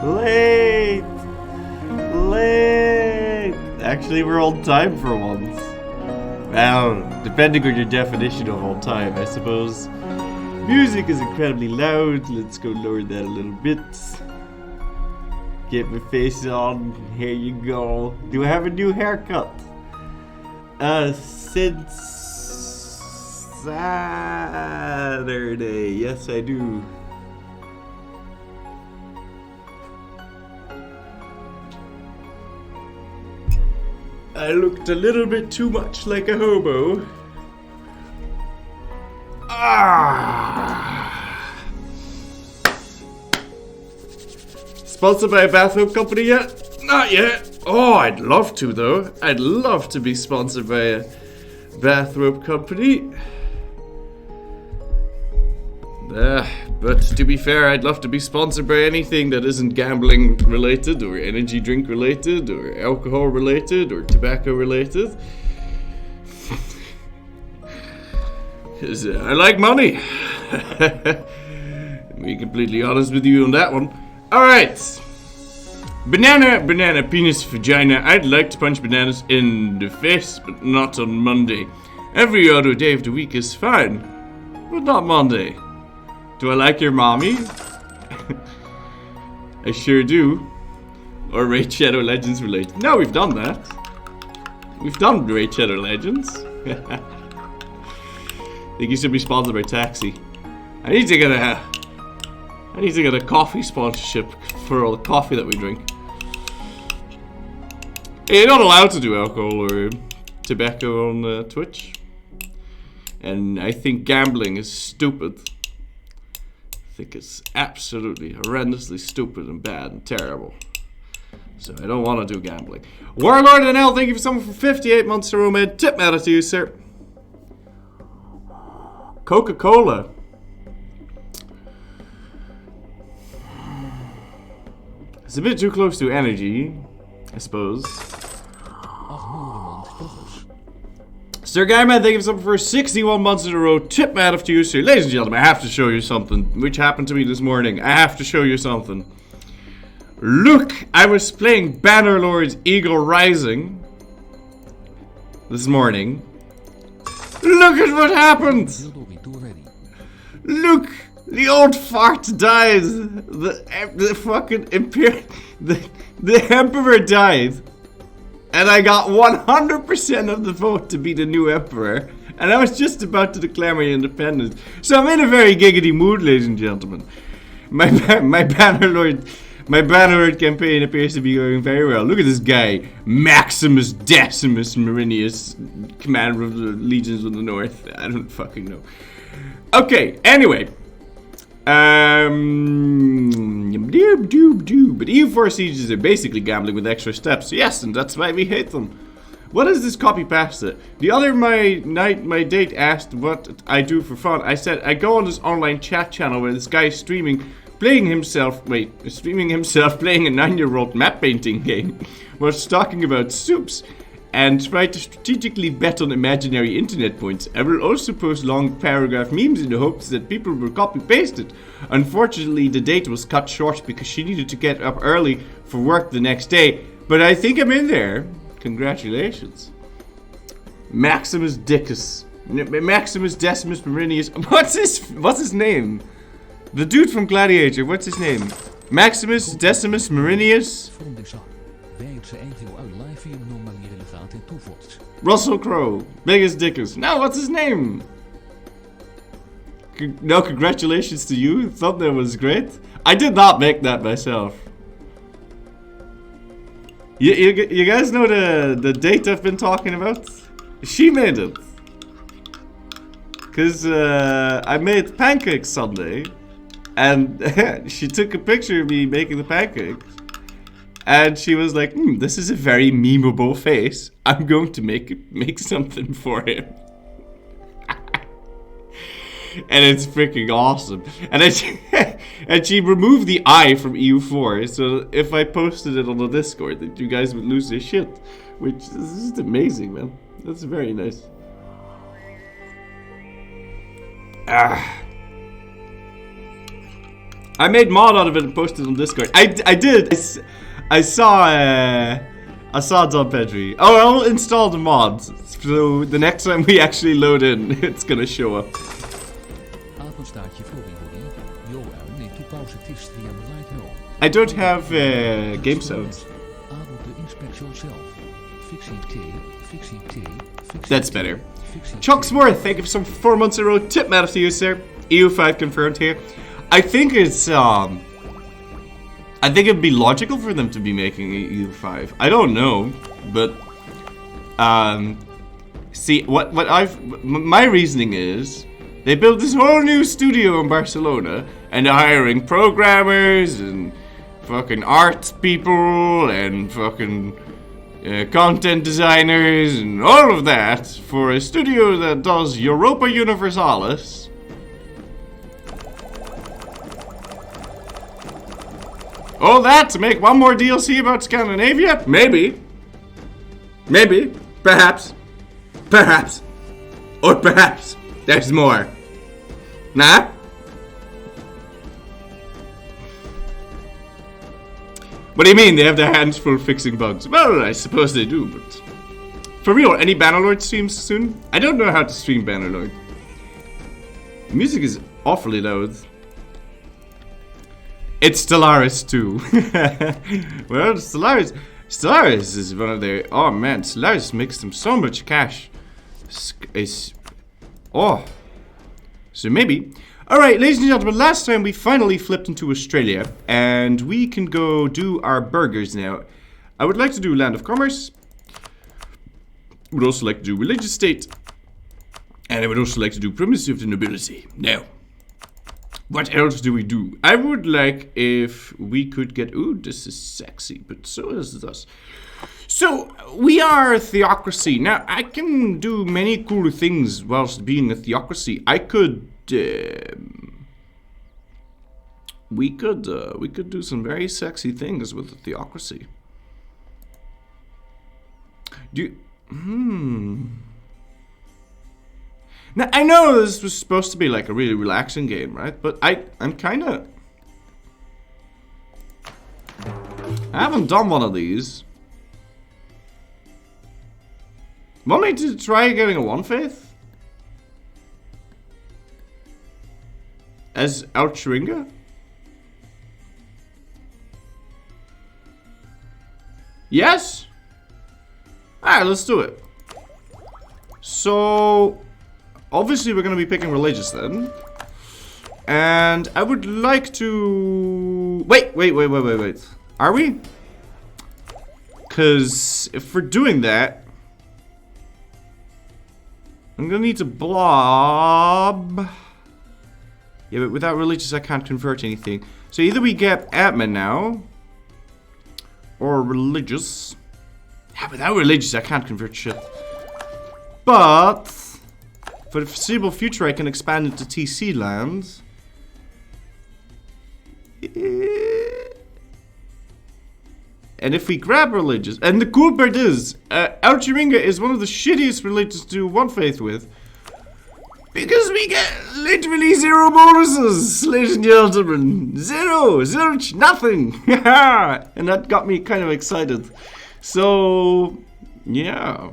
Late! Late! Actually, we're on time for once. Well, depending on your definition of on time, I suppose. Music is incredibly loud. Let's go lower that a little bit. Get my face on. Here you go. Do I have a new haircut? Since Saturday. Yes, I do. I looked a little bit too much like a hobo. Sponsored by a bathrobe company yet? Not yet. Oh, I'd love to though. I'd love to be sponsored by a bathrobe company. But to be fair, I'd love to be sponsored by anything that isn't gambling related, or energy drink related, or alcohol related, or tobacco related. Because I like money. To be completely honest with you on that one. Alright. Banana, penis, vagina. I'd like to punch bananas in the face, but not on Monday. Every other day of the week is fine, but not Monday. Do I like your mommy? I sure do. Or Raid Shadow Legends related. No, we've done that. We've done Raid Shadow Legends. I think you should be sponsored by Taxi. I need to get a coffee sponsorship for all the coffee that we drink. Hey, you're not allowed to do alcohol or tobacco on Twitch. And I think gambling is stupid. I think it's absolutely horrendously stupid and bad and terrible. So I don't want to do gambling. Warlord and L, thank you for someone for 58 months to room in. Tip matter to you, sir. Coca-Cola. It's a bit too close to energy, I suppose. Sir Guyman, thank you for something for 61 months in a row. Tip matter to you, sir. Ladies and gentlemen, I have to show you something which happened to me this morning. I have to show you something. Look, I was playing Bannerlord's Eagle Rising this morning. Look at what happened! Look! The old fart dies! The fucking the Emperor died! And I got 100% of the vote to be the new Emperor. And I was just about to declare my independence. So I'm in a very giggity mood, ladies and gentlemen. My Bannerlord campaign appears to be going very well. Look at this guy, Maximus Decimus Murinius, commander of the Legions of the North. I don't fucking know. Okay, anyway. But EU4 sieges are basically gambling with extra steps. Yes, and that's why we hate them. What is this copy pasta? The other night my date asked what I do for fun. I said I go on this online chat channel where this guy is streaming himself playing a 9-year-old map painting game. Was talking about soups and try to strategically bet on imaginary internet points. I will also post long paragraph memes in the hopes that people will copy-paste it. Unfortunately, the date was cut short because she needed to get up early for work the next day. But I think I'm in there. Congratulations. Maximus Decimus Murinius. What's his name? The dude from Gladiator, what's his name? Maximus Decimus Murinius? Russell Crowe, biggest dickers. No, what's his name? No, congratulations to you. Thumbnail was great. I did not make that myself. You guys know the date I've been talking about? She made it. Because I made pancakes Sunday. And she took a picture of me making the pancakes. And she was like, this is a very memeable face. I'm going to make something for him. And it's freaking awesome. And she removed the I from EU4. So if I posted it on the Discord, that you guys would lose their shit. Which is just amazing, man. That's very nice. I made mod out of it and posted it on Discord. I did. I saw Don Pedri. Oh, I'll install the mods. So the next time we actually load in, it's gonna show up. Avondstaartje FlorryWorry. Johan neemt toe pauze tips via de light no. I don't have game sounds. Avond de inspectie zelf. Fixing T. That's better. Chucksworth, thank you for some 4 months in a row. Tip matter to you, sir. EU5 confirmed here. I think it's I think it'd be logical for them to be making EU5. I don't know, but see my reasoning is they built this whole new studio in Barcelona and they're hiring programmers and fucking arts people and fucking content designers and all of that for a studio that does Europa Universalis. All that to make one more DLC about Scandinavia? Maybe. Maybe. Perhaps. Perhaps. Or perhaps there's more. Nah? What do you mean they have their hands full fixing bugs? Well, I suppose they do, but... For real, any Bannerlord streams soon? I don't know how to stream Bannerlord. The music is awfully loud. It's Stellaris too. Well, Stellaris is one of their... Oh man, Stellaris makes them so much cash. Oh. So maybe... Alright, ladies and gentlemen, last time we finally flipped into Australia. And we can go do our burgers now. I would like to do Land of Commerce. Would also like to do Religious State. And I would also like to do Primacy of the Nobility. Now. What else do we do? I would like if we could get... Ooh, this is sexy, but so is this. So, we are a theocracy. Now, I can do many cool things whilst being a theocracy. I could... we could do some very sexy things with the theocracy. Now, I know this was supposed to be like a really relaxing game, right? But I'm kind of... I haven't done one of these. Want me to try getting a one faith? As Australia-Hungary? Yes? Alright, let's do it. So... Obviously, we're going to be picking religious then. And I would like to... Wait. Are we? Because if we're doing that... I'm going to need to blob... Yeah, but without religious, I can't convert anything. So either we get admin now... Or religious. Yeah, without religious, I can't convert shit. But... For the foreseeable future, I can expand into TC lands. And if we grab religious... And the cool part is... Australia-Hungary is one of the shittiest religions to do one faith with. Because we get literally 0 bonuses, ladies and gentlemen. Zero. Zilch. Nothing. And that got me kind of excited. So... Yeah...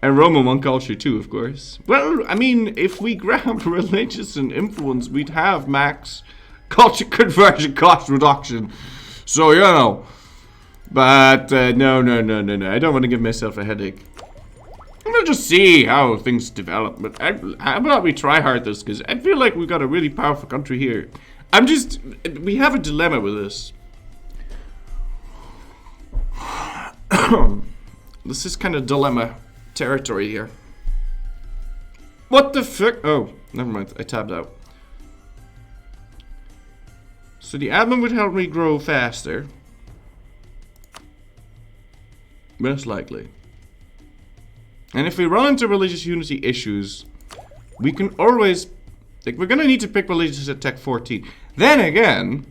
And Roman one culture too, of course. Well, I mean, if we grab religious and influence, we'd have max culture conversion cost reduction. So, you know. But, no. I don't want to give myself a headache. We'll just see how things develop. But how about we try hard this? Because I feel like we've got a really powerful country here. We have a dilemma with this. This is kind of dilemma territory here. What the fuck? Oh, never mind. I tabbed out. So the admin would help me grow faster. Most likely. And if we run into religious unity issues, we can always... Like, we're gonna need to pick religious at Tech 14. Then again...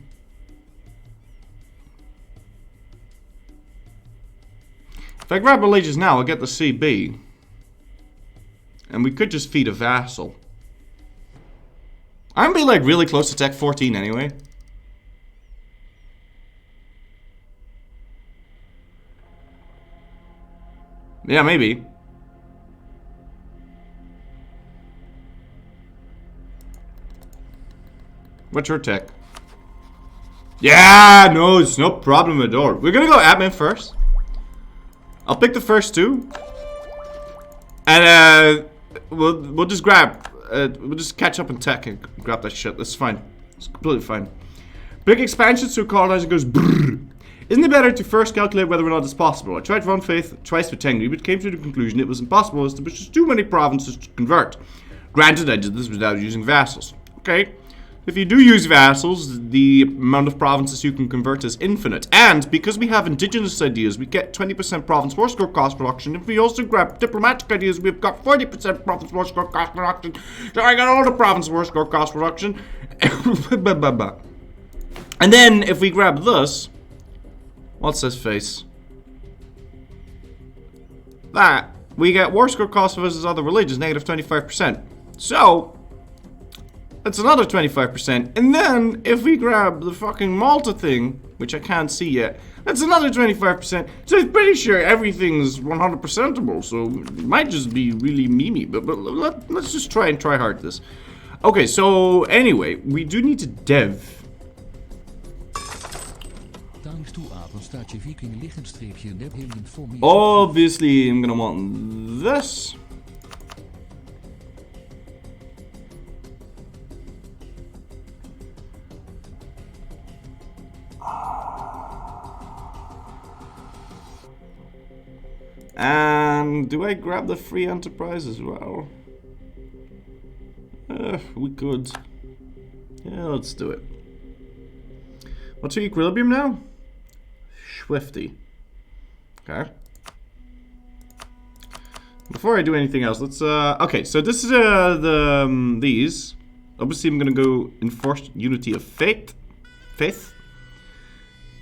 If I grab religious now, I'll get the CB. And we could just feed a vassal. I'm gonna be like really close to tech 14 anyway. Yeah, maybe. What's your tech? Yeah, no, it's no problem at all. We're gonna go admin first. I'll pick the first two. And we'll just grab we'll just catch up in tech and grab that shit. That's fine. It's completely fine. Big expansion, so colonizer goes brrr. Isn't it better to first calculate whether or not it's possible? I tried Von Faith twice with Tengri, but came to the conclusion it was impossible as there was just too many provinces to convert. Granted, I did this without using vassals. Okay. If you do use vassals, the amount of provinces you can convert is infinite. And because we have indigenous ideas, we get 20% province war score cost reduction. If we also grab diplomatic ideas, we've got 40% province war score cost reduction. So I got all the province war score cost reduction. And then if we grab this, what's this face? That, we get war score cost versus other religions, negative 25%. So that's another 25%. And then, if we grab the fucking Malta thing, which I can't see yet, that's another 25%. So I'm pretty sure everything's 100%able. So it might just be really memey. But let's just try hard this. Okay, so anyway, we do need to dev. Obviously, I'm gonna want this. And do I grab the free enterprise as well? We could. Yeah, let's do it. What's your equilibrium now? Swifty. Okay. Before I do anything else, let's okay, so this is these. Obviously I'm gonna go enforce unity of faith.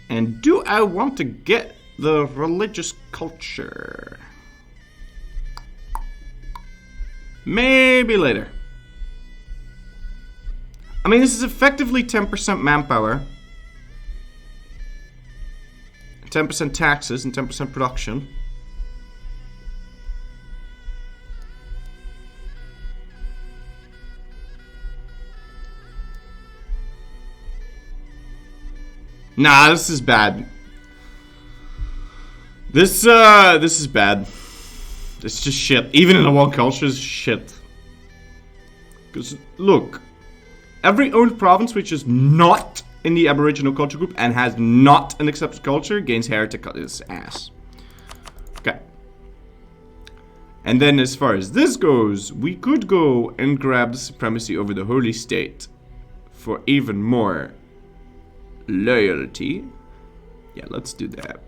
And do I want to get the religious culture? Maybe later. I mean, this is effectively 10% manpower, 10% taxes, and 10% production. Nah, this is bad. This is bad. It's just shit. Even in a one culture is shit. Because, look, every owned province which is not in the Aboriginal culture group and has not an accepted culture gains heretic its ass. Okay. And then as far as this goes, we could go and grab the supremacy over the Holy State for even more loyalty. Yeah, let's do that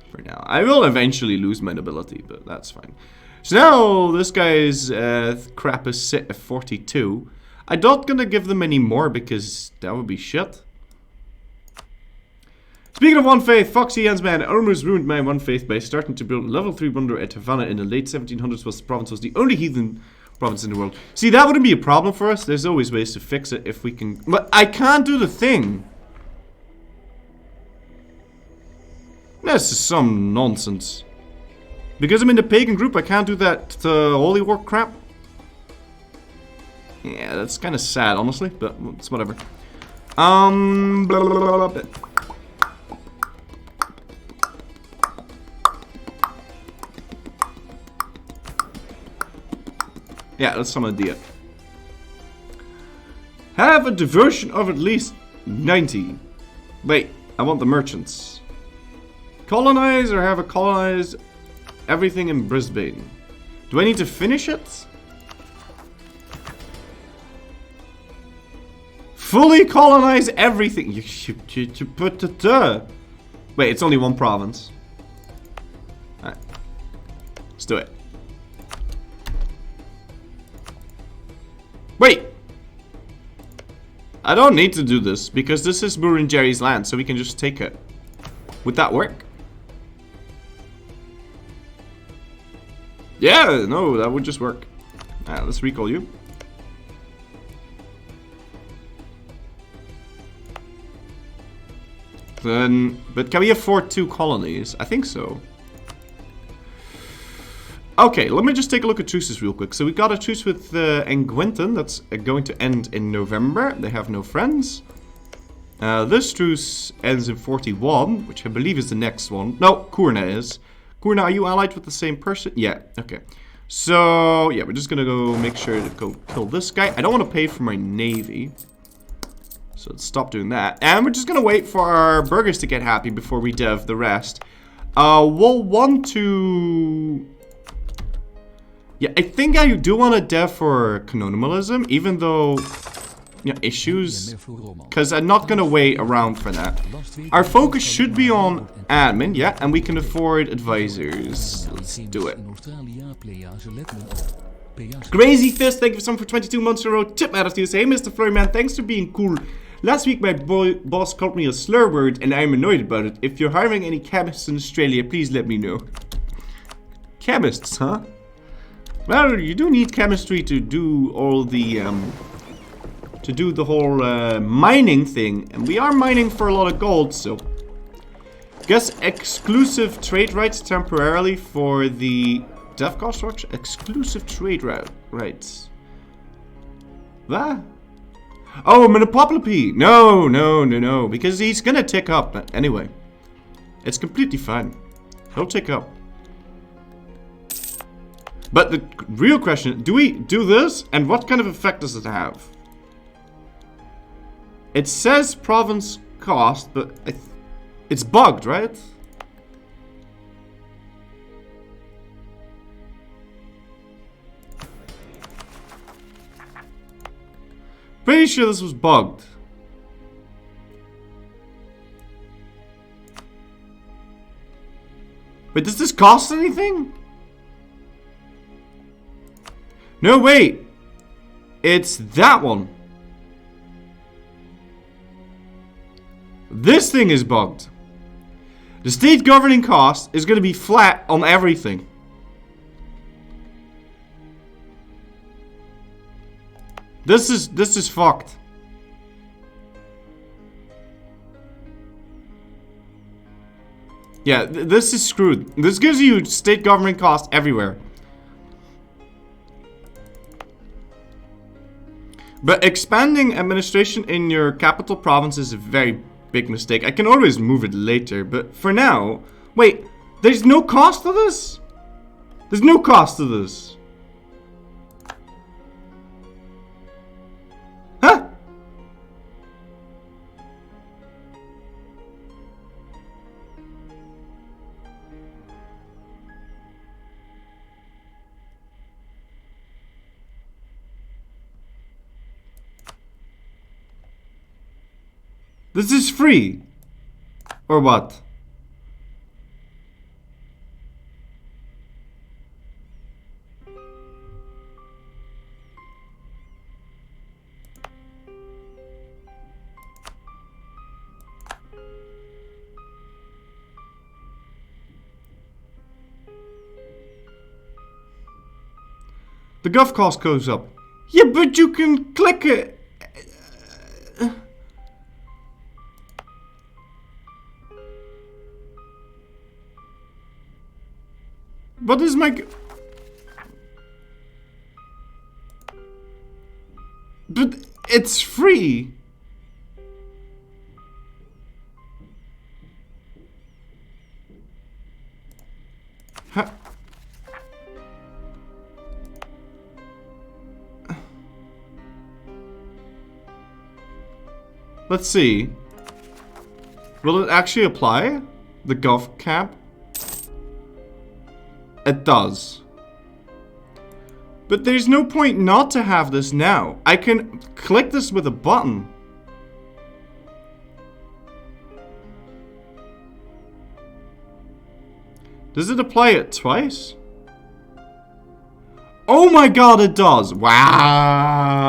for now. I will eventually lose my nobility, but that's fine. So now this guy's crap is set at 42. I'm not gonna give them any more because that would be shit. Speaking of One Faith, Foxy Yansman almost ruined my One Faith by starting to build level 3 wonder at Havana in the late 1700s, whilst the province was the only heathen province in the world. See, that wouldn't be a problem for us. There's always ways to fix it if we can. But I can't do the thing. This is some nonsense. Because I'm in the pagan group, I can't do that holy war crap. Yeah, that's kind of sad, honestly, but it's whatever. Blah, blah, blah, blah. Yeah, that's some idea. Have a devotion of at least 90. Wait, I want the merchants. Colonize or have a colonize everything in Brisbane? Do I need to finish it? Fully colonize everything. You put it. Wait, it's only one province. Alright. Let's do it. Wait! I don't need to do this because this is Burin Jerry's land, so we can just take it. Would that work? Yeah, no, that would just work. Alright, let's recall you. Then, but can we afford 2 colonies? I think so. Okay, let me just take a look at truces real quick. So we got a truce with Engwinton. That's going to end in November. They have no friends. This truce ends in 41, which I believe is the next one. No, Kurna is. Kurna, are you allied with the same person? Yeah, okay. So, yeah, we're just gonna go make sure to go kill this guy. I don't want to pay for my navy. So let's stop doing that. And we're just gonna wait for our burghers to get happy before we dev the rest. We'll want to... Yeah, I think I do want to dev for canonimalism, even though... Yeah, issues. Because I'm not gonna wait around for that. Our focus should be on admin, yeah, and we can afford advisors. Let's do it. Crazy Fist, thank you for some for 22 months in a row. Tip matters to you. Say, hey, Mr. Flurryman, thanks for being cool. Last week my boss called me a slur word and I'm annoyed about it. If you're hiring any chemists in Australia, please let me know. Chemists, huh? Well, you do need chemistry to do all the, to do the whole mining thing. And we are mining for a lot of gold, so... Guess exclusive trade rights temporarily for the dev cost structure? Exclusive trade rights. What? Oh, Monopopolopy! No, no, no, no. Because he's gonna tick up anyway. It's completely fine. He'll tick up. But the real question, do we do this? And what kind of effect does it have? It says province cost, but it's bugged, right? Pretty sure this was bugged. Wait, does this cost anything? No, wait. It's that one. This thing is bugged. The state governing cost is going to be flat on everything. This is fucked. Yeah, this is screwed. This gives you state government costs everywhere. But expanding administration in your capital province is a very big mistake. I can always move it later, but for now... Wait, there's no cost to this? There's no cost to this. Huh? This is free. Or what? The gov cost goes up. Yeah, but you can click it. What is my... But it's free. Huh? Let's see. Will it actually apply? The gov cap? It does. But there's no point not to have this now. I can click this with a button. Does it apply it twice? Oh my god, it does! Wow!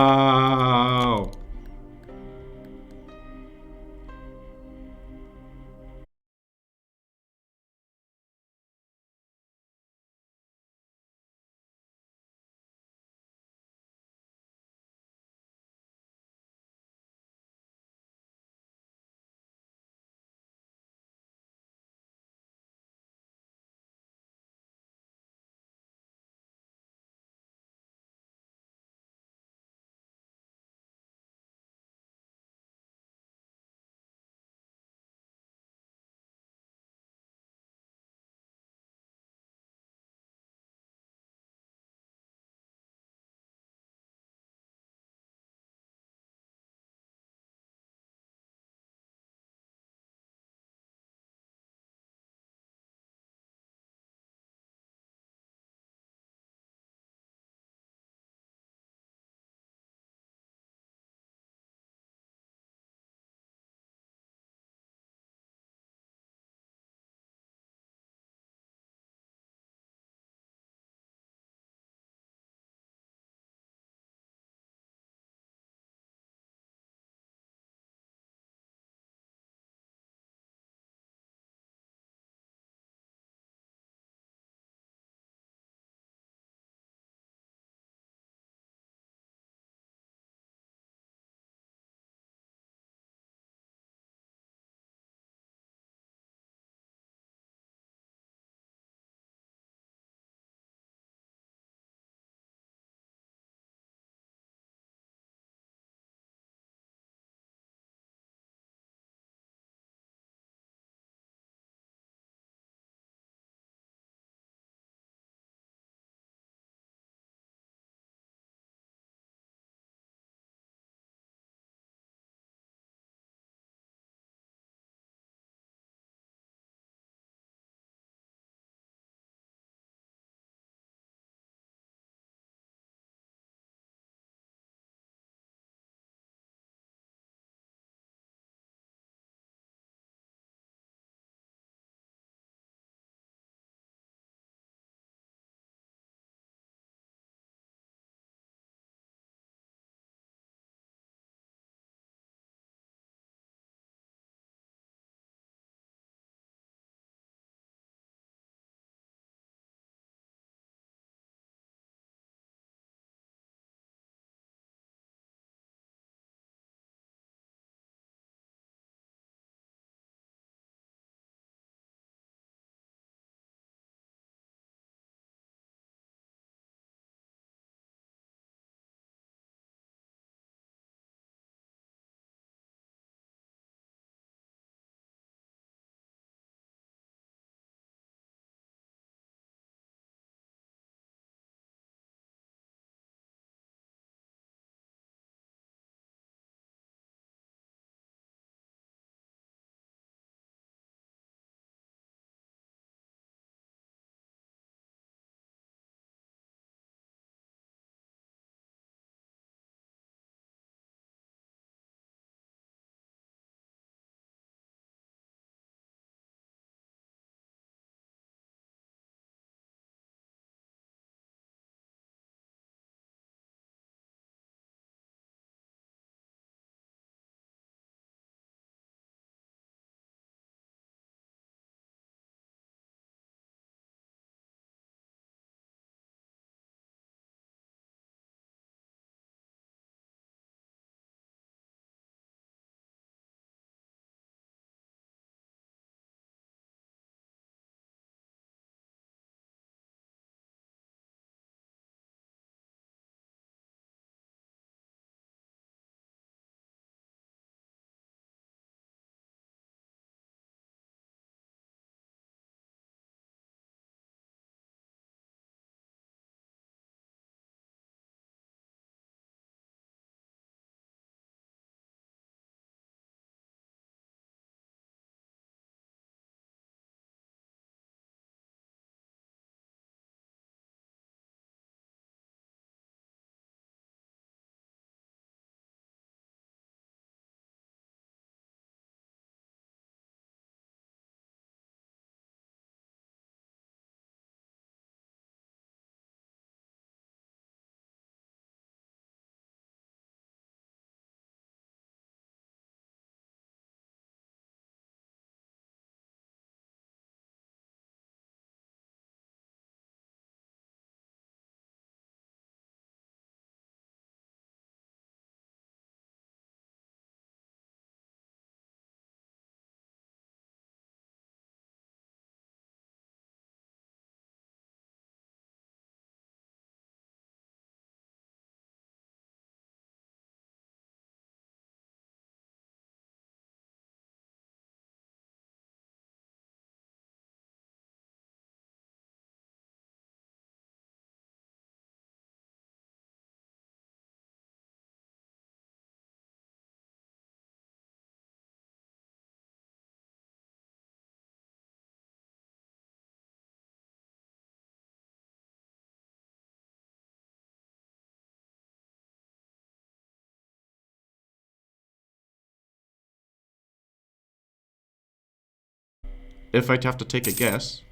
if I'd have to take a guess.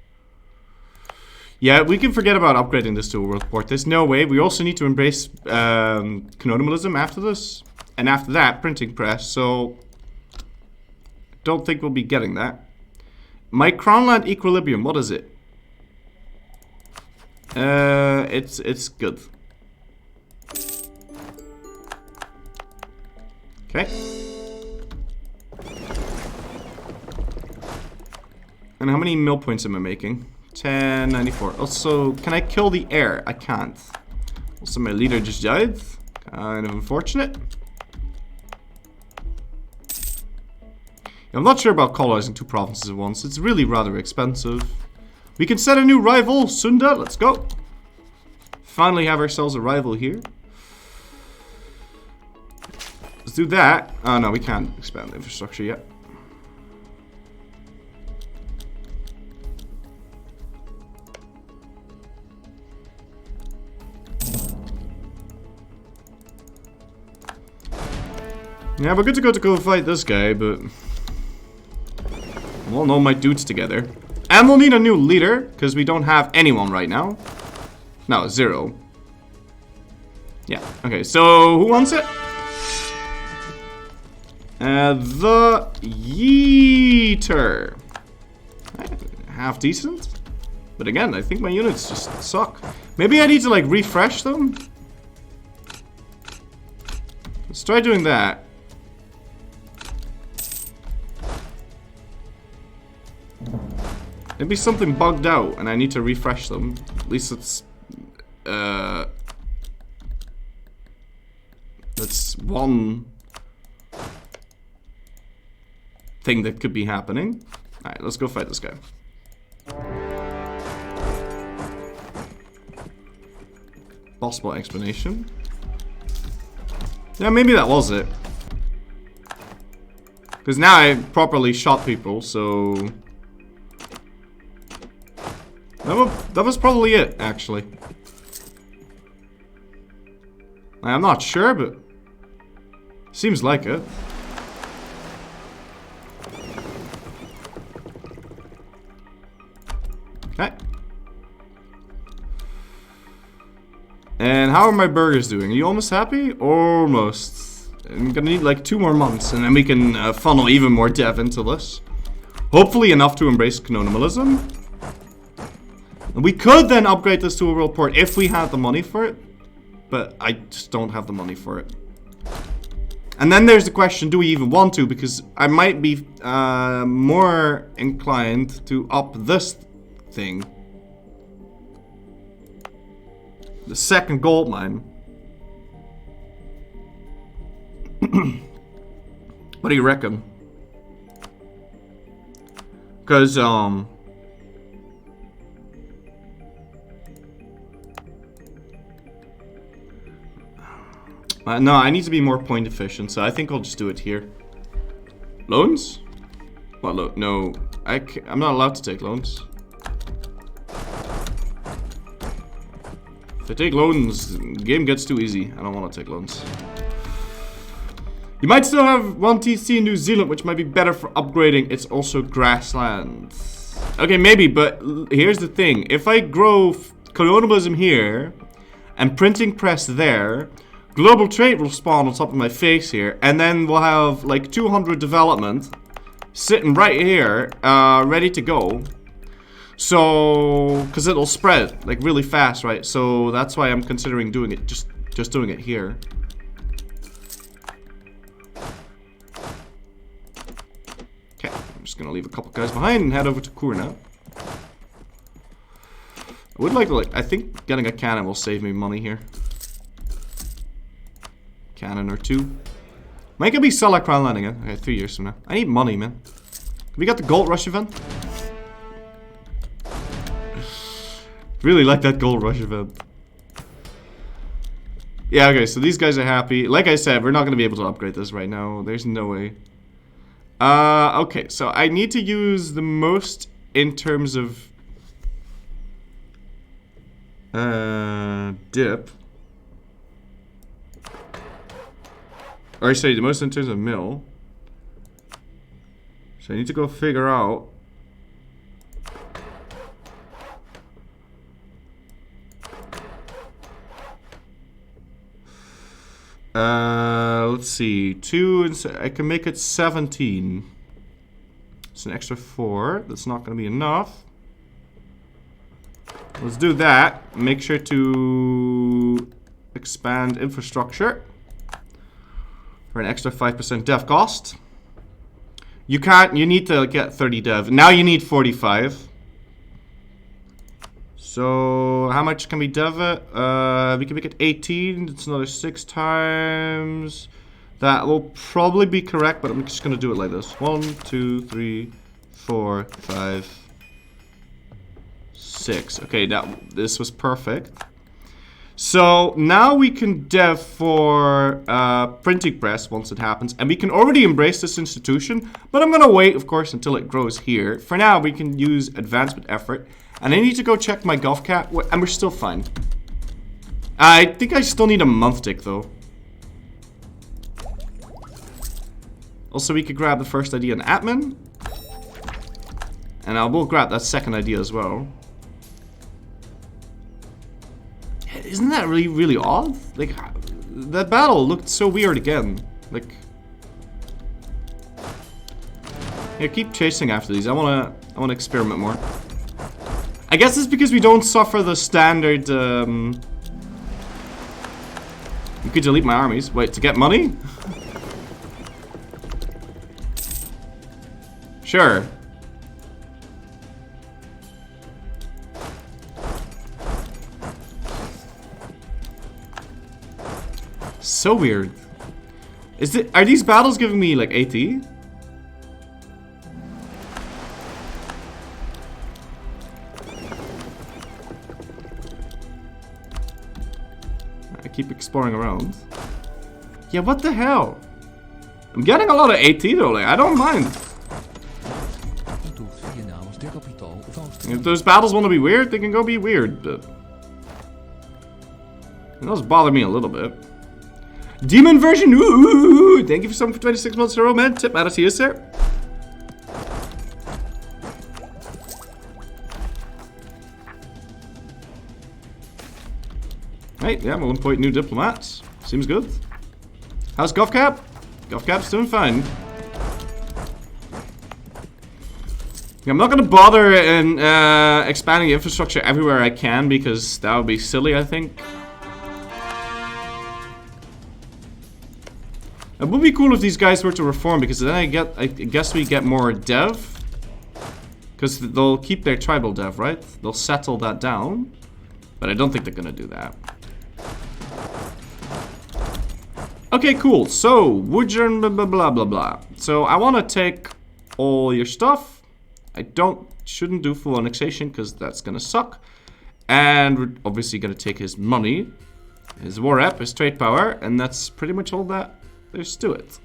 Yeah, we can forget about upgrading this to a world port. There's no way. We also need to embrace colonialism after this. And after that, printing press. So, don't think we'll be getting that. My Crownland equilibrium, what is it? It's good. Okay. And how many mill points am I making? 1094. Also, can I kill the air? I can't. Also, my leader just died. Kind of unfortunate. I'm not sure about colonizing 2 provinces at once. It's really rather expensive. We can set a new rival, Sunda. Let's go. Finally have ourselves a rival here. Let's do that. Oh no, we can't expand the infrastructure yet. Yeah, we're good to go fight this guy, but we'll know my dudes together. And we'll need a new leader, because we don't have anyone right now. No, 0. Yeah, okay, so who wants it? The Yeeter. Half decent. But again, I think my units just suck. Maybe I need to like refresh them? Let's try doing that. Maybe something bugged out and I need to refresh them. At least it's that's one thing that could be happening. Alright, let's go fight this guy. Possible explanation. Yeah, maybe that was it. Because now I properly shot people, so that was probably it, actually. I'm not sure, but seems like it. Okay. And how are my burgers doing? Are you almost happy? Almost. I'm gonna need like 2 more months, and then we can funnel even more dev into this. Hopefully enough to embrace colonialism. We could then upgrade this to a world port if we had the money for it. But I just don't have the money for it. And then there's the question, do we even want to? Because I might be more inclined to up this thing. The second gold mine. What do you reckon? Because, no, I need to be more point efficient, so I think I'll just do it here. Loans? What no, I'm not allowed to take loans. If I take loans, the game gets too easy. I don't want to take loans. You might still have 1 TC in New Zealand, which might be better for upgrading. It's also grassland. Okay, maybe, but here's the thing. If I grow colonialism here and printing press there, global trade will spawn on top of my face here, and then we'll have like 200 development sitting right here, ready to go. So, because it'll spread like really fast, right? So that's why I'm considering doing it, just doing it here. Okay, I'm just gonna leave a couple guys behind and head over to Kurna. I would like to I think getting a cannon will save me money here. Cannon or 2. Might be sell a crown landing again. Okay, 3 years from now. I need money, man. We got the gold rush event. Really like that gold rush event. Yeah, okay, so these guys are happy. Like I said, we're not going to be able to upgrade this right now. There's no way. Okay, so I need to use the most in terms of dip. Or sorry, the most in terms of mill. So I need to go figure out Let's see. 2 and I can make it 17. It's an extra 4. That's not going to be enough. Let's do that. Make sure to expand infrastructure for an extra 5% dev cost. You can't. You need to get 30 dev. Now you need 45. So how much can we dev it? We can make it 18. It's another 6 times. That will probably be correct, but I'm just gonna do it like this. 1, 2, 3, 4, 5, 6. Okay, this was perfect. So now we can dev for printing press once it happens, and we can already embrace this institution. But I'm gonna wait, of course, until it grows here. For now, we can use advancement effort. And I need to go check my golf cap, and we're still fine. I think I still need a month tick, though. Also, we could grab the first idea in admin. And I will grab that second idea as well. Isn't that really, really odd? Like, that battle looked so weird again. Like... Yeah, keep chasing after these. I wanna experiment more. I guess it's because we don't suffer the standard, You could delete my armies. Wait, to get money? Sure. So weird. Are these battles giving me, like, AT? Keep exploring around. Yeah, what the hell? I'm getting a lot of AT though, like, I don't mind. If those battles want to be weird, they can go be weird, but... It does bother me a little bit. Demon version, ooh! Thank you for something for 26 months in a row, man. Tip out to you, sir. Right, yeah, I'm at 1 point new diplomats. Seems good. How's Golf Cap? Golf Cap's doing fine. I'm not gonna bother in expanding infrastructure everywhere I can because that would be silly, I think. It would be cool if these guys were to reform because then I guess we get more dev. Because they'll keep their tribal dev, right? They'll settle that down. But I don't think they're gonna do that. Okay, cool. So, woodjern blah blah blah blah blah. So I want to take all your stuff. I shouldn't do full annexation because that's gonna suck. And we're obviously gonna take his money, his war rep, his trade power, and that's pretty much all that there's to it.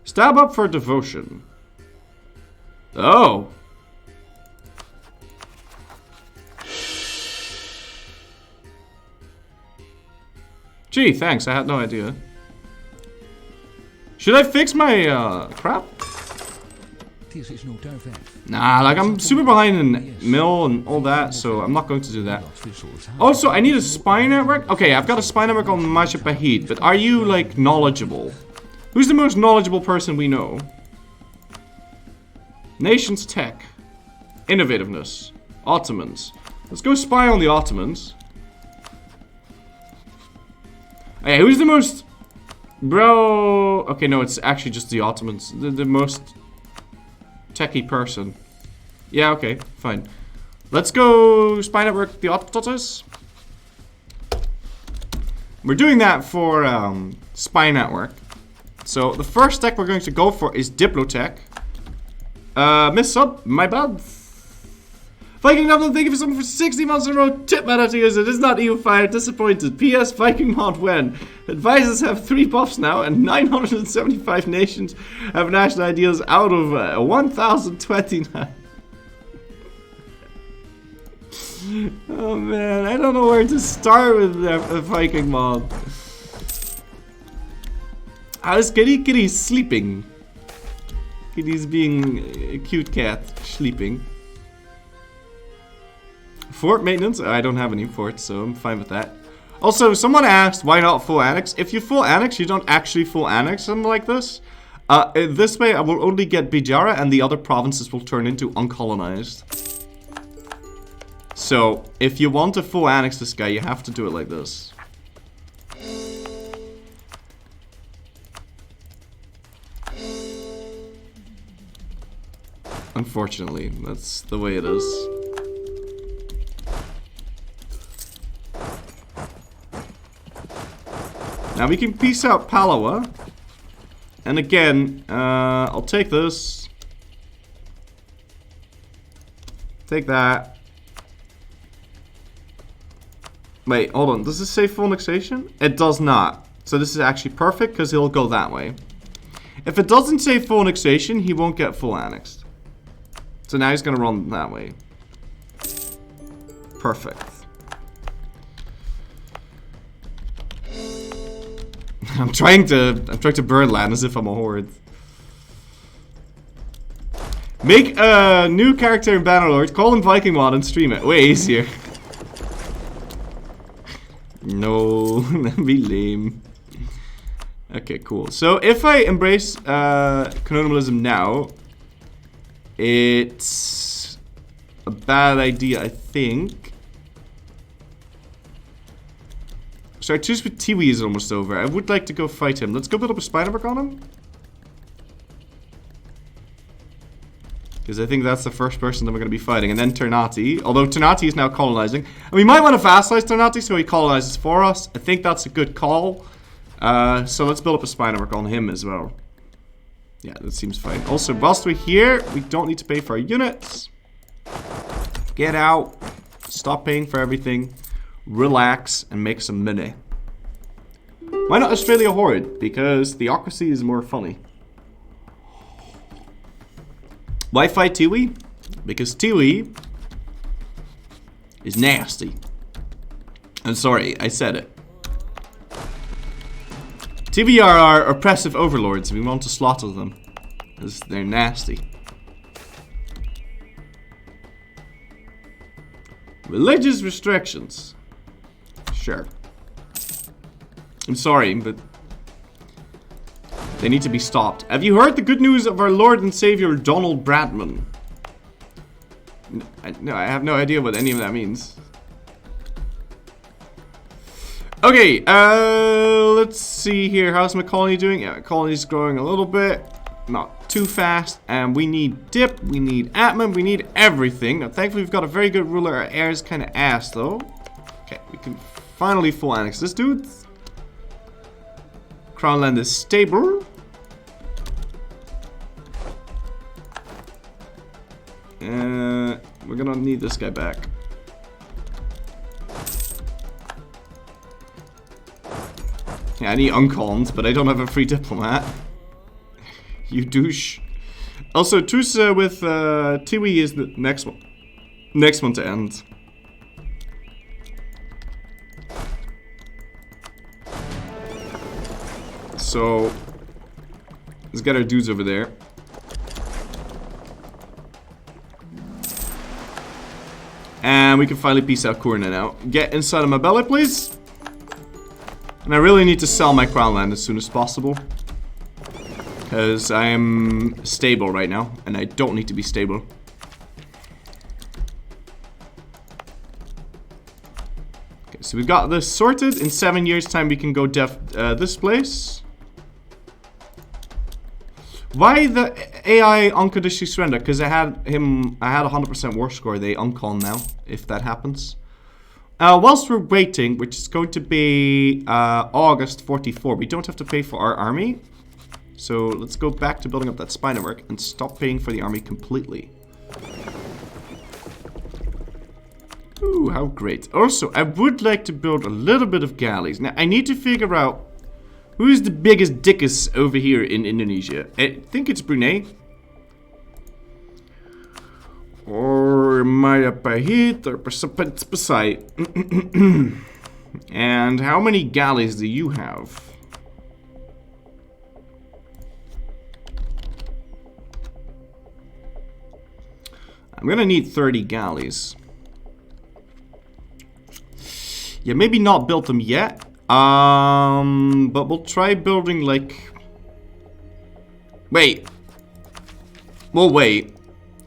Stab up for devotion. Oh. Gee, thanks. I had no idea. Should I fix my crap? Nah, like I'm super behind in mill and all that, so I'm not going to do that. Also, I need a spy network. Okay, I've got a spy network on Majapahit, but are you like knowledgeable? Who's the most knowledgeable person we know? Nations tech, innovativeness, Ottomans. Let's go spy on the Ottomans. Hey, who's the most... Bro... Okay, no, it's actually just the Ottomans. The most techie person. Yeah, okay, fine. Let's go spy network the Ottomans. We're doing that for spy network. So the first tech we're going to go for is Diplotech. Miss Sub, my bad. Viking Novel, thank you for something for 60 months in a row. Tip matter to use it is not EU5, disappointed. PS, Viking mod when? Advisors have 3 buffs now, and 975 nations have national ideals out of 1,029. Oh man, I don't know where to start with a Viking mod. How's Kitty sleeping? Kitty's being a cute cat, sleeping. Fort maintenance? I don't have any forts, so I'm fine with that. Also, someone asked, why not full annex? If you full annex, you don't actually full annex something like this. This way, I will only get Bijara, and the other provinces will turn into uncolonized. So, if you want to full annex this guy, you have to do it like this. Unfortunately, that's the way it is. Now we can peace out Palawa. And again, I'll take this. Take that. Wait, hold on. Does this say full annexation? It does not. So this is actually perfect because he'll go that way. If it doesn't say full annexation, he won't get full annexed. So now he's gonna run that way. Perfect. I'm trying to burn land as if I'm a horde. Make a new character in Bannerlord, call him Viking Mod and stream it. Way easier. No, that'd be lame. Okay, cool. So if I embrace colonialism now, it's a bad idea, I think. So I choose with Tiwi is almost over. I would like to go fight him. Let's go build up a spy network on him. Because I think that's the first person that we're going to be fighting. And then Ternati. Although Ternati is now colonizing. And we might want to vassalize Ternati so he colonizes for us. I think that's a good call. So let's build up a spy network on him as well. Yeah, that seems fine. Also, whilst we're here, we don't need to pay for our units. Get out. Stop paying for everything. Relax and make some money. Why not Australia Horde? Because theocracy is more funny. Why fight Tiwi? Because Tiwi is nasty. I'm sorry, I said it. Tiwi are our oppressive overlords. We want to slaughter them. Because they're nasty. Religious restrictions. Sure. I'm sorry, but they need to be stopped. Have you heard the good news of our Lord and Savior Donald Bradman? No, I have no idea what any of that means. Okay, let's see here. How's my colony doing? Yeah, my colony's growing a little bit. Not too fast. And we need dip, we need admin, we need everything. Now, thankfully, we've got a very good ruler. Our heir is kind of ass, though. Okay, we can finally full annex this dude. Crown land is stable. We're gonna need this guy back. Yeah, I need uncons, but I don't have a free diplomat. You douche. Also, truce with Tiwi is the next one. Next one to end. So, let's get our dudes over there. And we can finally peace out Kurna now. Get inside of my belly, please. And I really need to sell my crown land as soon as possible. Because I am stable right now. And I don't need to be stable. Okay, so we've got this sorted. In 7 years' time, we can go this place. Why the AI unconditionally surrender? Because I had 100% war score. They uncon now, if that happens. Whilst we're waiting, which is going to be August 44, we don't have to pay for our army. So let's go back to building up that spy network and stop paying for the army completely. Ooh, how great. Also, I would like to build a little bit of galleys. Now, I need to figure out who's the biggest dickus over here in Indonesia. I think it's Brunei. Or Majapahit or Pasai. And how many galleys do you have? I'm gonna need 30 galleys. Yeah, maybe not build them yet. But we'll try building like... Wait. We'll wait.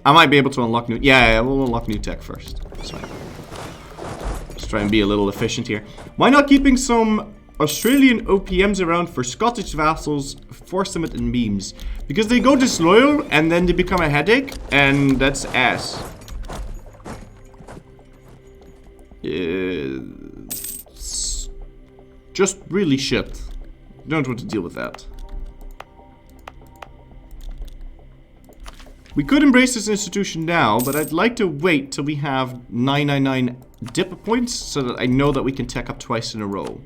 I might be able to unlock new... Yeah, we'll unlock new tech first. That's fine. Let's try and be a little efficient here. Why not keeping some Australian OPMs around for Scottish vassals, force them in memes? Because they go disloyal and then they become a headache, and that's ass. It's just really shit. Don't want to deal with that. We could embrace this institution now, but I'd like to wait till we have 999 dip points so that I know that we can tech up twice in a row.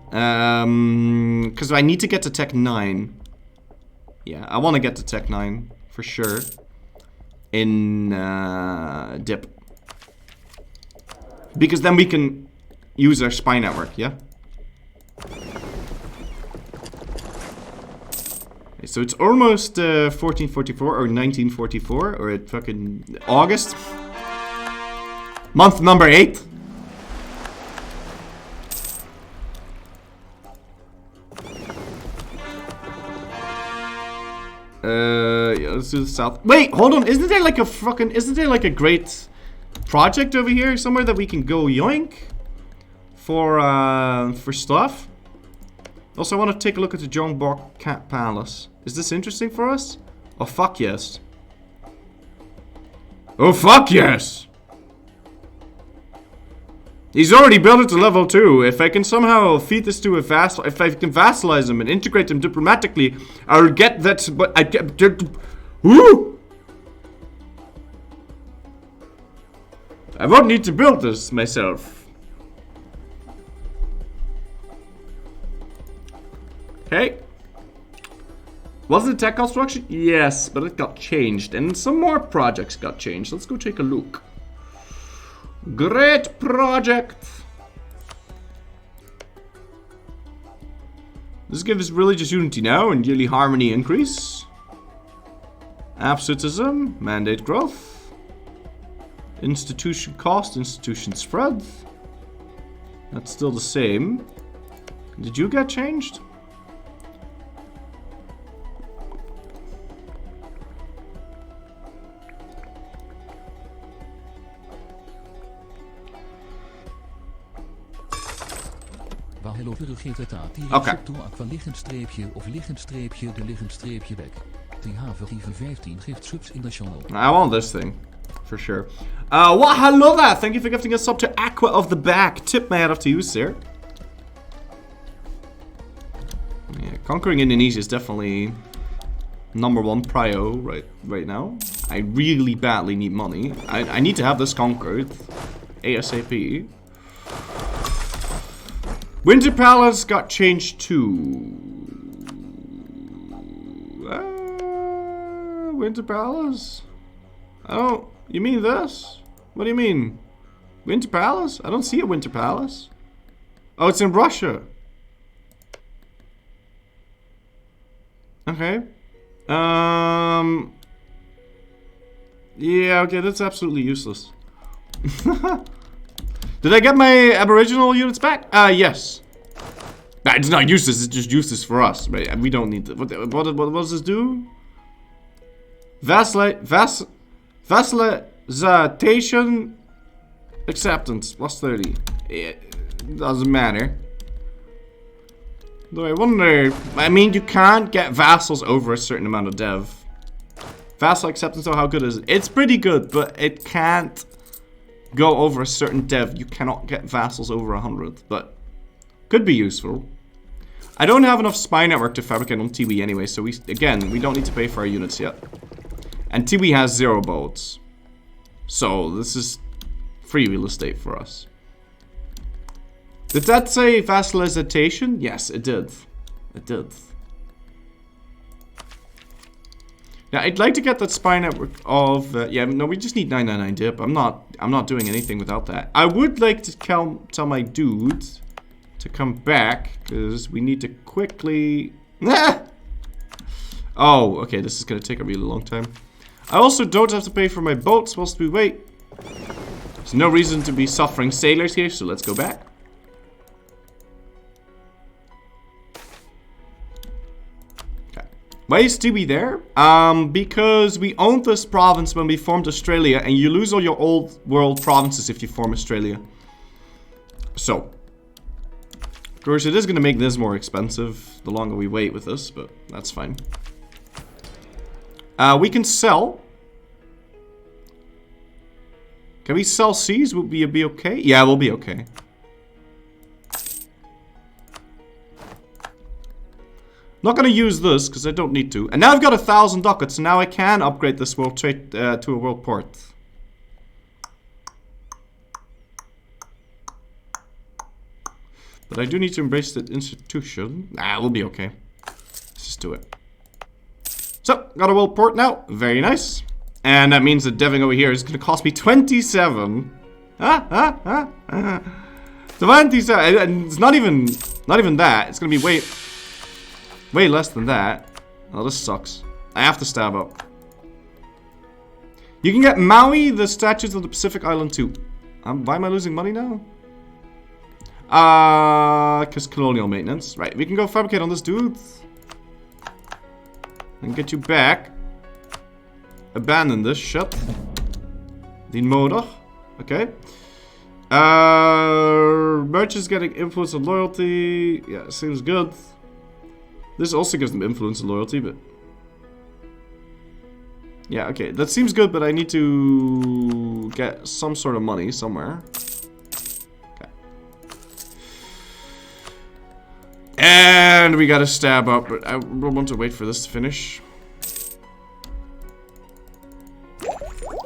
Because I need to get to tech 9. Yeah, I want to get to tech 9 for sure. In dip. Because then we can use our spy network, yeah? So it's almost 1444 or 1944 or at fucking August. Month number 8. Yeah, let's do the south. Wait, hold on. Isn't there like a great project over here somewhere that we can go yoink for stuff? Also, I want to take a look at the Jongbok Cat Palace. Is this interesting for us? Oh, fuck yes. Oh, fuck yes! He's already built it to level 2. If I can somehow feed this to a vassal, if I can vassalize him and integrate him diplomatically, I'll get that, but I get... Woo! I won't need to build this myself. Okay. Was it a tech construction? Yes, but it got changed. And some more projects got changed. Let's go take a look. Great project. This gives religious unity now and yearly harmony increase. Absolutism, mandate growth. Institution cost, institution spread. That's still the same. Did you get changed? Oké. Toe aqua liggend streepje of liggend streepje de liggend streepje weg. TH 15 gift subs in the channel. I want this thing. For sure. Well, hello there. Thank you for gifting us up to Aqua of the Back. Tip my hat off to you, sir. Yeah, conquering Indonesia is definitely #1 prio right now. I really badly need money. I need to have this conquered. ASAP. Winter Palace got changed too. Winter Palace? Oh, you mean this? What do you mean? Winter Palace? I don't see a Winter Palace. Oh, it's in Russia. Okay. Yeah, okay, that's absolutely useless. Did I get my Aboriginal units back? Yes. Nah, it's not useless, it's just useless for us. Right? We don't need to. What does this do? Vassalization acceptance. Plus 30. It doesn't matter. Though I wonder. I mean, you can't get vassals over a certain amount of dev. Vassal acceptance, oh, how good is it? It's pretty good, but it can't go over a certain dev. You cannot get vassals over 100, but could be useful. I don't have enough spy network to fabricate on Tiwi anyway, so we don't need to pay for our units yet. And Tiwi has 0 boats. So this is free real estate for us. Did that say vassalization? Yes, it did. It did. Yeah, I'd like to get that spy network of yeah, no, we just need 999 dip. I'm not doing anything without that. I would like to tell my dude to come back because we need to quickly Oh, okay, this is gonna take a really long time. I also don't have to pay for my boats whilst we wait. There's no reason to be suffering sailors here, so let's go back. Okay. Why is Tiwi there? Because we owned this province when we formed Australia, and you lose all your old world provinces if you form Australia. So, of course, it is going to make this more expensive the longer we wait with this, but that's fine. We can sell. Can we sell seas? Would we be okay? Yeah, we'll be okay. Not gonna use this because I don't need to. And now I've got 1,000 ducats, so now I can upgrade this world trade to a world port. But I do need to embrace that institution. Nah, we'll be okay. Let's just do it. So, got a world port now. Very nice. And that means that deving over here is going to cost me 27. 27. And it's not even that. It's going to be way less than that. Oh, this sucks. I have to stab up. You can get Maui, the statues of the Pacific Island too. Why am I losing money now? Because colonial maintenance. Right, we can go fabricate on this dude. And get you back. Abandon this shit. Die nodig. Okay. Merchants getting influence and loyalty. Yeah, seems good. This also gives them influence and loyalty, but... Yeah, okay. That seems good, but I need to get some sort of money somewhere. Okay. And we gotta stab up, but I want to wait for this to finish.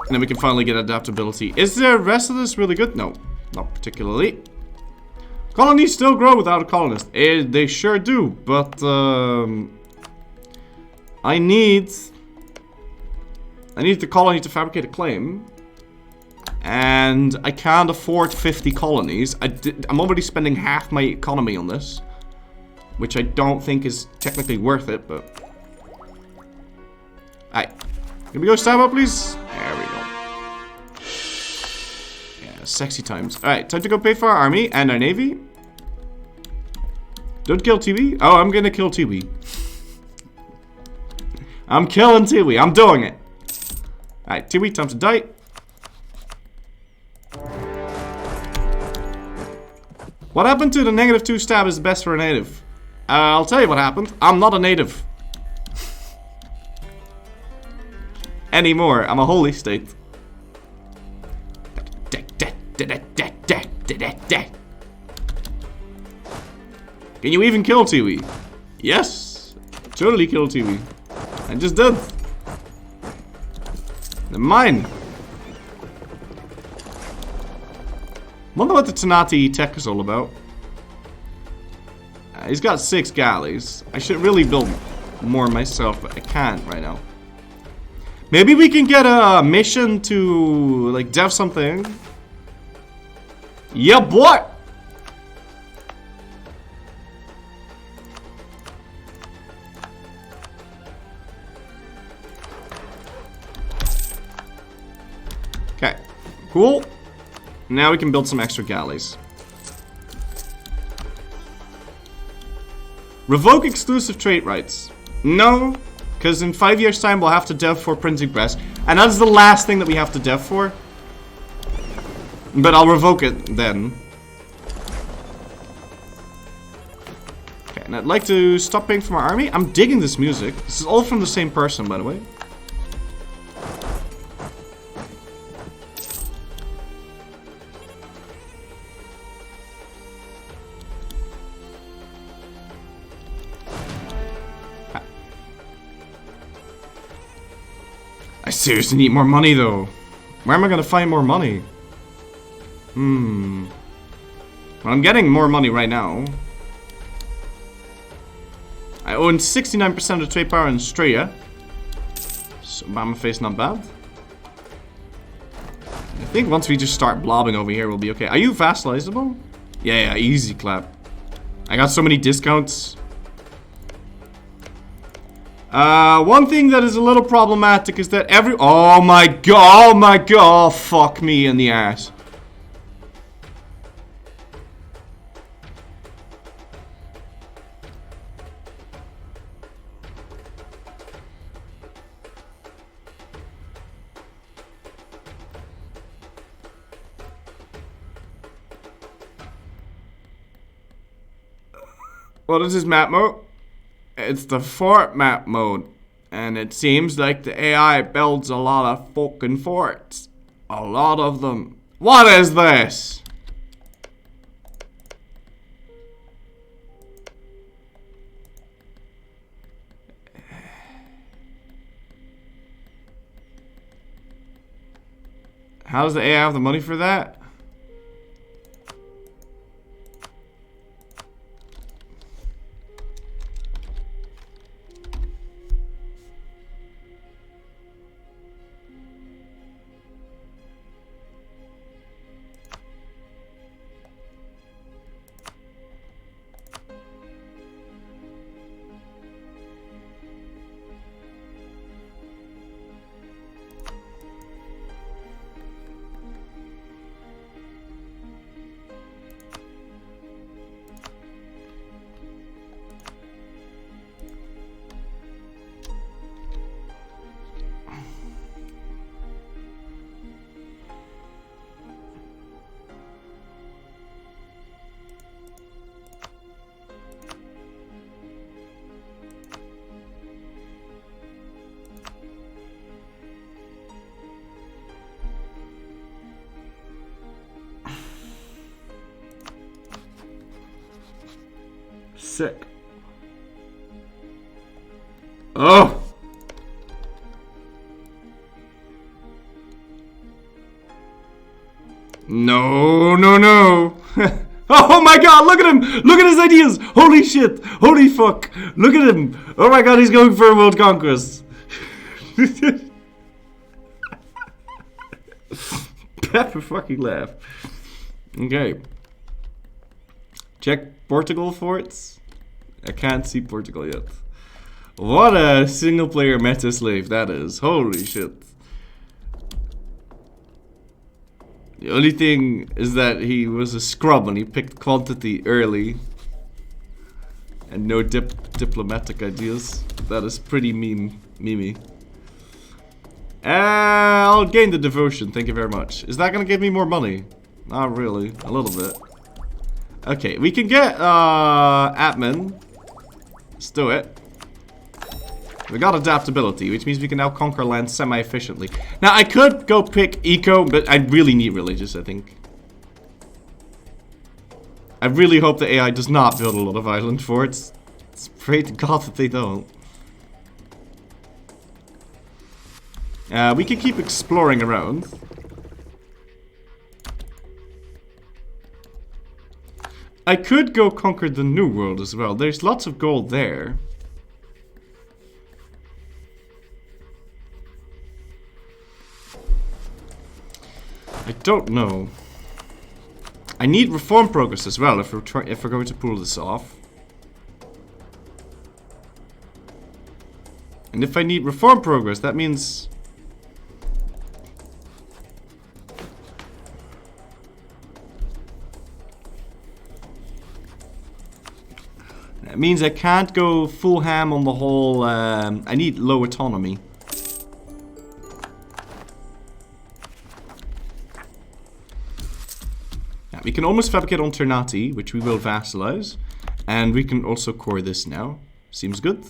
And then we can finally get adaptability. Is the rest of this really good? No, not particularly. Colonies still grow without a colonist. They sure do, but I need the colony to fabricate a claim. And I can't afford 50 colonies. I'm already spending half my economy on this. Which I don't think is technically worth it, but... Alright. Can we go stab up, please? There we go. Yeah, sexy times. Alright, time to go pay for our army and our navy. Don't kill Tiwi. Oh, I'm gonna kill Tiwi. I'm killing Tiwi. I'm doing it. Alright, Tiwi, time to die. What happened to the -2 stab is the best for a native? I'll tell you what happened. I'm not a native. Anymore. I'm a holy state. Can you even kill Tiwi? Yes. Totally kill Tiwi. I just did. They're mine. Wonder what the Tanati tech is all about. He's got 6 galleys. I should really build more myself, but I can't right now. Maybe we can get a mission to, like, dev something. Yeah, boy! Okay, cool. Now we can build some extra galleys. Revoke exclusive trait rights. No, because in 5 years' time we'll have to dev for printing press. And that's the last thing that we have to dev for. But I'll revoke it then. Okay, and I'd like to stop paying for my army. I'm digging this music. This is all from the same person, by the way. I seriously need more money, though. Where am I gonna find more money? Well, I'm getting more money right now. I own 69% of the trade power in Australia. So, Obama face not bad. I think once we just start blobbing over here, we'll be okay. Are you vassalizable? Yeah, easy clap. I got so many discounts. One thing that is a little problematic is that oh my god, fuck me in the ass. What is this map mode? It's the fort map mode. And it seems like the AI builds a lot of fucking forts. A lot of them. What is this? How does the AI have the money for that? Sick. Oh! No, no, no. Oh my god, look at him! Look at his ideas! Holy shit! Holy fuck! Look at him! Oh my god, he's going for a world conquest. Pepper fucking laugh. Okay. Check Portugal forts. I can't see Portugal yet. What a single player meta slave that is. Holy shit. The only thing is that he was a scrub and he picked quantity early. And no diplomatic ideas. That is pretty memey. I'll gain the devotion, thank you very much. Is that gonna give me more money? Not really, a little bit. Okay, we can get admin. Let's do it. We got adaptability, which means we can now conquer land semi-efficiently. Now, I could go pick eco, but I really need religious, I think. I really hope the AI does not build a lot of island forts. Pray to God that they don't. We can keep exploring around. I could go conquer the New World as well. There's lots of gold there. I don't know. I need reform progress as well if we're going to pull this off. And if I need reform progress, that means I can't go full ham on the whole. I need low autonomy. Yeah, we can almost fabricate on Ternati, which we will vassalize, and we can also core this now. Seems good.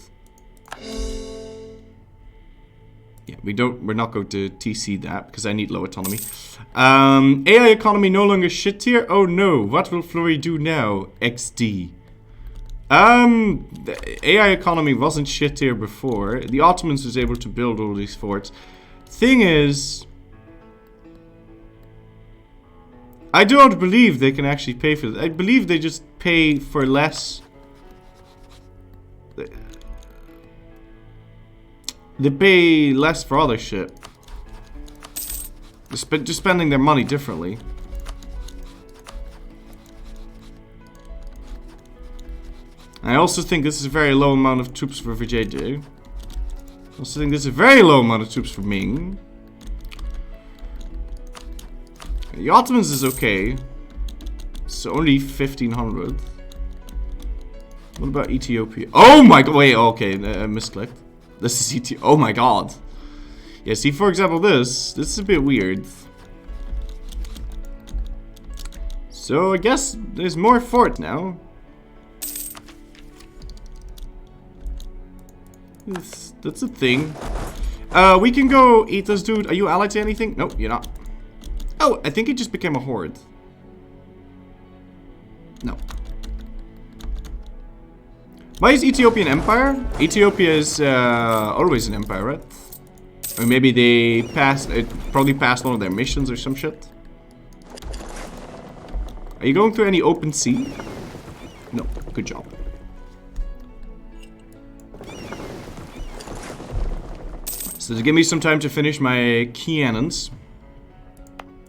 Yeah, we're not going to TC that because I need low autonomy. AI economy no longer shit tier. Oh no! What will Florry do now? XD. The AI economy wasn't shit tier before. The Ottomans was able to build all these forts. Thing is, I don't believe they can actually pay for this. I believe they just pay for less. They pay less for other shit. They're just spending their money differently. I also think this is a very low amount of troops for VJJ. I also think this is a very low amount of troops for Ming. The Ottomans is okay. It's only 1,500. What about Ethiopia? Oh my god, wait, okay, I misclicked. This is Ethiopia. Oh my god. Yeah, see, for example, this is a bit weird. So I guess there's more fort now. That's a thing. We can go eat this dude. Are you allied to anything? Nope, you're not. Oh, I think he just became a horde. No. Why is Ethiopia an empire? Ethiopia is always an empire, right? Or maybe they passed, probably passed one of their missions or some shit. Are you going through any open sea? No, good job. So to give me some time to finish my cannons.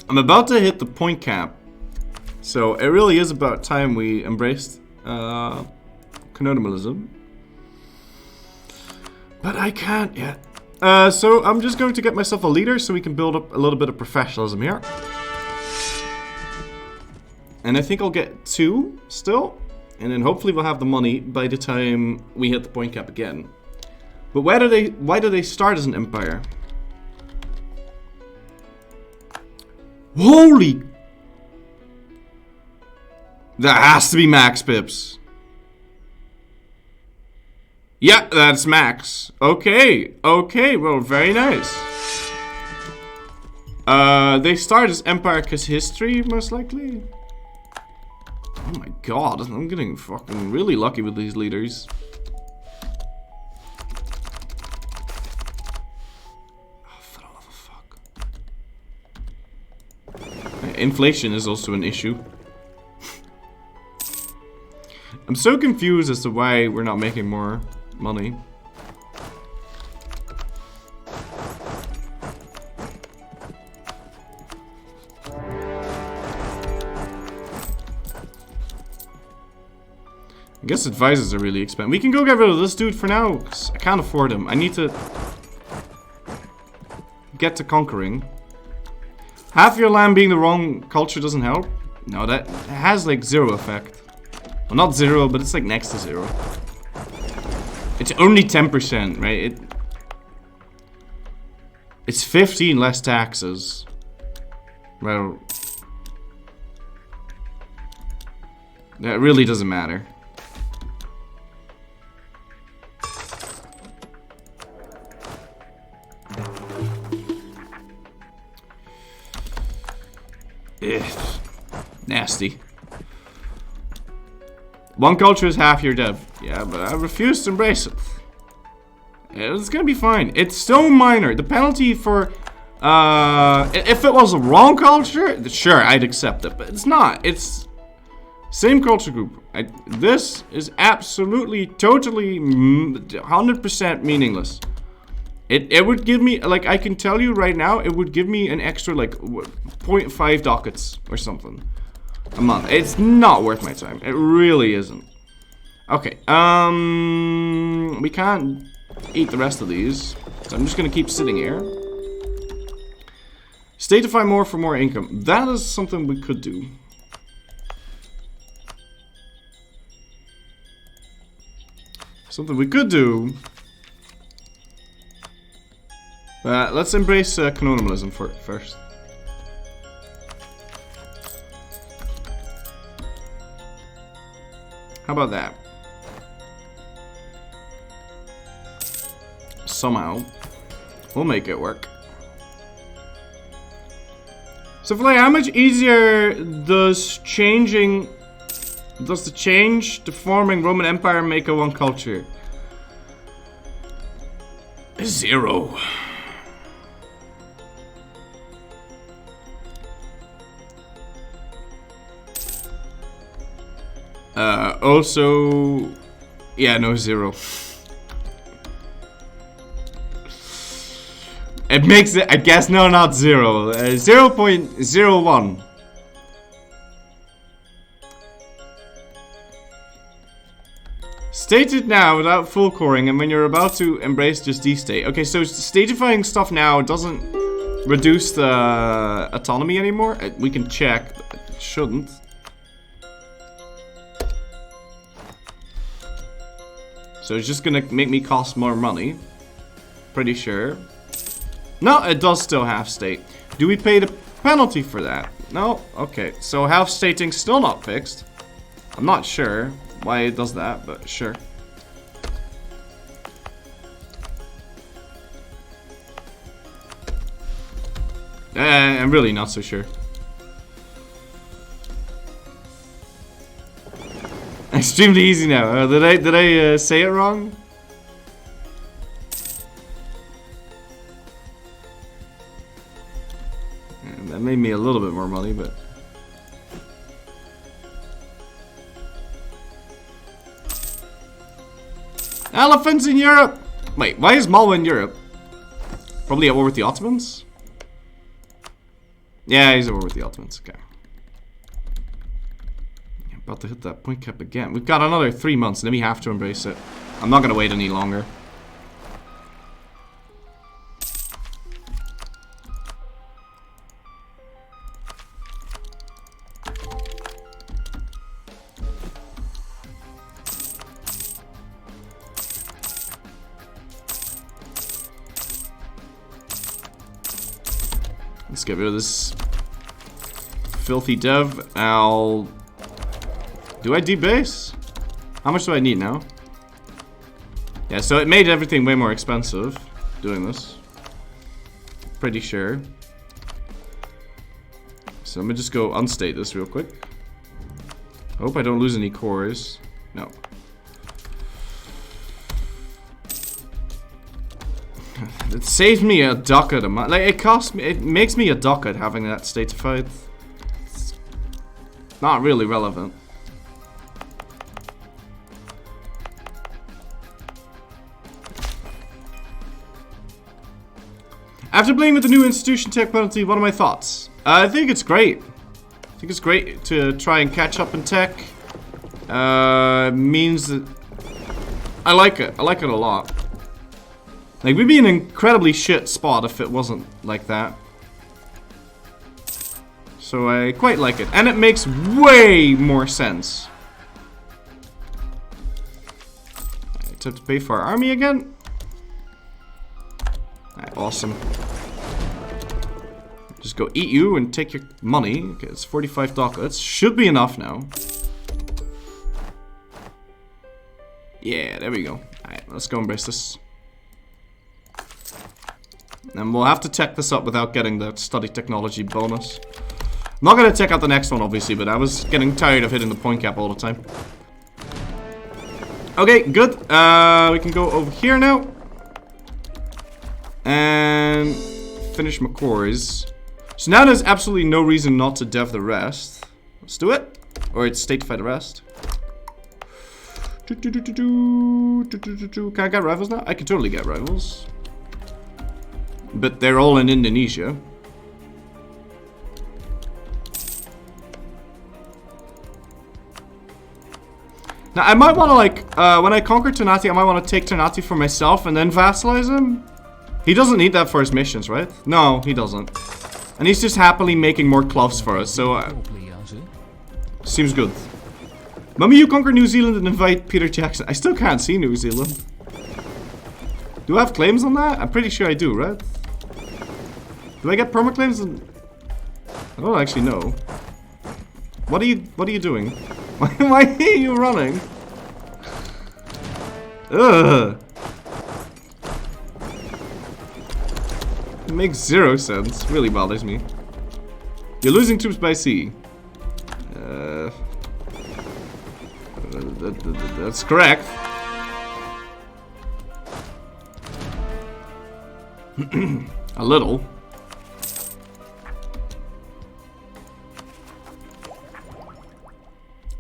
I'm about to hit the point cap. So it really is about time we embraced colonialism. But I can't yet. So I'm just going to get myself a leader so we can build up a little bit of professionalism here. And I think I'll get 2 still. And then hopefully we'll have the money by the time we hit the point cap again. But why do they start as an empire? Holy! That has to be max pips. Yeah, that's max. Okay, okay, well, very nice. They start as empire because history, most likely. Oh my god, I'm getting fucking really lucky with these leaders. Oh, for the love of fuck. Inflation is also an issue. I'm so confused as to why we're not making more money. I guess advisors are really expensive. We can go get rid of this dude for now, because I can't afford him. I need to get to conquering. Half your land being the wrong culture doesn't help. No, that has like 0 effect. Well, not 0, but it's like next to 0. It's only 10%, right? It's 15 less taxes. Well, that really doesn't matter. Ugh. Nasty. One culture is half your dev. Yeah, but I refuse to embrace it. It's gonna be fine. It's so minor. The penalty for, if it was a wrong culture, sure, I'd accept it. But it's not. It's same culture group. This is absolutely, totally, 100% meaningless. It would give me, like, I can tell you right now, it would give me an extra, like, 0.5 ducats or something a month. It's not worth my time. It really isn't. Okay, we can't eat the rest of these, so I'm just gonna keep sitting here. Statify more for more income. That is something we could do. Something we could do. Let's embrace colonialism first. How about that? Somehow, we'll make it work. So, Flay, how much easier does the change to forming Roman Empire make a one culture? 0. Also, yeah, no, 0. It makes it, I guess, no, not 0. 0.01. State it now without full coring, and when you're about to embrace, just destate. Okay, so statifying stuff now doesn't reduce the autonomy anymore. We can check, but it shouldn't. So it's just gonna make me cost more money. Pretty sure. No, it does still half state. Do we pay the penalty for that? No? Okay, so half stating's still not fixed. I'm not sure why it does that, but sure. I'm really not so sure. Extremely easy now. Did I say it wrong? And that made me a little bit more money, but elephants in Europe. Wait, why is Malwa in Europe? Probably at war with the Ottomans. Yeah, he's at war with the Ottomans. Okay. About to hit that point cap again. We've got another 3 months, and then we have to embrace it. I'm not gonna wait any longer. Let's get rid of this filthy dev. Do I debase? How much do I need now? Yeah, so it made everything way more expensive doing this. Pretty sure. So let me just go unstate this real quick. Hope I don't lose any cores. No. It saved me a ducat a month. Like, it makes me a ducat having that statified. It's not really relevant. After playing with the new institution tech penalty, what are my thoughts? I think it's great. I think it's great to try and catch up in tech. Means that I like it. I like it a lot. Like, we'd be in an incredibly shit spot if it wasn't like that. So I quite like it. And it makes way more sense. Alright, time to pay for our army again. Alright, awesome. Just go eat you and take your money. Okay, it's 45 ducats. Should be enough now. Yeah, there we go. Alright, let's go embrace this. And we'll have to tech this up without getting the study technology bonus. I'm not going to check out the next one, obviously, but I was getting tired of hitting the point cap all the time. Okay, good. We can go over here now. And finish my cores. So now there's absolutely no reason not to dev the rest. Let's do it. Or it's statify the rest. Can I get rivals now? I can totally get rivals. But they're all in Indonesia. Now I might want to, like, when I conquer Ternate, I might want to take Ternate for myself and then vassalize him. He doesn't need that for his missions, right? No, he doesn't. And he's just happily making more cloths for us, so seems good. Mummy, you conquer New Zealand and invite Peter Jackson. I still can't see New Zealand. Do I have claims on that? I'm pretty sure I do, right? Do I get permaclaims? I don't actually know. What are you doing? Why are you running? Ugh. It makes zero sense. Really bothers me. You're losing troops by sea. That's correct. A little.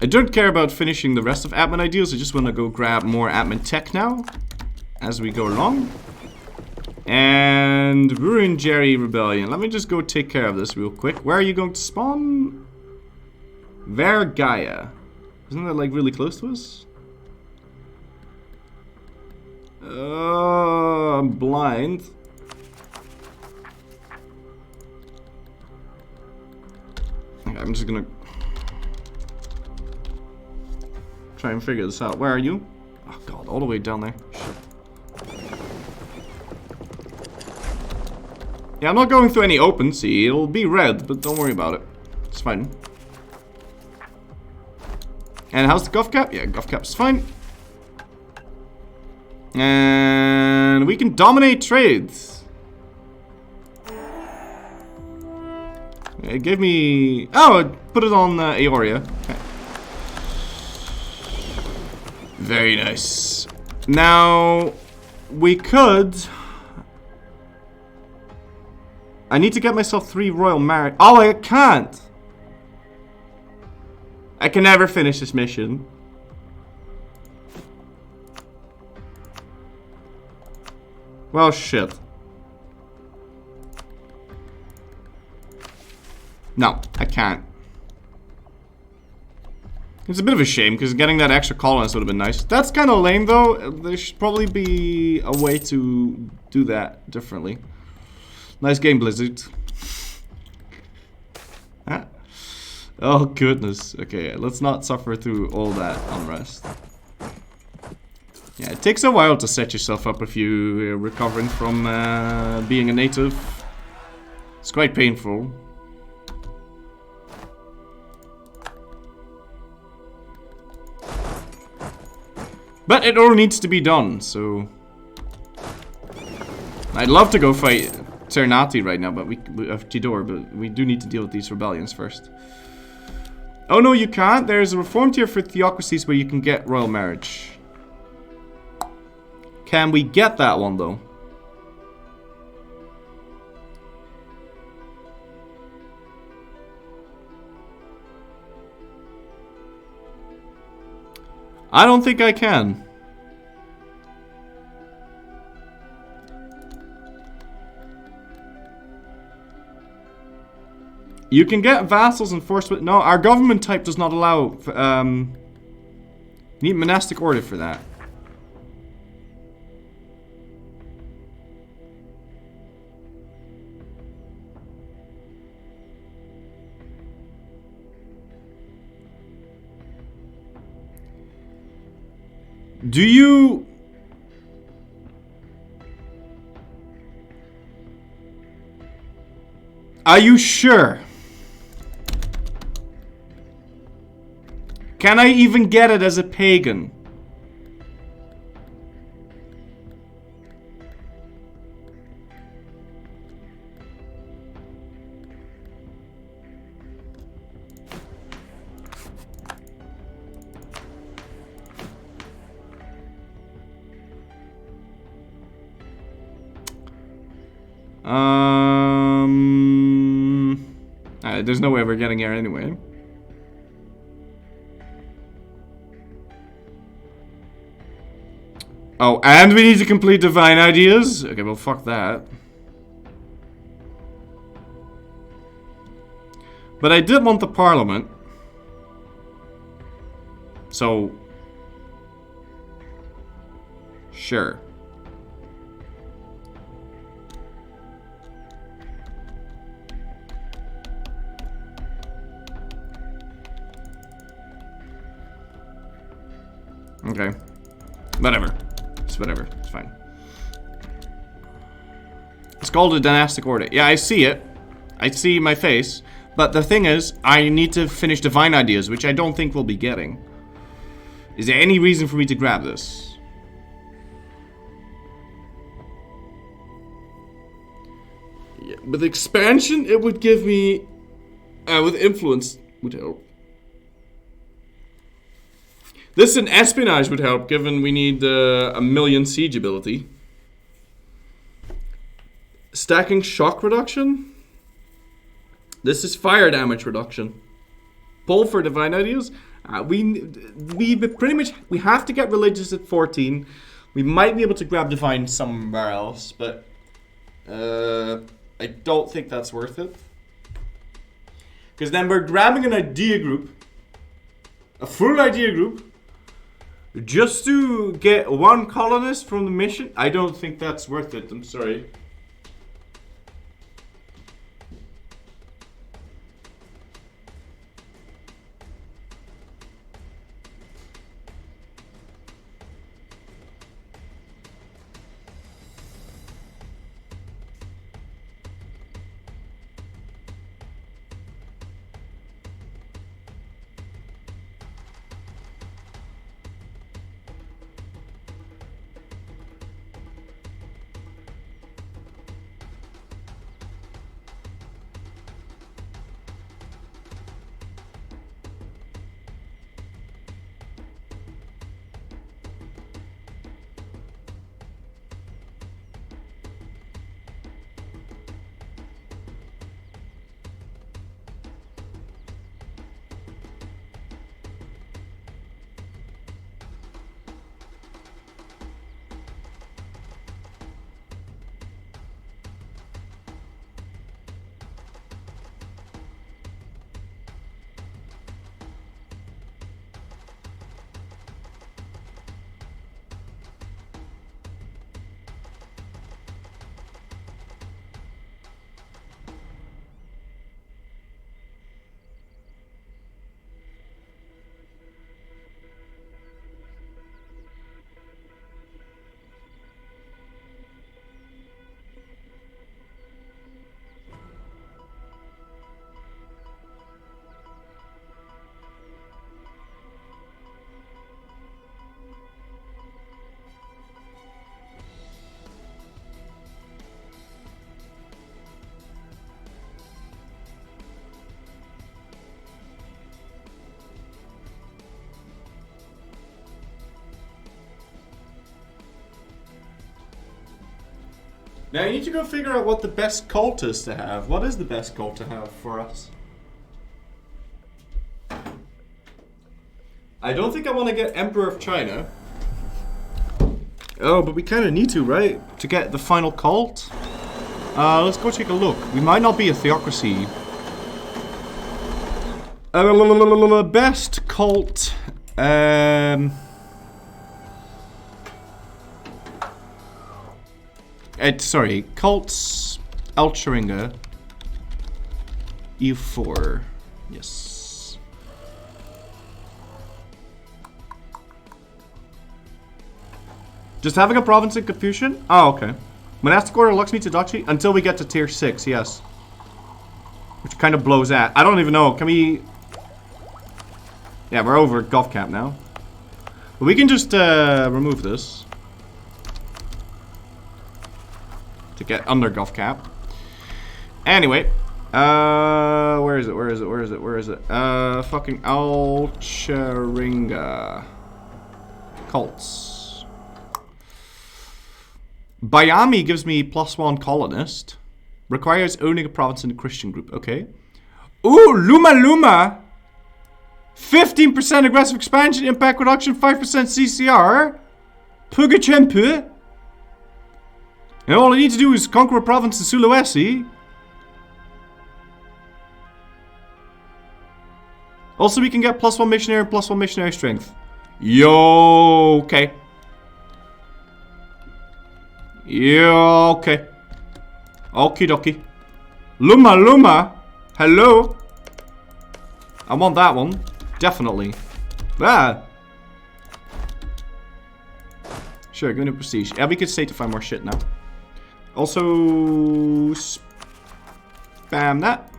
I don't care about finishing the rest of admin ideals. I just want to go grab more admin tech now as we go along. And Ruin Jerry Rebellion. Let me just go take care of this real quick. Where are you going to spawn? Vergaia. Isn't that like really close to us? I'm blind. Okay, I'm just gonna try and figure this out. Where are you? Oh god, all the way down there. Shit. Yeah, I'm not going through any open sea. It'll be red, but don't worry about it. It's fine. And how's the Gulf Cap? Yeah, Gulf Cap's fine. And we can dominate trades. It gave me... Oh, it put it on Aoria. Okay. Very nice. Now, we could... I need to get myself 3 royal marriage. Oh, I can't! I can never finish this mission. Well, shit. No, I can't. It's a bit of a shame, because getting that extra colonist would have been nice. That's kind of lame, though. There should probably be a way to do that differently. Nice game, Blizzard. Ah. Oh, goodness. Okay, let's not suffer through all that unrest. Yeah, it takes a while to set yourself up if you're recovering from being a native. It's quite painful. But it all needs to be done, so... I'd love to go fight Ternati right now, but we have Tidor, but we do need to deal with these rebellions first. Oh no, you can't. There's a reform tier for theocracies where you can get royal marriage. Can we get that one, though? I don't think I can. You can get vassals and forced with... No, our government type does not allow... you need monastic order for that. Do you... Are you sure? Can I even get it as a pagan? There's no way we're getting here anyway. Oh, and we need to complete divine ideas? Okay, well, fuck that. But I did want the parliament. So... Sure. Okay. Whatever. It's whatever. It's fine. It's called a dynastic order. Yeah, I see it. I see my face. But the thing is, I need to finish divine ideas, which I don't think we'll be getting. Is there any reason for me to grab this? Yeah, with expansion, it would give me... with influence, would help. This and espionage would help, given we need a million siege ability. Stacking shock reduction. This is fire damage reduction. Pull for divine ideas. We pretty much we have to get religious at 14. We might be able to grab divine somewhere else, but I don't think that's worth it. Because then we're grabbing an idea group, a full idea group. Just to get one colonist from the mission? I don't think that's worth it, I'm sorry. Now you need to go figure out what the best cult is to have. What is the best cult to have for us? I don't think I want to get Emperor of China. Oh, but we kind of need to, right? To get the final cult. Let's go take a look. We might not be a theocracy. Best cult. Sorry, cults. Australia-Hungary V.H. Yes. Just having a province in Confucian? Oh, okay. Monastic Order, Luxmi, Tadachi, until we get to tier 6, yes. Which kind of blows at. I don't even know. Can we... Yeah, we're over at Golf Cap now. But we can just remove this. To get under Golf Cap. Anyway. Where is it? Where is it? Where is it? Where is it? Fucking Australia-Hungary. Cults. Bayami gives me +1 colonist. Requires owning a province in a Christian group. Okay. Ooh, Luma Luma! 15% aggressive expansion, impact reduction, 5% CCR. Pugachempu. And all I need to do is conquer a province in Sulawesi. Also, we can get +1 missionary, +1 missionary strength. Yo, okay. Yeah, okay. Okie dokie. Luma Luma. Hello. I want that one. Definitely. Ah. Sure, go into prestige. Yeah, we could stay to find more shit now. Also, spam that.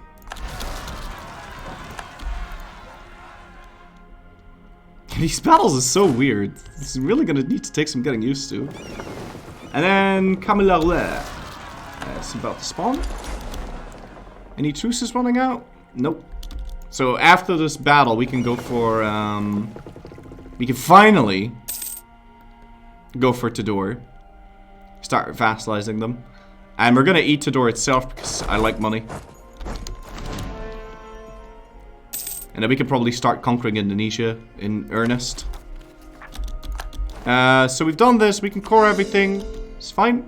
These battles are so weird. It's really gonna need to take some getting used to. And then Kamilale. It's about to spawn. Any truces running out? Nope. So after this battle, we can go for we can finally go for Tidor. Start vassalizing them. And we're gonna eat Tidor itself because I like money. And then we can probably start conquering Indonesia in earnest. So we've done this, we can core everything. It's fine.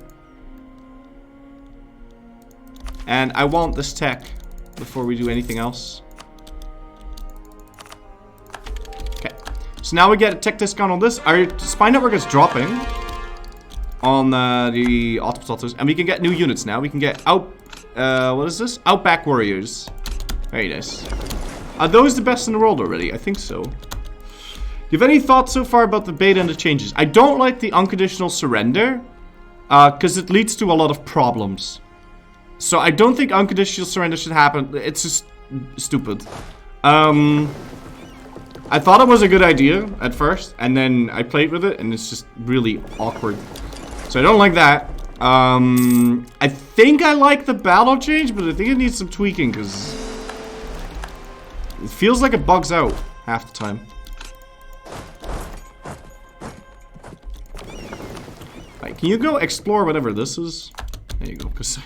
And I want this tech before we do anything else. Okay. So now we get a tech discount on this. Our spy network is dropping on the Autopotators. And we can get new units now. We can get what is this? Outback Warriors. Very nice. Are those the best in the world already? I think so. Do you have any thoughts so far about the beta and the changes? I don't like the unconditional surrender. Because it leads to a lot of problems. So I don't think unconditional surrender should happen. It's just stupid. I thought it was a good idea at first. And then I played with it and it's just really awkward. So I don't like that. I think I like the battle change, but I think it needs some tweaking because it feels like it bugs out half the time. Alright, can you go explore whatever this is? There you go, because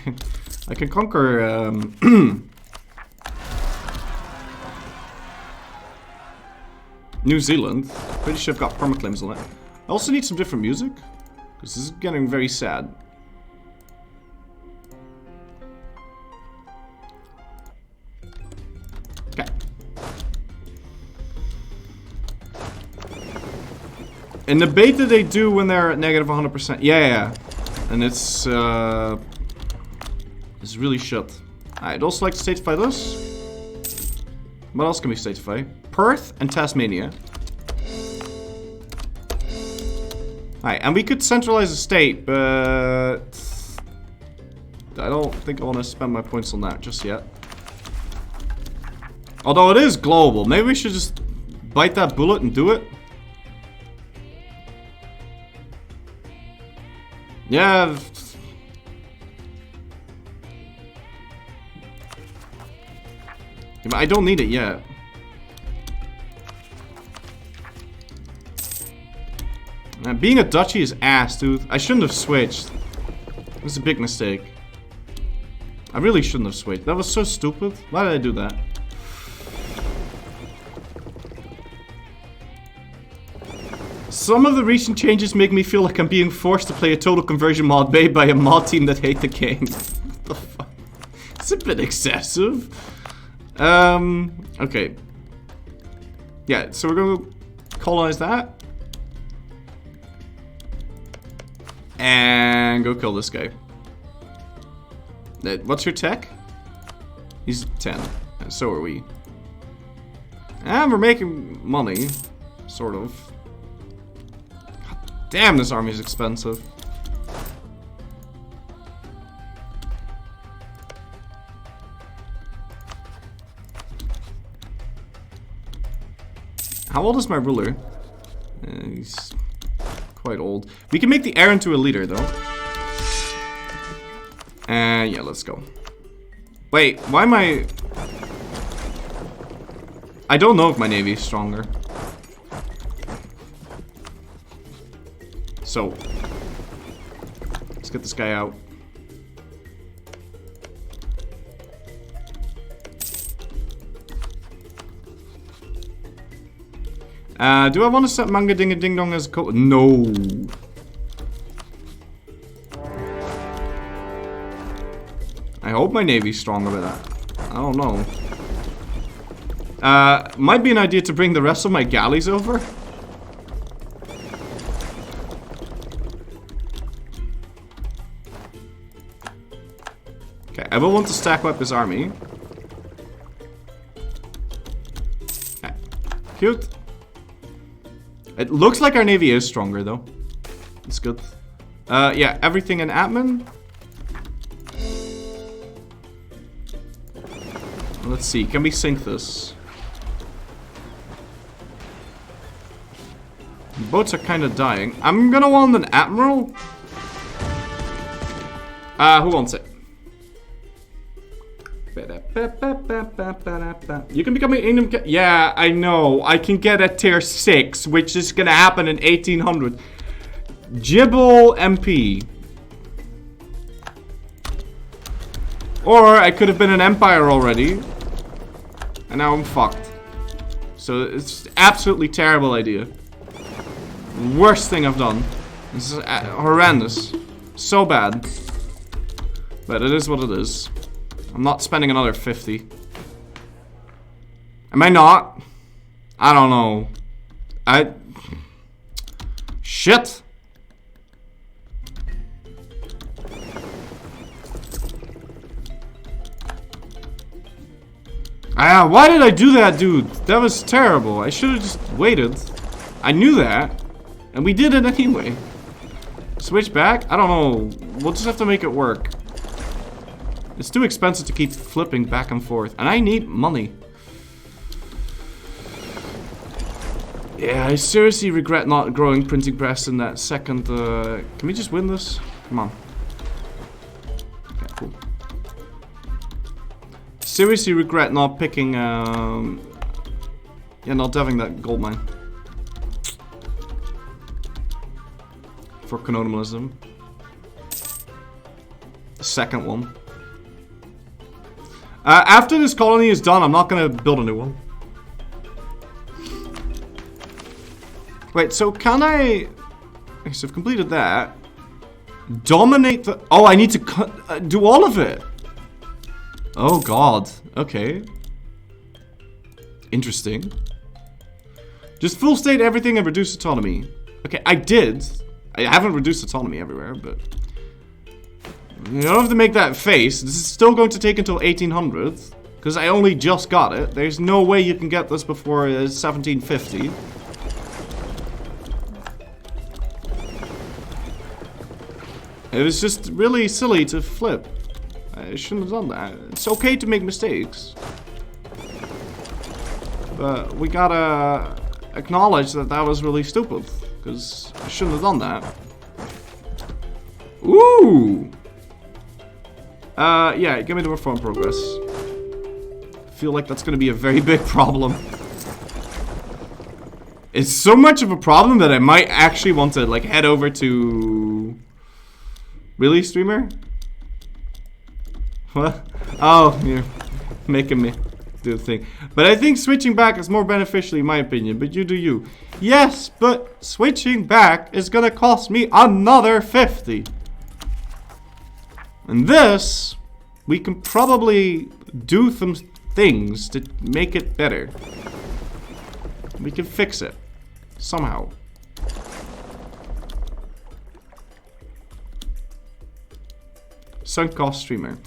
I can conquer New Zealand. Pretty sure I've got permaclaims on it. I also need some different music, because this is getting very sad. Okay. In the beta they do when they're at negative 100%. Yeah. And it's really shit. I'd also like to statify this. What else can we statify? Perth and Tasmania. Alright, and we could centralize the state, but I don't think I want to spend my points on that just yet. Although it is global, maybe we should just bite that bullet and do it. Yeah. I don't need it yet. Man, being a duchy is ass, dude. I shouldn't have switched. This is a big mistake. I really shouldn't have switched. That was so stupid. Why did I do that? Some of the recent changes make me feel like I'm being forced to play a total conversion mod made by a mod team that hate the game. What the fuck? It's a bit excessive. Okay. Yeah, so we're gonna colonize that. And go kill this guy. What's your tech? He's 10. And so are we. And we're making money. Sort of. God damn, this army is expensive. How old is my ruler? He's quite old. We can make the heir into a leader, though. Yeah, let's go. Wait, why am I... I don't know if my navy is stronger. So, let's get this guy out. Do I want to set Manga Dinga Ding Dong as a co- No. I hope my navy's stronger with that. I don't know. Might be an idea to bring the rest of my galleys over. Okay, I will want to stack up this army. Okay. Cute. It looks like our navy is stronger, though. It's good. Yeah, everything in admin. Let's see, can we sink this? Boats are kind of dying. I'm gonna want an admiral. Who wants it? You can become an Kingdom. Yeah, I know. I can get a tier 6, which is gonna happen in 1800. Jibble MP. Or I could have been an empire already. And now I'm fucked. So it's absolutely terrible idea. Worst thing I've done. This is horrendous. So bad. But it is what it is. I'm not spending another 50. Am I not? I don't know. Shit! Why did I do that, dude? That was terrible. I should have just waited. I knew that. And we did it anyway. Switch back? I don't know. We'll just have to make it work. It's too expensive to keep flipping back and forth. And I need money. Yeah, I seriously regret not growing printing press in that second. Can we just win this? Come on. Okay, cool. Seriously regret not picking, yeah, not having that gold mine. For colonialism. The second one. After this colony is done, I'm not gonna build a new one. Wait, so can I... Okay, so I've completed that. Dominate the... Oh, I need to do all of it. Oh, God. Okay. Interesting. Just full state everything and reduce autonomy. Okay, I did. I haven't reduced autonomy everywhere, but... You don't have to make that face. This is still going to take until 1800. Because I only just got it. There's no way you can get this before 1750. It was just really silly to flip. I shouldn't have done that. It's okay to make mistakes. But we gotta acknowledge that that was really stupid. Because I shouldn't have done that. Ooh! Yeah, give me the reform progress. I feel like that's gonna be a very big problem. It's so much of a problem that I might actually want to, like, head over to... Really, streamer? What? Oh, you're making me do the thing. But I think switching back is more beneficial in my opinion, but you do you. Yes, but switching back is gonna cost me another 50. And this, we can probably do some things to make it better. We can fix it. Somehow. Sunk cost streamer.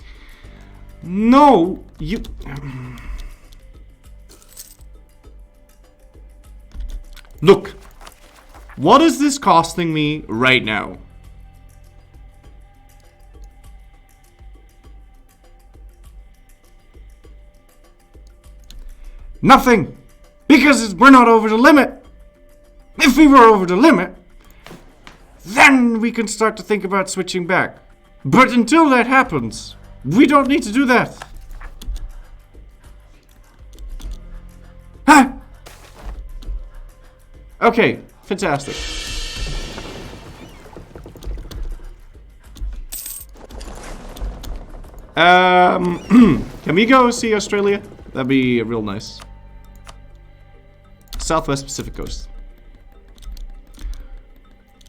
No, you... Look. What is this costing me right now? Nothing. Because we're not over the limit. If we were over the limit, then we can start to think about switching back. But until that happens, we don't need to do that. Huh? Okay, fantastic. Can we go see Australia? That'd be real nice. Southwest Pacific Coast.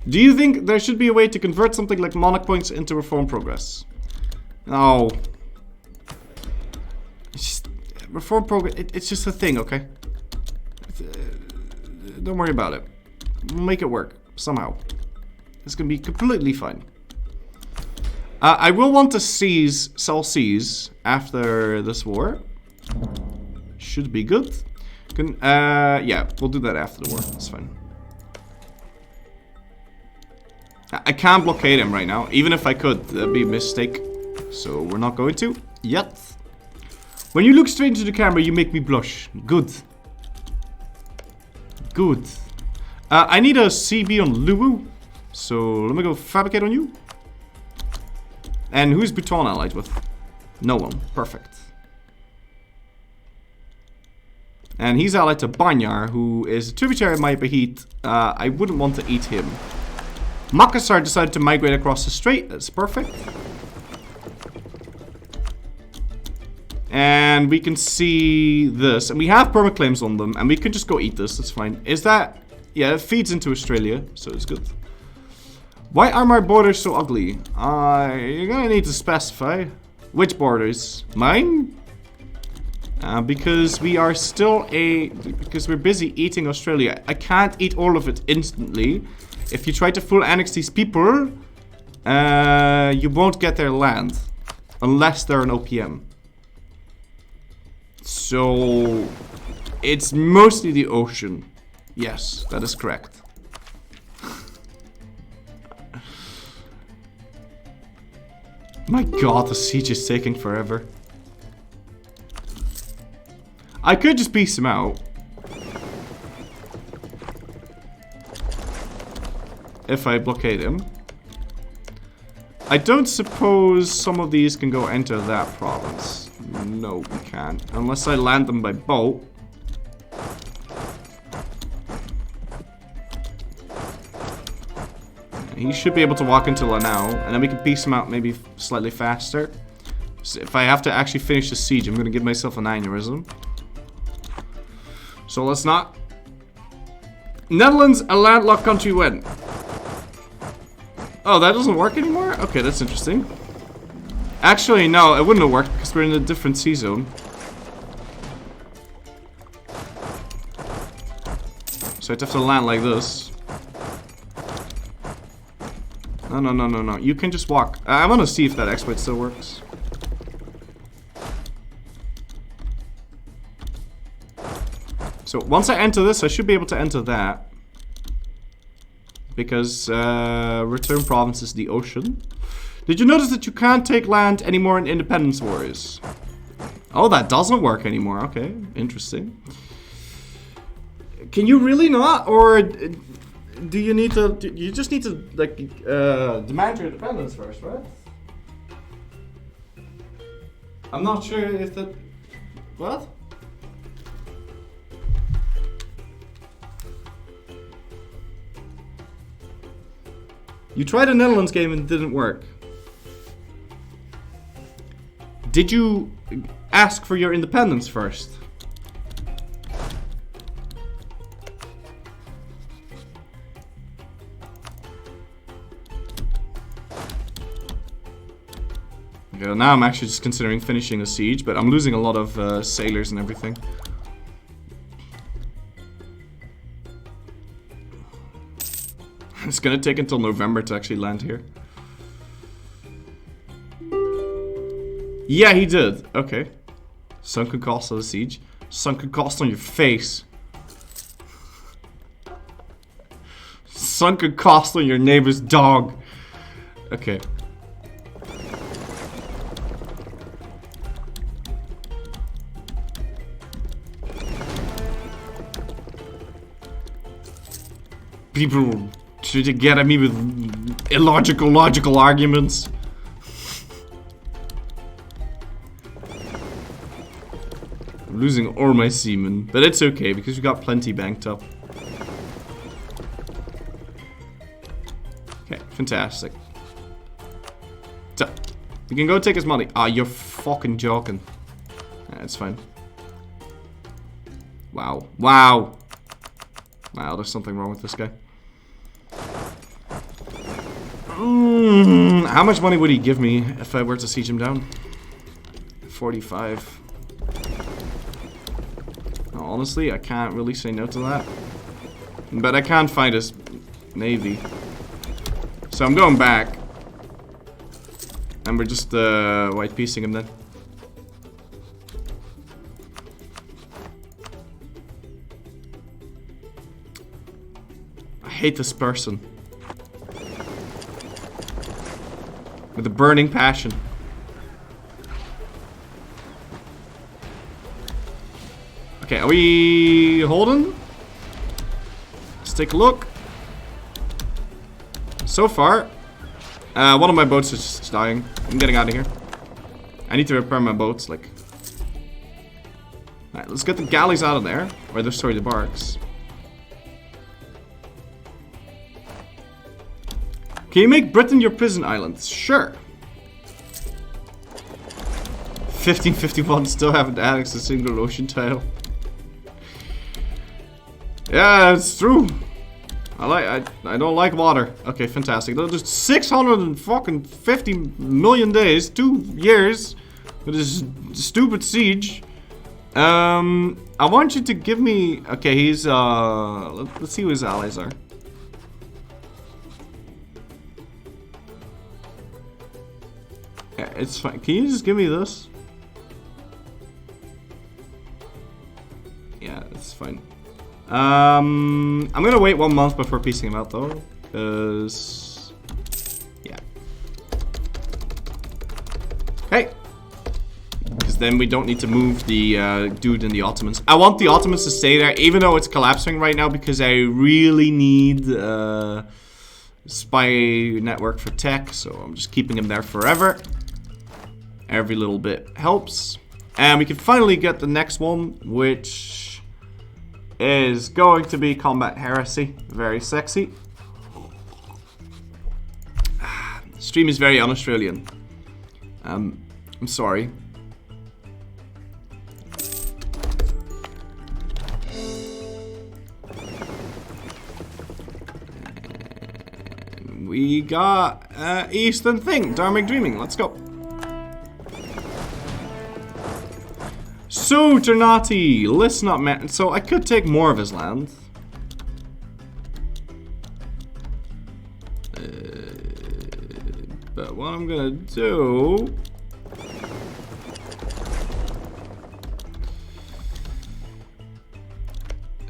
Do you think there should be a way to convert something like monarch points into reform progress? No. It's just, reform progress, it's just a thing, okay? Don't worry about it. We'll make it work, somehow. It's gonna be completely fine. I will want to sell seas after this war. Should be good. Yeah, we'll do that after the war, that's fine. I can't blockade him right now. Even if I could, that'd be a mistake. So we're not going to yet. When you look straight into the camera, you make me blush. Good. Good. I need a CB on Luwu. So let me go fabricate on you. And who's Bhutan allied with? No one. Perfect. And he's allied to Banyar, who is a tributary of my Bahit. I wouldn't want to eat him. Makassar decided to migrate across the strait. That's perfect. And we can see this. And we have permaclaims on them. And we can just go eat this. That's fine. Is that... Yeah, it feeds into Australia. So it's good. Why are my borders so ugly? You're gonna need to specify. Which borders? Mine? Because we are still because we're busy eating Australia. I can't eat all of it instantly. If you try to full annex these people, you won't get their land. Unless they're an OPM. So, it's mostly the ocean. Yes, that is correct. My god, the siege is taking forever. I could just piece him out. If I blockade him. I don't suppose some of these can go enter that province. No, we can't. Unless I land them by boat. He should be able to walk into Lanao, and then we can piece him out maybe slightly faster. So if I have to actually finish the siege, I'm going to give myself an aneurysm. So let's not. Netherlands, a landlocked country when? Oh, that doesn't work anymore? Okay, that's interesting. Actually, no, it wouldn't have worked because we're in a different sea zone. So I'd have to land like this. No. You can just walk. I want to see if that exploit still works. So once I enter this, I should be able to enter that. Because return province is the ocean. Did you notice that you can't take land anymore in Independence Wars? Oh, that doesn't work anymore. Okay, interesting. Can you really not? Or do you need to... You just need to, like, demand your independence first, right? I'm not sure if that... What? You tried a Netherlands game and it didn't work. Did you ask for your independence first? Okay, now I'm actually just considering finishing a siege, but I'm losing a lot of sailors and everything. It's gonna take until November to actually land here. Yeah, he did. Okay. Sunken cost of the siege. Sunken cost on your face. Sunken cost on your neighbor's dog. Okay. People try to get at me with logical arguments. I'm losing all my seamen, but it's okay because we got plenty banked up. Okay, fantastic. So, we can go take his money. Ah, you're fucking joking. That's fine. Wow. Wow. Wow, there's something wrong with this guy. How much money would he give me if I were to siege him down? 45. No, honestly, I can't really say no to that. But I can't find his navy. So I'm going back. And we're just white piecing him then. I hate this person. With a burning passion. Okay, are we holding? Let's take a look. So far, one of my boats is just dying. I'm getting out of here. I need to repair my boats, like. Alright, let's get the galleys out of there. Or sorry, the barks. Can you make Britain your prison island? Sure. 1551 still haven't annexed a single ocean tile. Yeah, it's true. I don't like water. Okay, fantastic. There's 650 million days, 2 years with this stupid siege. I want you to give me. Okay, he's let's see who his allies are. Yeah, it's fine. Can you just give me this? Yeah, it's fine. I'm gonna wait 1 month before piecing him out though, because yeah. Okay. Because then we don't need to move the dude in the Ottomans. I want the Ottomans to stay there, even though it's collapsing right now, because I really need spy network for tech. So I'm just keeping him there forever. Every little bit helps. And we can finally get the next one, which is going to be Combat Heresy. Very sexy. Stream is very un-Australian. I'm sorry. And we got Eastern Thing, Dharmic Dreaming. Let's go. So, Ternati, listen up, man. So, I could take more of his land. But what I'm gonna do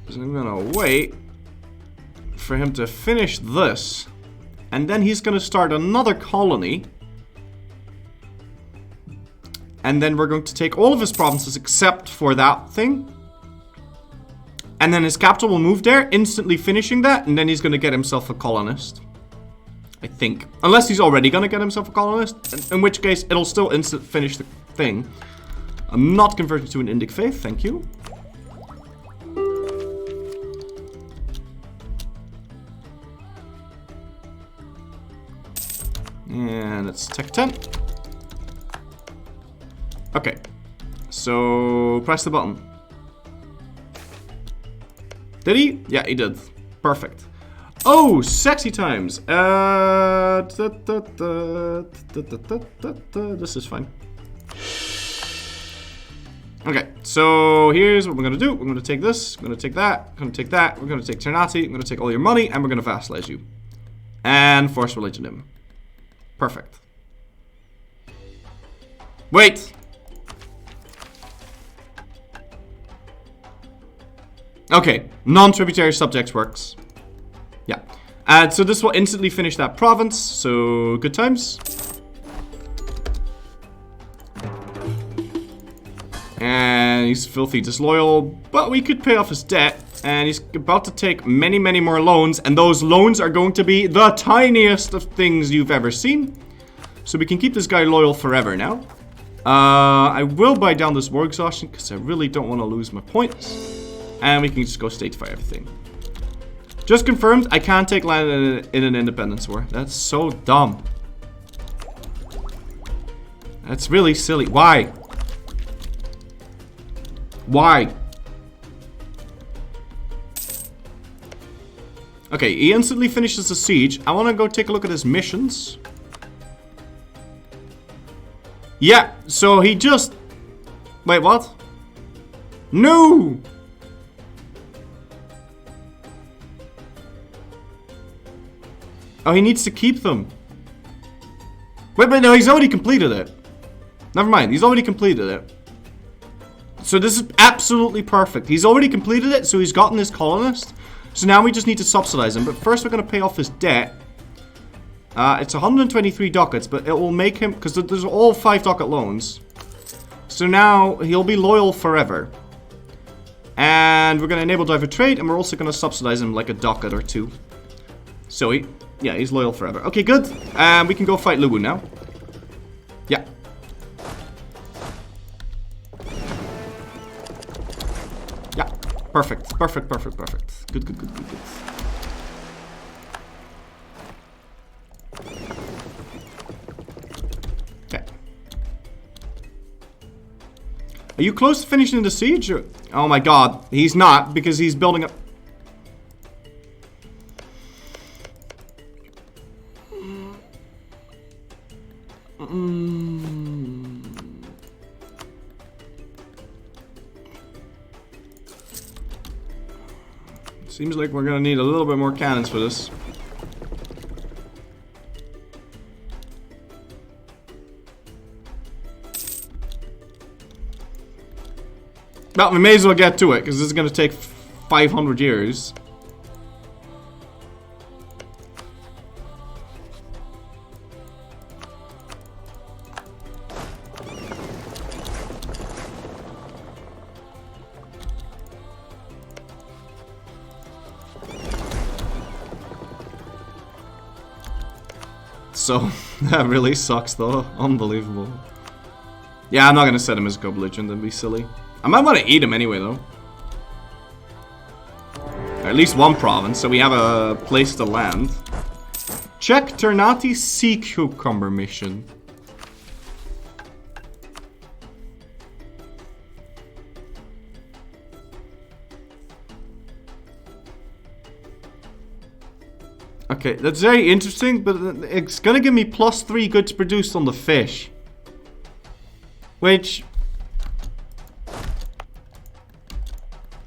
is I'm gonna wait for him to finish this. And then he's gonna start another colony. And then we're going to take all of his provinces except for that thing. And then his capital will move there, instantly finishing that. And then he's going to get himself a colonist. I think. Unless he's already going to get himself a colonist. In which case, it'll still instant finish the thing. I'm not converting to an Indic faith, thank you. And it's Tech 10. Okay. So, press the button. Did he? Yeah, he did. Perfect. Oh, sexy times. This is fine. Okay, so here's what we're gonna do. We're gonna take this, we're gonna take that, we're gonna take that, we're gonna take Ternati, we're gonna take all your money, and we're gonna vassalize you. And force religion him. Perfect. Wait! Okay, non-tributary subjects works. Yeah. And so this will instantly finish that province, so good times. And he's filthy disloyal, but we could pay off his debt. And he's about to take many, many more loans, and those loans are going to be the tiniest of things you've ever seen. So we can keep this guy loyal forever now. I will buy down this war exhaustion, because I really don't want to lose my points. And we can just go statefy everything. Just confirmed, I can't take land in an independence war. That's so dumb. That's really silly. Why? Why? Okay, he instantly finishes the siege. I want to go take a look at his missions. Yeah, so he just... Wait, what? No! Oh, he needs to keep them. Wait, no, he's already completed it. Never mind, he's already completed it. So this is absolutely perfect. He's already completed it, so he's gotten his colonist. So now we just need to subsidize him. But first we're going to pay off his debt. It's 123 ducats, but it will make him... Because there's all 5 ducat loans. So now he'll be loyal forever. And we're going to enable divert trade, and we're also going to subsidize him like a ducat or 2. So yeah, he's loyal forever. Okay, good. We can go fight Luwu now. Yeah. Yeah, perfect. Perfect, perfect, perfect. Good, good, good, good, good. Okay. Are you close to finishing the siege? Or? Oh my god, he's not, because he's building up... Seems like we're gonna need a little bit more cannons for this. Well, we may as well get to it, because this is gonna take 500 years. So, that really sucks though. Unbelievable. Yeah, I'm not gonna set him as co-belligerent, that'd be silly. I might want to eat him anyway though. Or at least one province, so we have a place to land. Check Ternati Sea Cucumber mission. Okay, that's very interesting, but it's gonna give me +3 goods produced on the fish. Which...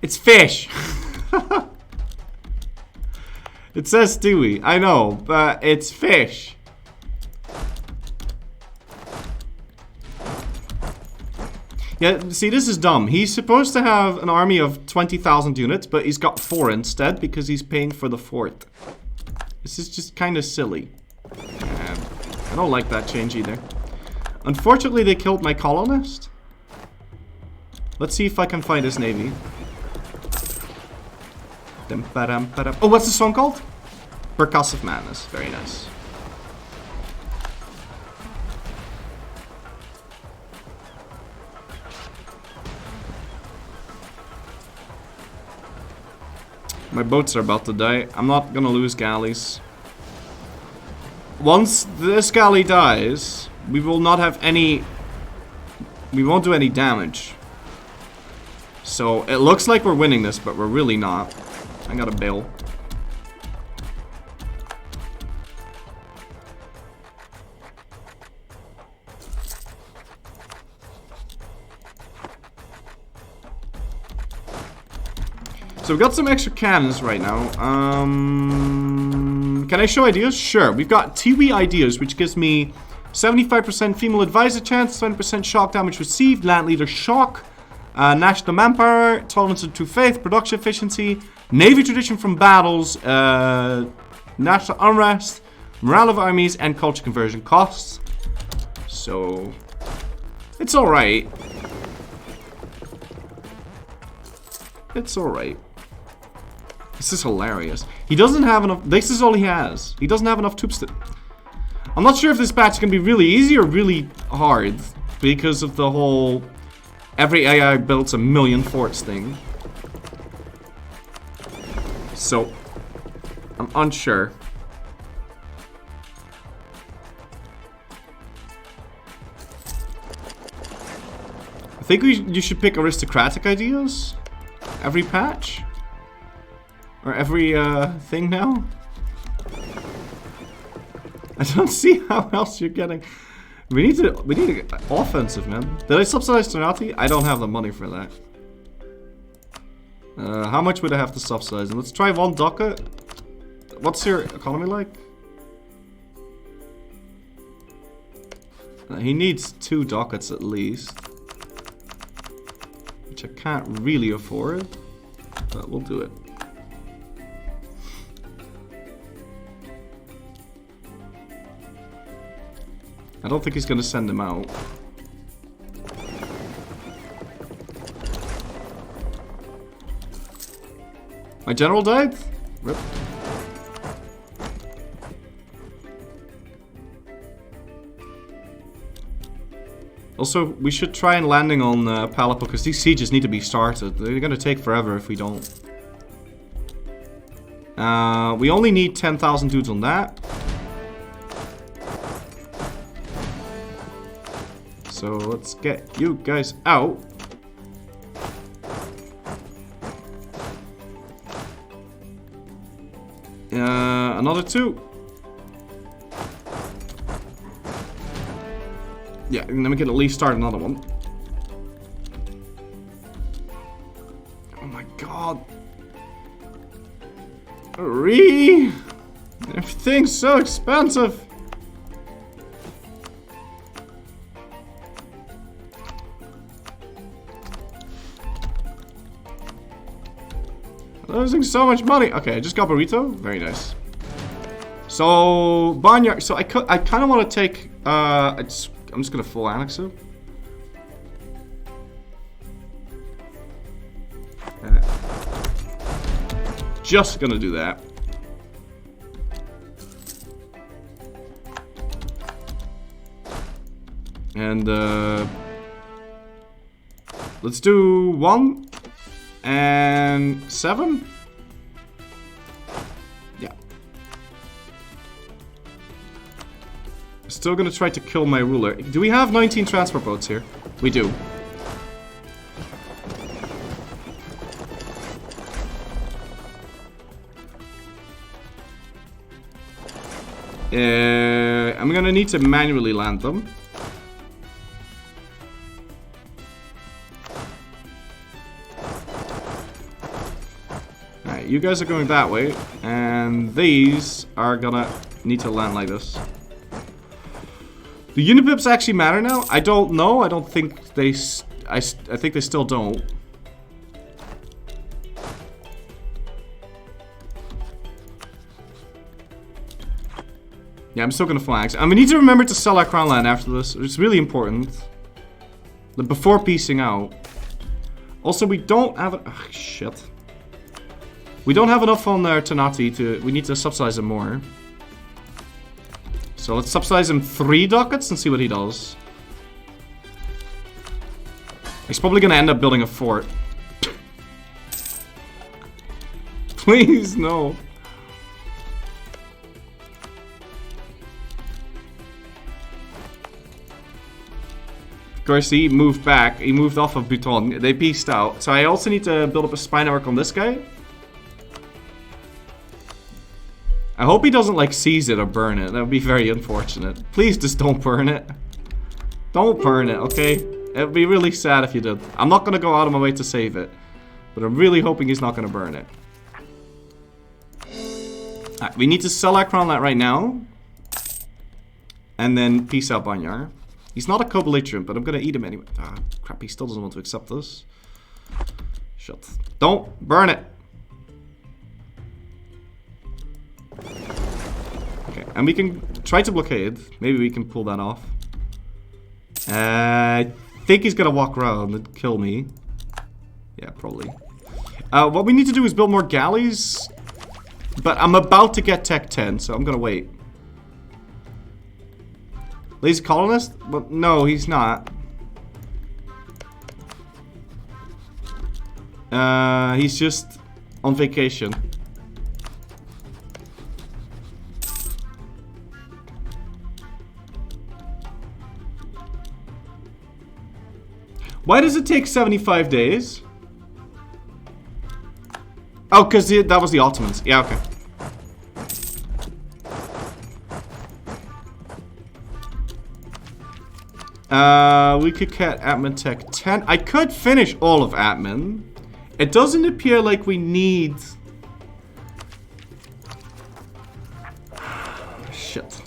It's fish! It says stewie, I know, but it's fish. Yeah, see, this is dumb. He's supposed to have an army of 20,000 units, but he's got 4 instead because he's paying for the fort. This is just kind of silly. I don't like that change either. Unfortunately, they killed my colonist. Let's see if I can find his navy. Oh, what's the song called? Percussive Madness. Very nice. My boats are about to die. I'm not gonna lose galleys. Once this galley dies, we will not have any we won't do any damage. So it looks like we're winning this, but we're really not. I gotta bail. So we've got some extra cannons right now. Can I show ideas? Sure. We've got TV ideas, which gives me 75% female advisor chance, 20% shock damage received, land leader shock, national manpower, tolerance to faith, production efficiency, navy tradition from battles, national unrest, morale of armies, and culture conversion costs. So it's alright. It's alright. This is hilarious. He doesn't have enough. This is all he has. He doesn't have enough troops to. I'm not sure if this patch can be really easy or really hard because of the whole every AI builds a million forts thing. So I'm unsure. I think you should pick aristocratic ideas every patch. Or every thing now? I don't see how else you're getting. We need to offensive, man. Did I subsidize Tonati? I don't have the money for that. How much would I have to subsidize? And let's try one ducat. What's your economy like? He needs 2 ducats at least, which I can't really afford, but we'll do it. I don't think he's gonna send him out. My general died? Rip. Also, we should try and landing on Palapo, because these sieges need to be started. They're gonna take forever if we don't. We only need 10,000 dudes on that. So let's get you guys out. Another 2. Yeah, and then we can at least start another one. Oh my god. Everything's so expensive. Losing so much money. Okay, I just got burrito. Very nice. So barnyard. So I kind of want to take. I'm just gonna full annex it. Just gonna do that. And let's do 1 and 7. Yeah. Still gonna try to kill my ruler. Do we have 19 transport boats here? We do. I'm gonna need to manually land them. Alright, you guys are going that way, and these are gonna need to land like this. Do Unipips actually matter now? I don't know. I don't think they... I think they still don't. Yeah, I'm still gonna flags. And we need to remember to sell our crown land after this. It's really important. Before piecing out. Also, we don't have... Ugh, shit. We don't have enough on there Tanati to... We need to subsidize him more. So let's subsidize him 3 ducats and see what he does. He's probably gonna end up building a fort. Please, no. course, he moved back. He moved off of Bhutan. They peaced out. So I also need to build up a spy network on this guy. I hope he doesn't, like, seize it or burn it. That would be very unfortunate. Please just don't burn it. Don't burn it, okay? It would be really sad if you did. I'm not going to go out of my way to save it. But I'm really hoping he's not going to burn it. Alright, we need to sell our crown right now. And then peace out, Banyar. He's not a co-belligerent, but I'm gonna eat him anyway. Ah, crap, he still doesn't want to accept this. Shut. Don't burn it! Okay, and we can try to blockade. Maybe we can pull that off. I think he's gonna walk around and kill me. Yeah, probably. What we need to do is build more galleys. But I'm about to get Tech 10, so I'm gonna wait. Lazy colonist? Well, no, he's not. He's just on vacation. Why does it take 75 days? Oh, because that was the Ottomans. Yeah, okay. We could get admin tech 10. I could finish all of admin. It doesn't appear like we need... Shit.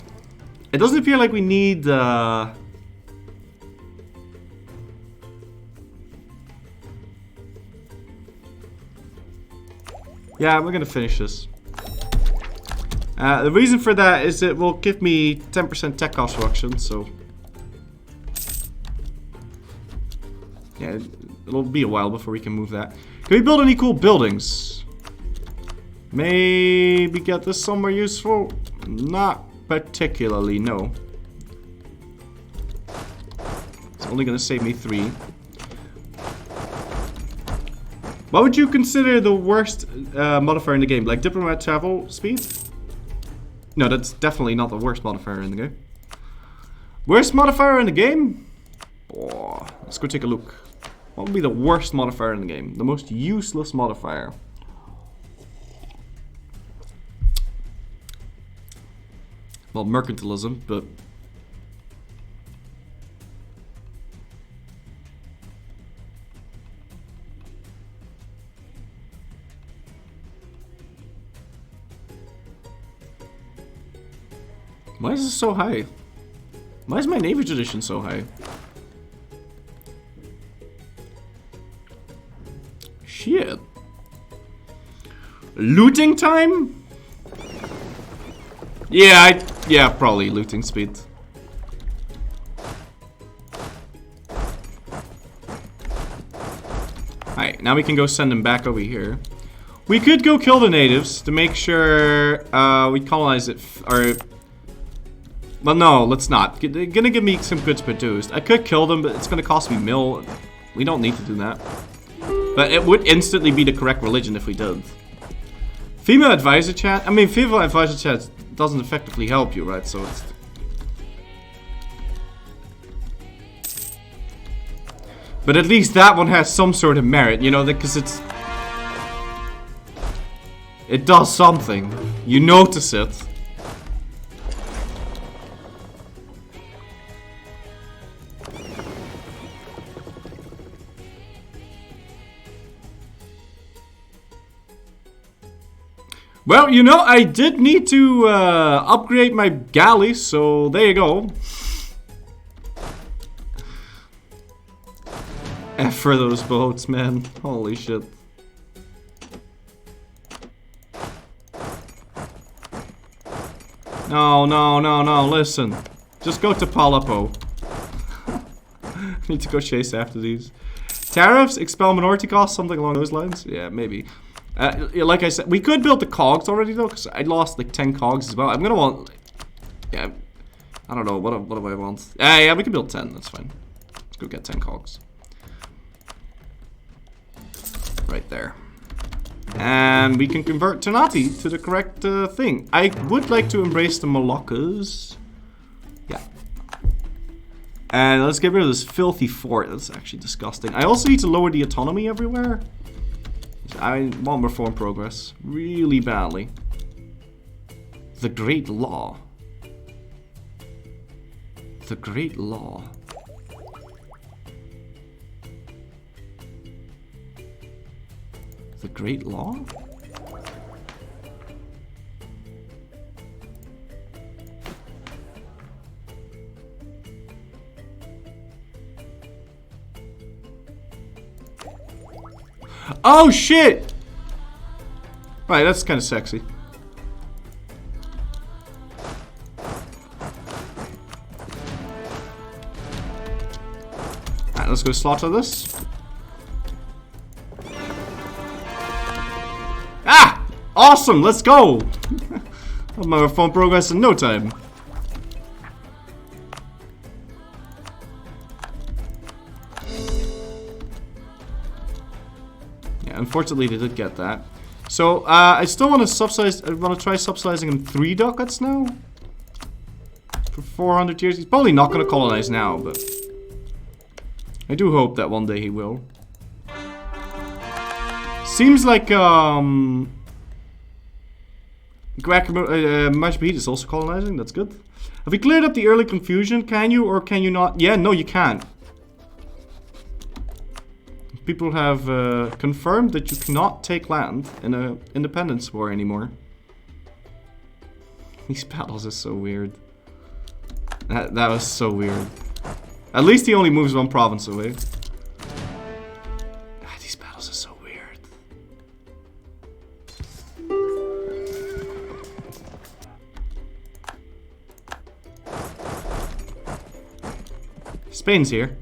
It doesn't appear like we need... Yeah, we're gonna finish this. The reason for that is it will give me 10% tech cost reduction, so... Yeah, it'll be a while before we can move that. Can we build any cool buildings? Maybe get this somewhere useful? Not particularly, no. It's only gonna save me 3. What would you consider the worst modifier in the game? Like diplomat travel speed? No, that's definitely not the worst modifier in the game. Worst modifier in the game? Oh, let's go take a look. What would be the worst modifier in the game? The most useless modifier. Well, mercantilism, but... Why is this so high? Why is my Navy tradition so high? Shit. Looting time? Yeah, yeah, probably looting speed. Alright, now we can go send them back over here. We could go kill the natives to make sure we colonize it, or... Well, no, let's not. They're gonna give me some goods produced. I could kill them, but it's gonna cost me mil. We don't need to do that. But it would instantly be the correct religion if we did. Female advisor chat? I mean, female advisor chat doesn't effectively help you, right? So it's... But at least that one has some sort of merit, you know, because it's... It does something. You notice it. Well, you know, I did need to upgrade my galley, so there you go. F for those boats, man. Holy shit. No, no, no, no, listen. Just go to Palapo. I need to go chase after these. Tariffs, expel minority costs, something along those lines? Yeah, maybe. Like I said, we could build the cogs already though, because I lost like 10 cogs as well. I'm gonna want... Yeah, I don't know, what do I want? Yeah, we can build 10, that's fine. Let's go get 10 cogs. Right there. And we can convert Tanati to the correct thing. I would like to embrace the Moluccas. Yeah. And let's get rid of this filthy fort. That's actually disgusting. I also need to lower the autonomy everywhere. I want reform progress really badly. The Great Law. The Great Law. The Great Law? Oh shit! Right, that's kind of sexy. Alright, let's go slaughter this. Ah! Awesome, let's go! I'll have my reform progress in no time. Unfortunately, they did get that. So, I still want to subsidize. I want to try subsidizing him 3 ducats now. For 400 years. He's probably not going to colonize now, but I do hope that one day he will. Seems like, Majapahit is also colonizing. That's good. Have we cleared up the early confusion? Can you or can you not? Yeah, no, you can't. People have confirmed that you cannot take land in an independence war anymore. These battles are so weird. That was so weird. At least he only moves 1 province away. These battles are so weird. Spain's here.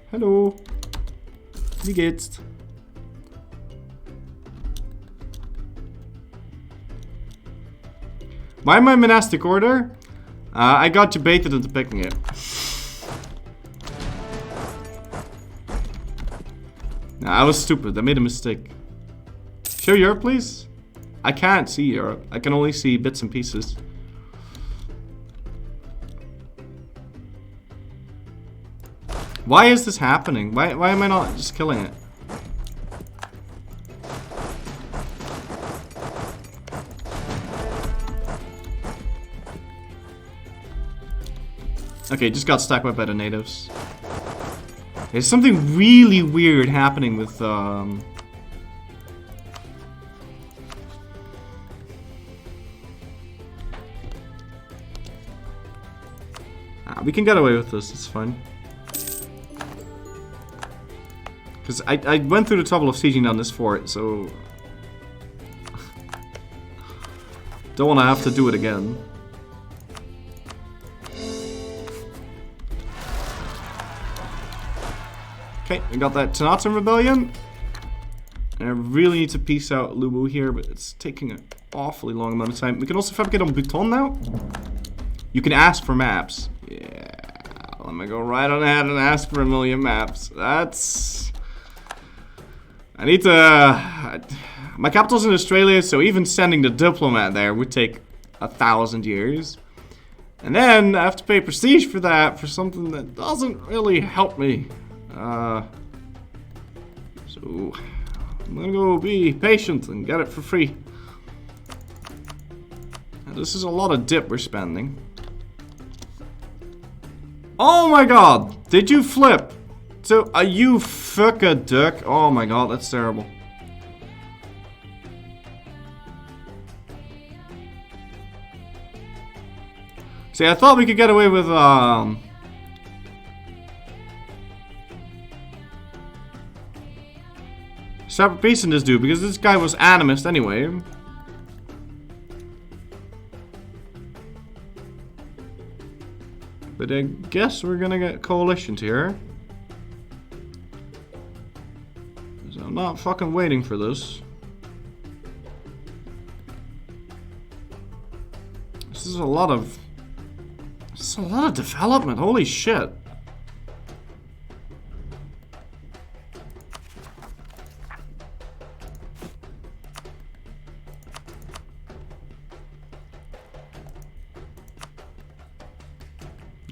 Hallo. Wie geht's? Why my monastic order? I got debated into picking it. Nah, I was stupid. I made a mistake. Show Europe, please. I can't see Europe. I can only see bits and pieces. Why is this happening? Why am I not just killing it? Okay, just got stacked by the natives. There's something really weird happening with we can get away with this, it's fine. Because I went through the trouble of sieging down this fort, so don't want to have to do it again. Okay, we got that Tenatan Rebellion. And I really need to peace out Lubu here, but it's taking an awfully long amount of time. We can also fabricate on Bhutan now. You can ask for maps. Yeah, let me go right on ahead and ask for 1,000,000 maps. That's... I need to... My capital's in Australia, so even sending the diplomat there would take 1,000 years. And then I have to pay prestige for that, for something that doesn't really help me. So I'm gonna go be patient and get it for free. Now, this is a lot of dip we're spending. Oh my god! Did you flip? So, are you fucking duck? Oh my god, that's terrible. See, I thought we could get away with, separate peace in this dude, because this guy was animist anyway. But I guess we're gonna get coalitions here. So I'm not fucking waiting for this. This is a lot of... This is a lot of development, holy shit.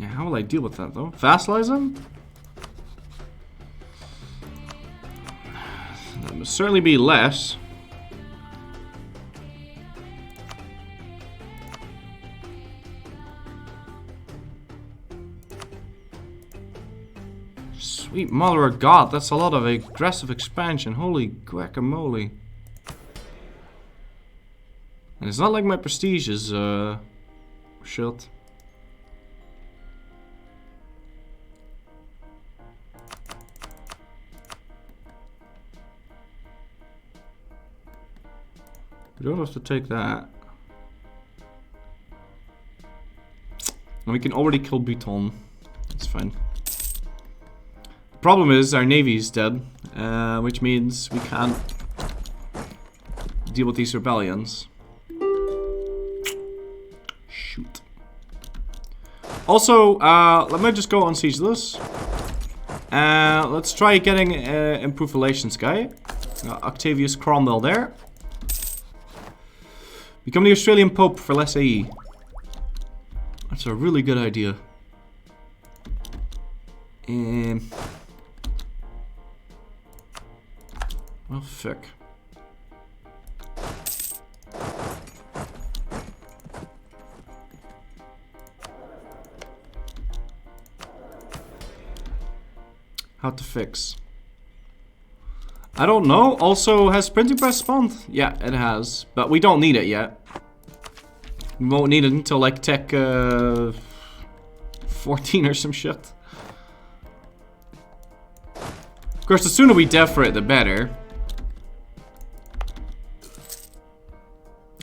Yeah, how will I deal with that though? Vassalize him? That would certainly be less. Sweet mother of God, that's a lot of aggressive expansion. Holy guacamole. And it's not like my prestige is shit. We don't have to take that. And we can already kill Buton. That's fine. The problem is our navy is dead, which means we can't deal with these rebellions. Shoot. Also, let me just go unsiege this. Let's try getting improved relations guy. Octavius Cromwell there. Become the Australian Pope for less AE. That's a really good idea. Well, fuck. How to fix? I don't know. Also, has printing press spawned? Yeah, it has. But we don't need it yet. We won't need it until like tech 14 or some shit. Of course, the sooner we dev for it, the better.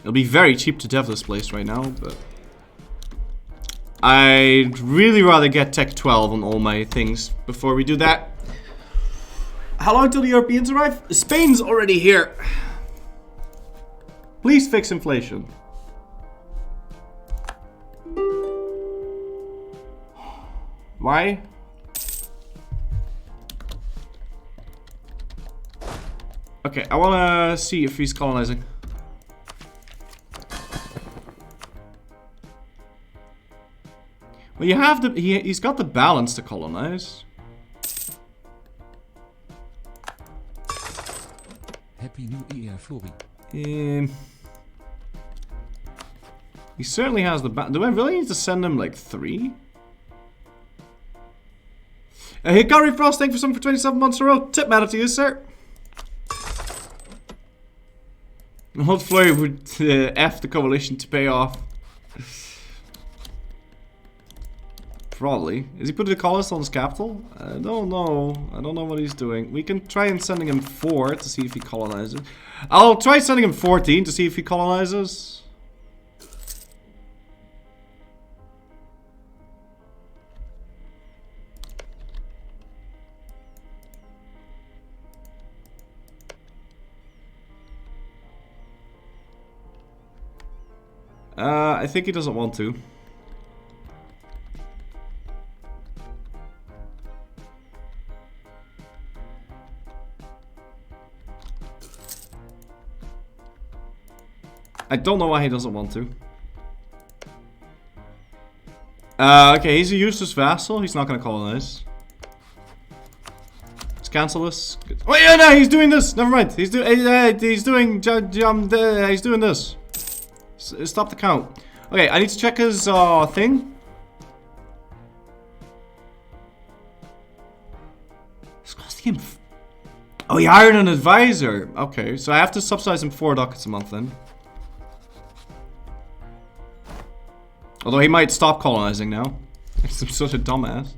It'll be very cheap to dev this place right now, but I'd really rather get tech 12 on all my things before we do that. How long till the Europeans arrive? Spain's already here. Please fix inflation. Why? Okay, I wanna see if he's colonizing. Well, you have the he's got the balance to colonize. Happy New Year, Florry. He certainly has the do I really need to send him like 3? Hikari Frost, thank you for something for 27 months in a row. Tip matter to you, sir. Old Flurry would F the coalition to pay off. Probably. Is he putting the colonists on his capital? I don't know. I don't know what he's doing. We can try and sending him 4 to see if he colonizes. I'll try sending him 14 to see if he colonizes. I think he doesn't want to. I don't know why he doesn't want to. Okay, he's a useless vassal. He's not gonna colonize. Let's cancel this. Oh yeah, no, he's doing this. Never mind. He's doing this. Stop the count. Okay, I need to check his thing. It's costing him. Oh, he hired an advisor. Okay, so I have to subsidize him 4 ducats a month then. Although he might stop colonizing now. I'm such a dumbass.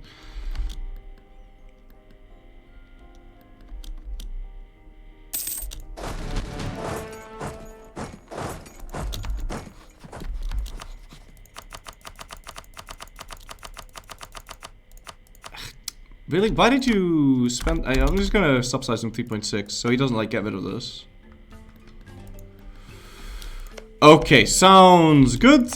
Really? Why did you spend... I'm just gonna subsidize him 3.6 so he doesn't like get rid of this. Okay, sounds good.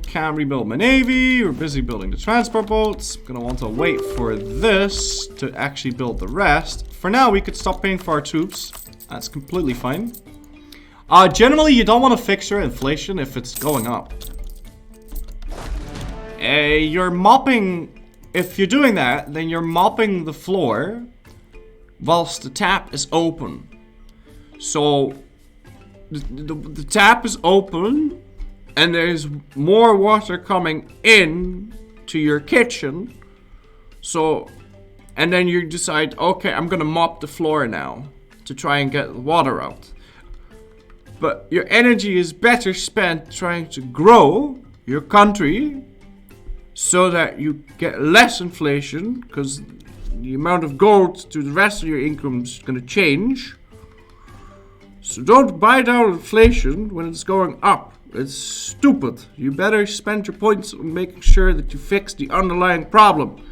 Can't rebuild my navy. We're busy building the transport boats. Gonna want to wait for this to actually build the rest. For now, we could stop paying for our troops. That's completely fine. Generally, you don't want to fix your inflation if it's going up. You're mopping. If you're doing that, then you're mopping the floor whilst the tap is open. So the tap is open and there's more water coming in to your kitchen. So, and then you decide, okay, I'm gonna mop the floor now to try and get the water out. But your energy is better spent trying to grow your country so that you get less inflation, because the amount of gold to the rest of your income is going to change. So don't buy down inflation when it's going up. It's stupid. You better spend your points on making sure that you fix the underlying problem.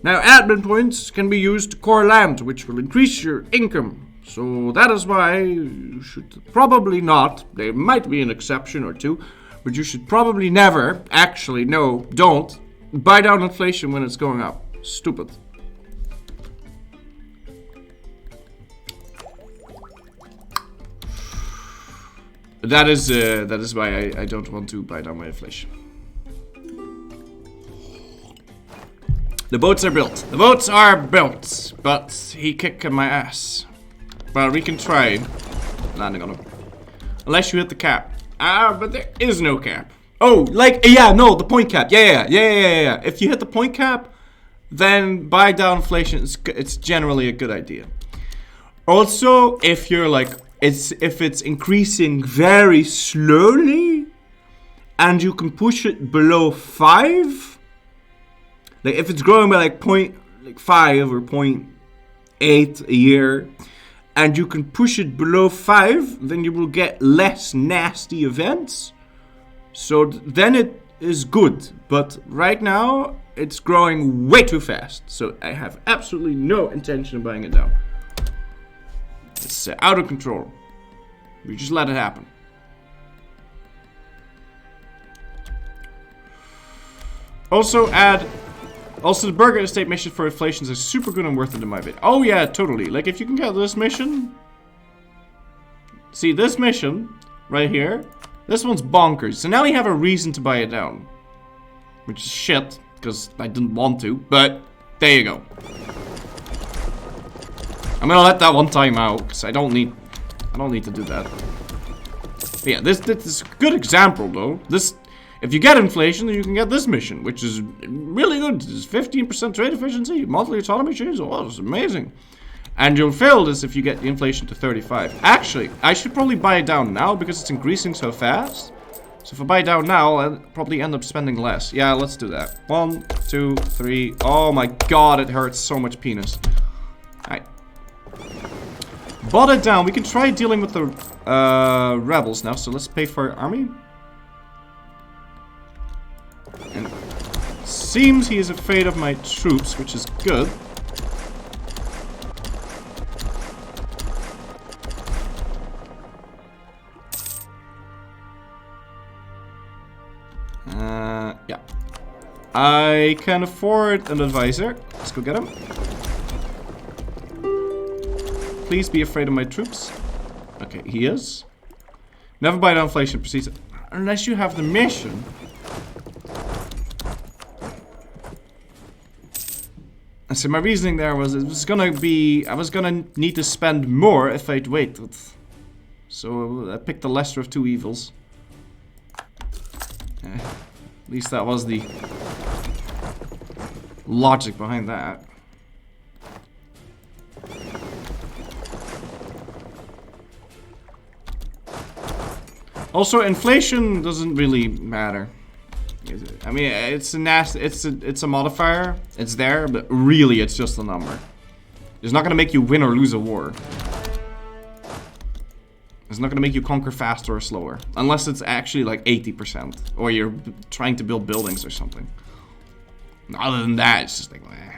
Now, admin points can be used to core land, which will increase your income. So that is why you should probably not, there might be an exception or two, but you should probably never, actually, no, don't, buy down inflation when it's going up. Stupid. That is why I don't want to buy down my inflation. The boats are built. The boats are built, but he kicking my ass. Well, we can try landing on him. Unless you hit the cap. But there is no cap. Oh, like, yeah, no, the point cap. Yeah. If you hit the point cap, then buy down inflation. It's generally a good idea. Also, if you're like, if it's increasing very slowly, and you can push it below 5, like if it's growing by like 0.5 or 0.8 a year, and you can push it below 5, then you will get less nasty events. So then it is good. But right now, it's growing way too fast. So I have absolutely no intention of buying it down. It's out of control. We just let it happen. Also the Burger Estate mission for inflations is super good and worth it in my opinion. Oh yeah, totally. Like if you can get this mission. See this mission right here. This one's bonkers. So now we have a reason to buy it down. Which is shit, because I didn't want to, but there you go. I'm gonna let that one time out, because I don't need to do that. But yeah, this is a good example though. If you get inflation, then you can get this mission, which is really good. It's 15% trade efficiency, monthly autonomy change. Oh, it's amazing. And you'll fail this if you get the inflation to 35. Actually, I should probably buy it down now because it's increasing so fast. So if I buy it down now, I'll probably end up spending less. Yeah, let's do that. 1, 2, 3. Oh my god, it hurts so much penis. Alright. Bought it down. We can try dealing with the rebels now. So let's pay for our army. And seems he is afraid of my troops, which is good. Yeah. I can afford an advisor. Let's go get him. Please be afraid of my troops. Okay, he is. Never buy down inflation proceeds. Unless you have the mission. And so my reasoning there was I was gonna need to spend more if I'd waited. So I picked the lesser of two evils. At least that was the logic behind that. Also, inflation doesn't really matter. I mean, it's a modifier. It's there, but really, it's just a number. It's not gonna make you win or lose a war. It's not gonna make you conquer faster or slower, unless it's actually like 80%, or you're trying to build buildings or something. Other than that, it's just like, eh.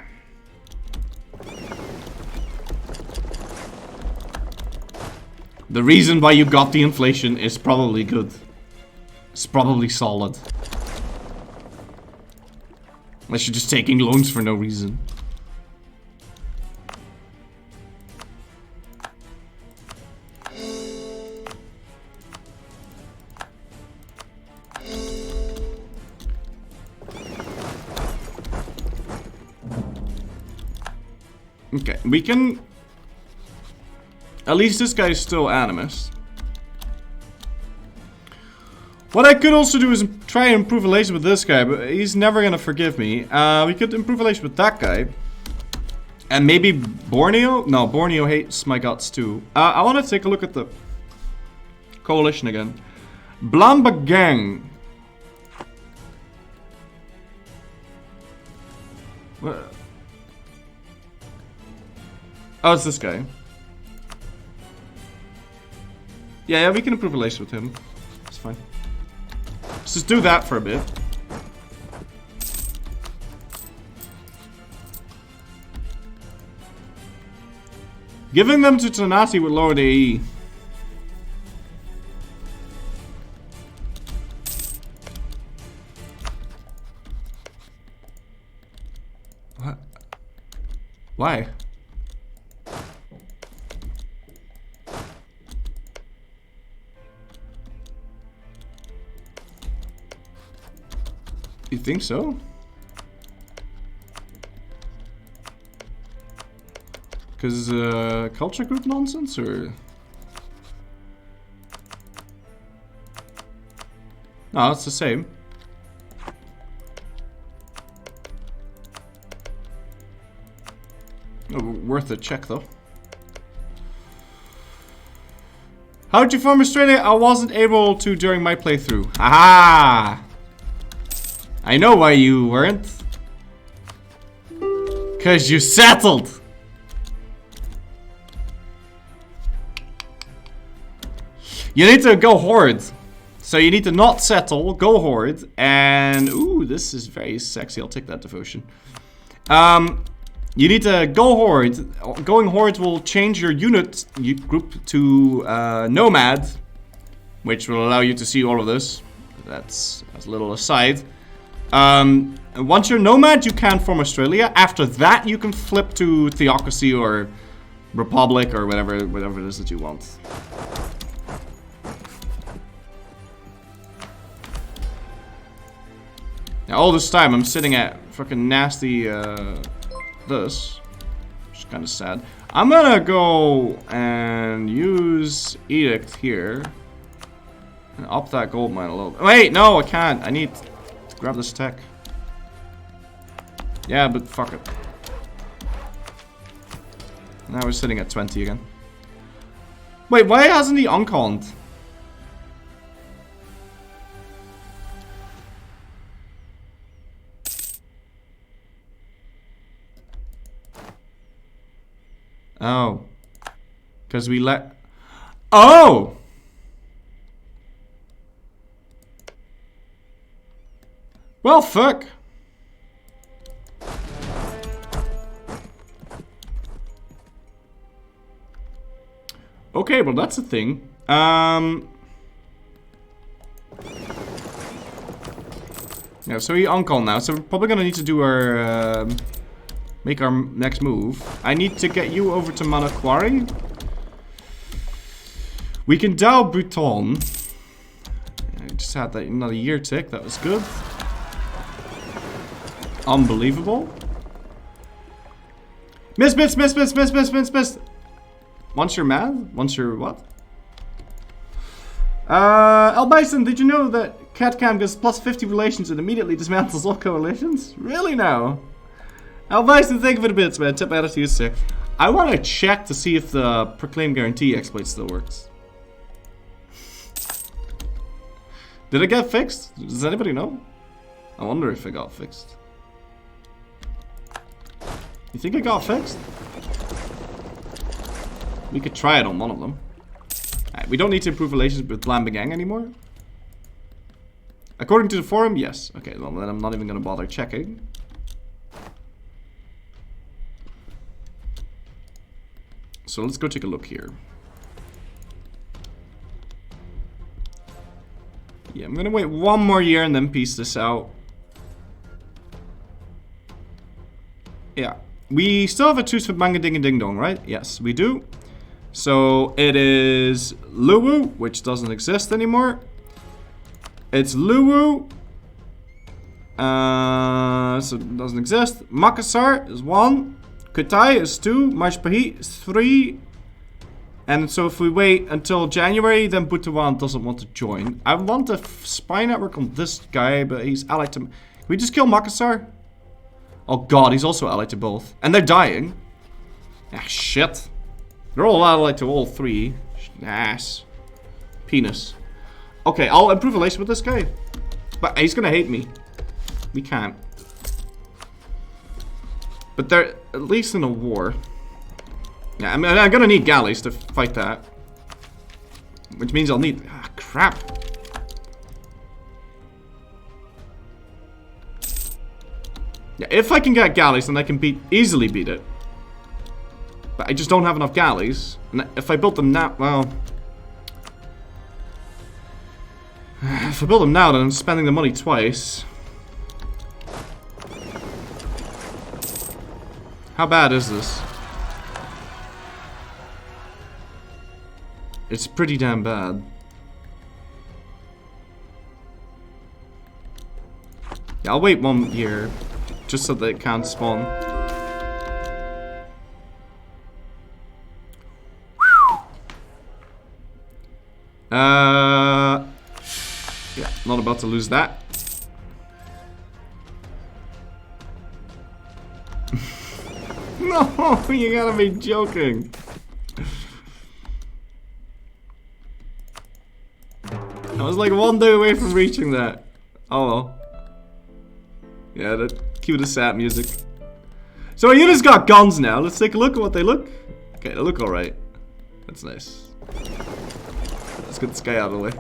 The reason why you got the inflation is probably good. It's probably solid. Unless you're just taking loans for no reason. Okay, we can... At least this guy is still animus. What I could also do is try and improve relations with this guy, but he's never gonna forgive me. We could improve relations with that guy. And maybe Borneo? No, Borneo hates my guts too. I want to take a look at the coalition again. Blamba Gang. What? Oh, it's this guy. Yeah, we can improve relations with him. It's fine. Let's just do that for a bit. Giving them to Tanati would lower the AE. What? Why? You think so? Because culture group nonsense, or? No, it's the same. Oh, worth a check though. How'd you form Australia? I wasn't able to during my playthrough. Aha! I know why you weren't. Cause you settled! You need to go horde. So you need to not settle, go horde, and... Ooh, this is very sexy. I'll take that devotion. You need to go horde. Going horde will change your unit group to nomad, which will allow you to see all of this. That's a little aside. Once you're nomad, you can form Australia. After that, you can flip to theocracy or republic or whatever it is that you want. Now, all this time, I'm sitting at fucking nasty, this. Which is kind of sad. I'm gonna go and use Edict here. And up that gold mine a little bit. Wait, no, I can't. I need to grab this tech. Yeah, but fuck it. Now we're sitting at 20 again. Wait, why hasn't he unconned? Oh. Because we let... Oh! Well, fuck. Okay, well, that's a thing. Yeah, so we on-call now. So we're probably gonna need to do our... make our next move. I need to get you over to Manakwari. We can Dow Bhutan. I just had that another year tick. That was good. Unbelievable. Miss. Once you're mad? Once you're what? El Bison, did you know that CatCam gives plus 50 relations and immediately dismantles all coalitions? Really now? El Bison, thank you for the bits, man. Tip attitude is sick. I want to check to see if the Proclaim Guarantee exploit still works. Did it get fixed? Does anybody know? I wonder if it got fixed. You think it got fixed? We could try it on one of them. Right, we don't need to improve relations with Blambagang anymore. According to the forum, yes. Okay, well then I'm not even gonna bother checking. So let's go take a look here. Yeah, I'm gonna wait one more year and then piece this out. Yeah. We still have a truce with Manga Ding and Ding Dong, right? Yes, we do. So it is Luwu, which doesn't exist anymore. It's Luwu. So it doesn't exist. Makassar is one. Kutai is 2, Majpahi is 3. And so if we wait until January, then Butuan doesn't want to join. I want a spy network on this guy, but he's allied to... Can we just kill Makassar? Oh god, he's also allied to both. And they're dying. Ah, shit. They're all allied to all 3. Ass. Penis. Okay, I'll improve relation with this guy. But he's gonna hate me. We can't. But they're at least in a war. Yeah, I mean, I'm gonna need galleys to fight that. Which means I'll need... Ah, crap. Yeah, if I can get galleys, then I can easily beat it. But I just don't have enough galleys. And if I built them now... Well... If I build them now, then I'm spending the money twice. How bad is this? It's pretty damn bad. Yeah, I'll wait 1 year. Just so that it can't spawn. Yeah, not about to lose that. No, you gotta be joking. I was like 1 day away from reaching that. Oh well. Yeah, the cutest sad music. So our units got guns now. Let's take a look at what they look. Okay, they look alright. That's nice. Let's get this guy out of the way.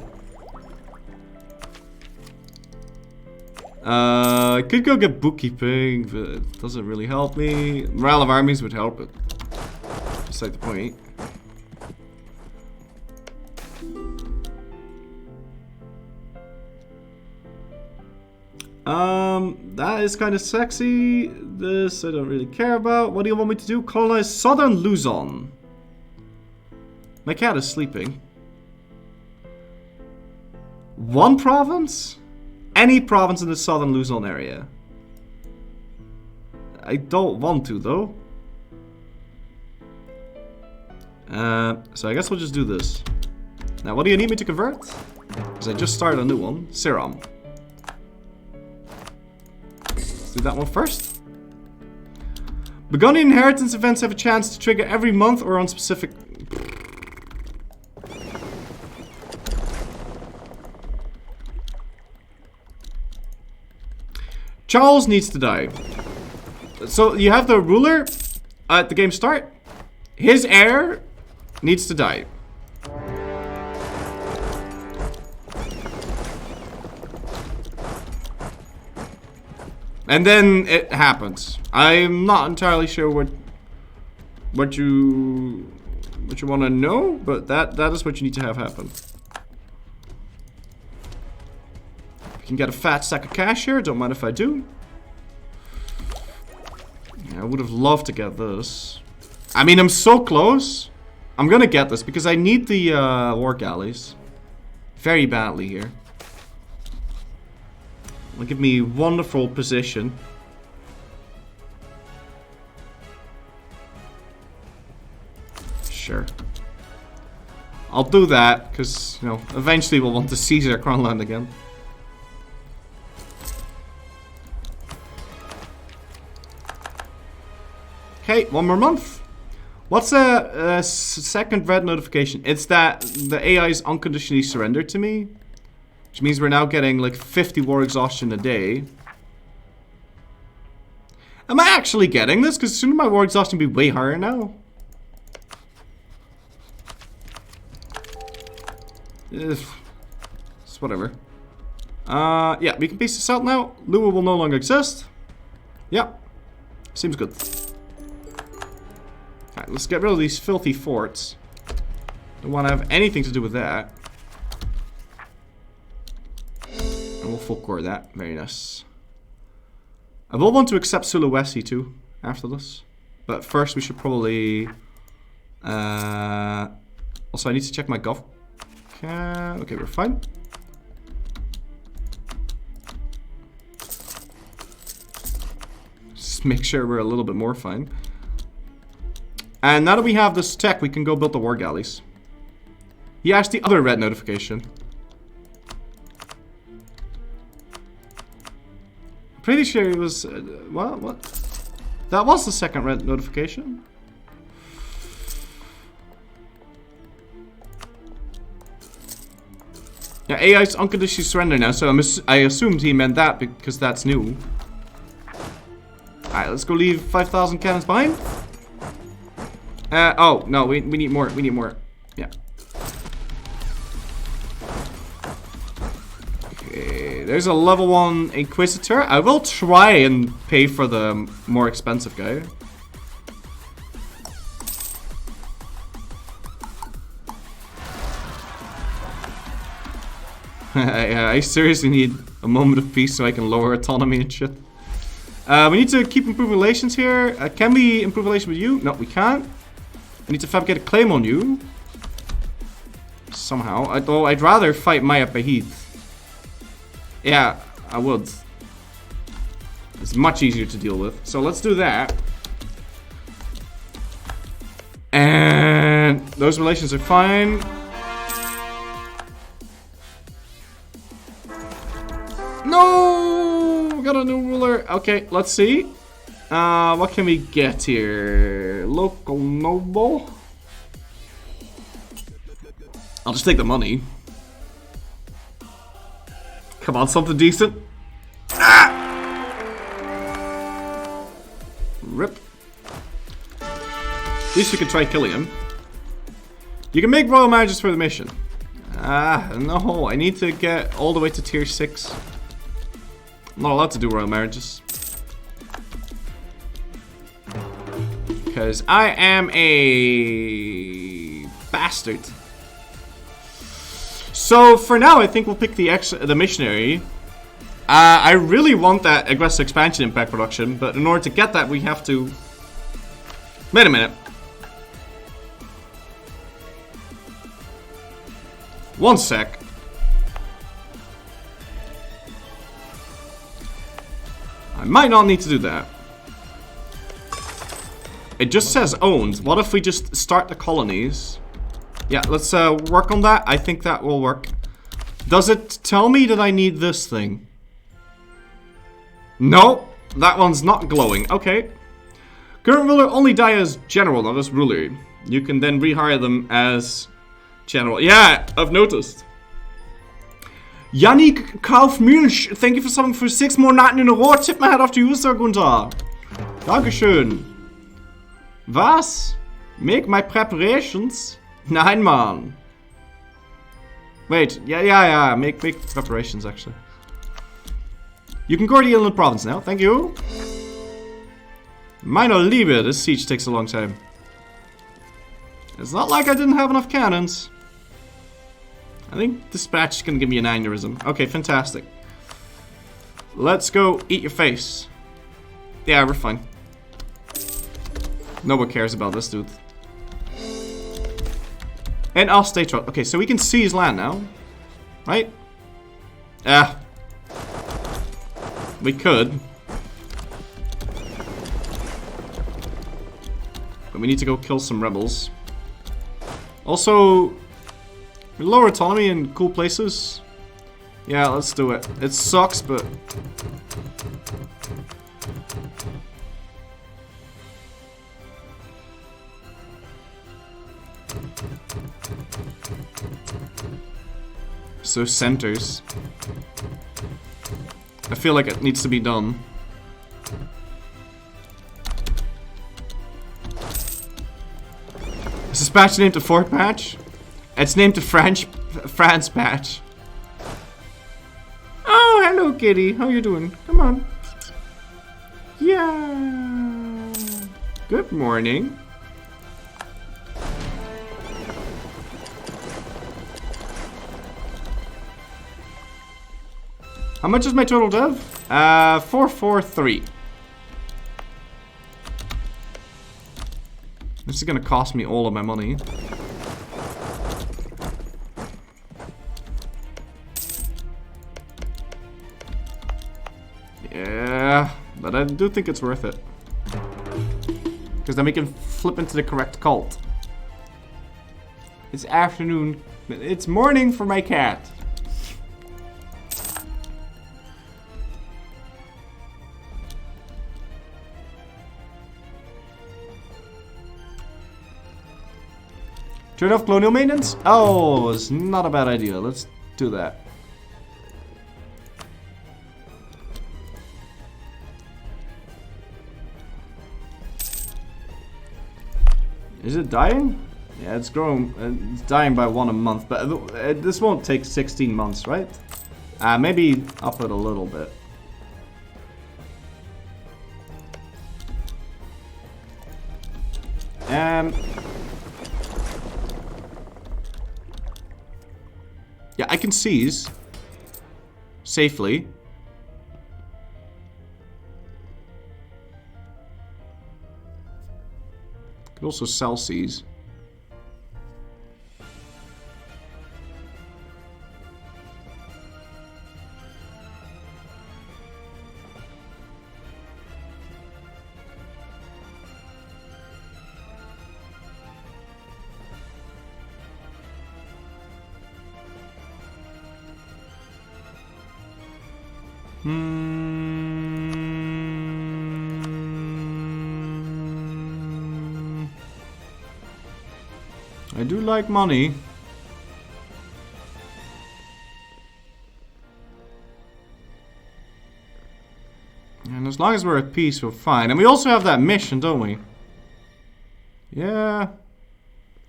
I could go get bookkeeping, but it doesn't really help me. Morale of armies would help, but beside the point. That is kind of sexy. This I don't really care about. What do you want me to do? Colonize southern Luzon. My cat is sleeping. 1 province? Any province in the southern Luzon area. I don't want to though. So I guess we'll just do this. Now what do you need me to convert? Because I just started a new one. Serum. Let's do that one first. Begonian inheritance events have a chance to trigger every month or on specific... Charles needs to die. So you have the ruler at the game start. His heir needs to die. And then it happens. I'm not entirely sure what you want to know, but that is what you need to have happen. Can get a fat stack of cash here, don't mind if I do. Yeah, I would have loved to get this. I mean, I'm so close. I'm gonna get this because I need the war galleys very badly here. It'll give me wonderful position. Sure. I'll do that because, you know, eventually we'll want to seize our crown land again. Okay, 1 more month. What's a second red notification? It's that the AI is unconditionally surrendered to me. Which means we're now getting like 50 war exhaustion a day. Am I actually getting this? Because shouldn't my war exhaustion be way higher now? It's whatever. Yeah, we can piece this out now. Lua will no longer exist. Yeah, seems good. Alright, let's get rid of these filthy forts. Don't want to have anything to do with that. And we'll full core that. Very nice. I will want to accept Sulawesi too, after this. But first we should probably... also I need to check my gov... Okay, we're fine. Just make sure we're a little bit more fine. And now that we have this tech, we can go build the war galleys. He asked the other red notification. Pretty sure it was... what? That was the second red notification. Yeah, AI's unconditionally surrender now, so I assumed he meant that because that's new. Alright, let's go leave 5,000 cannons behind. Oh, no, we need more. We need more. Yeah. Okay, there's a level 1 Inquisitor. I will try and pay for the more expensive guy. I seriously need a moment of peace so I can lower autonomy and shit. We need to keep improving relations here. Can we improve relations with you? No, we can't. I need to fabricate a claim on you. Somehow. Although I'd rather fight Maya Pahit. Yeah, I would. It's much easier to deal with. So let's do that. And those relations are fine. No! We got a new ruler. Okay, let's see. What can we get here? Local noble. I'll just take the money. Come on, something decent. Ah! Rip. At least you can try killing him. You can make royal marriages for the mission. No, I need to get all the way to tier 6. I'm not allowed to do royal marriages. Because I am a bastard. So for now, I think we'll pick the missionary. I really want that aggressive expansion impact production, but in order to get that, we have to... Wait a minute. One sec. I might not need to do that. It just says owned. What if we just start the colonies? Yeah, let's work on that. I think that will work. Does it tell me that I need this thing? No, that one's not glowing. Okay. Current ruler only die as general, not as ruler. You can then rehire them as general. Yeah, I've noticed. Yannick Kaufmilch, thank you for subbing for 6 Monaten in a row. Tip my hat off to you, Sir Gunther. Dankeschön. Was? Make my preparations? Nein, man. Wait, yeah. Make preparations, actually. You can go to the inland province now. Thank you. Meine Liebe, this siege takes a long time. It's not like I didn't have enough cannons. I think dispatch is gonna give me an aneurysm. Okay, fantastic. Let's go eat your face. Yeah, we're fine. No one cares about this dude. And I'll stay trust. Okay, so we can seize land now. Right? We could. But we need to go kill some rebels. Also, lower autonomy in cool places. Yeah, let's do it. It sucks, but... So centers. I feel like it needs to be done. Is this patch named the Fort patch? It's named the France patch. Oh, hello, kitty. How you doing? Come on. Yeah. Good morning. How much is my total dev? 443. This is gonna cost me all of my money. Yeah, but I do think it's worth it. Because then we can flip into the correct cult. It's afternoon. It's morning for my cat. Turn off colonial maintenance? Oh, it's not a bad idea. Let's do that. Is it dying? Yeah, it's growing. It's dying by 1 a month, but this won't take 16 months, right? Maybe up it a little bit. Yeah, I can seize safely. Could also sell seize. I do like money. And as long as we're at peace, we're fine. And we also have that mission, don't we? Yeah.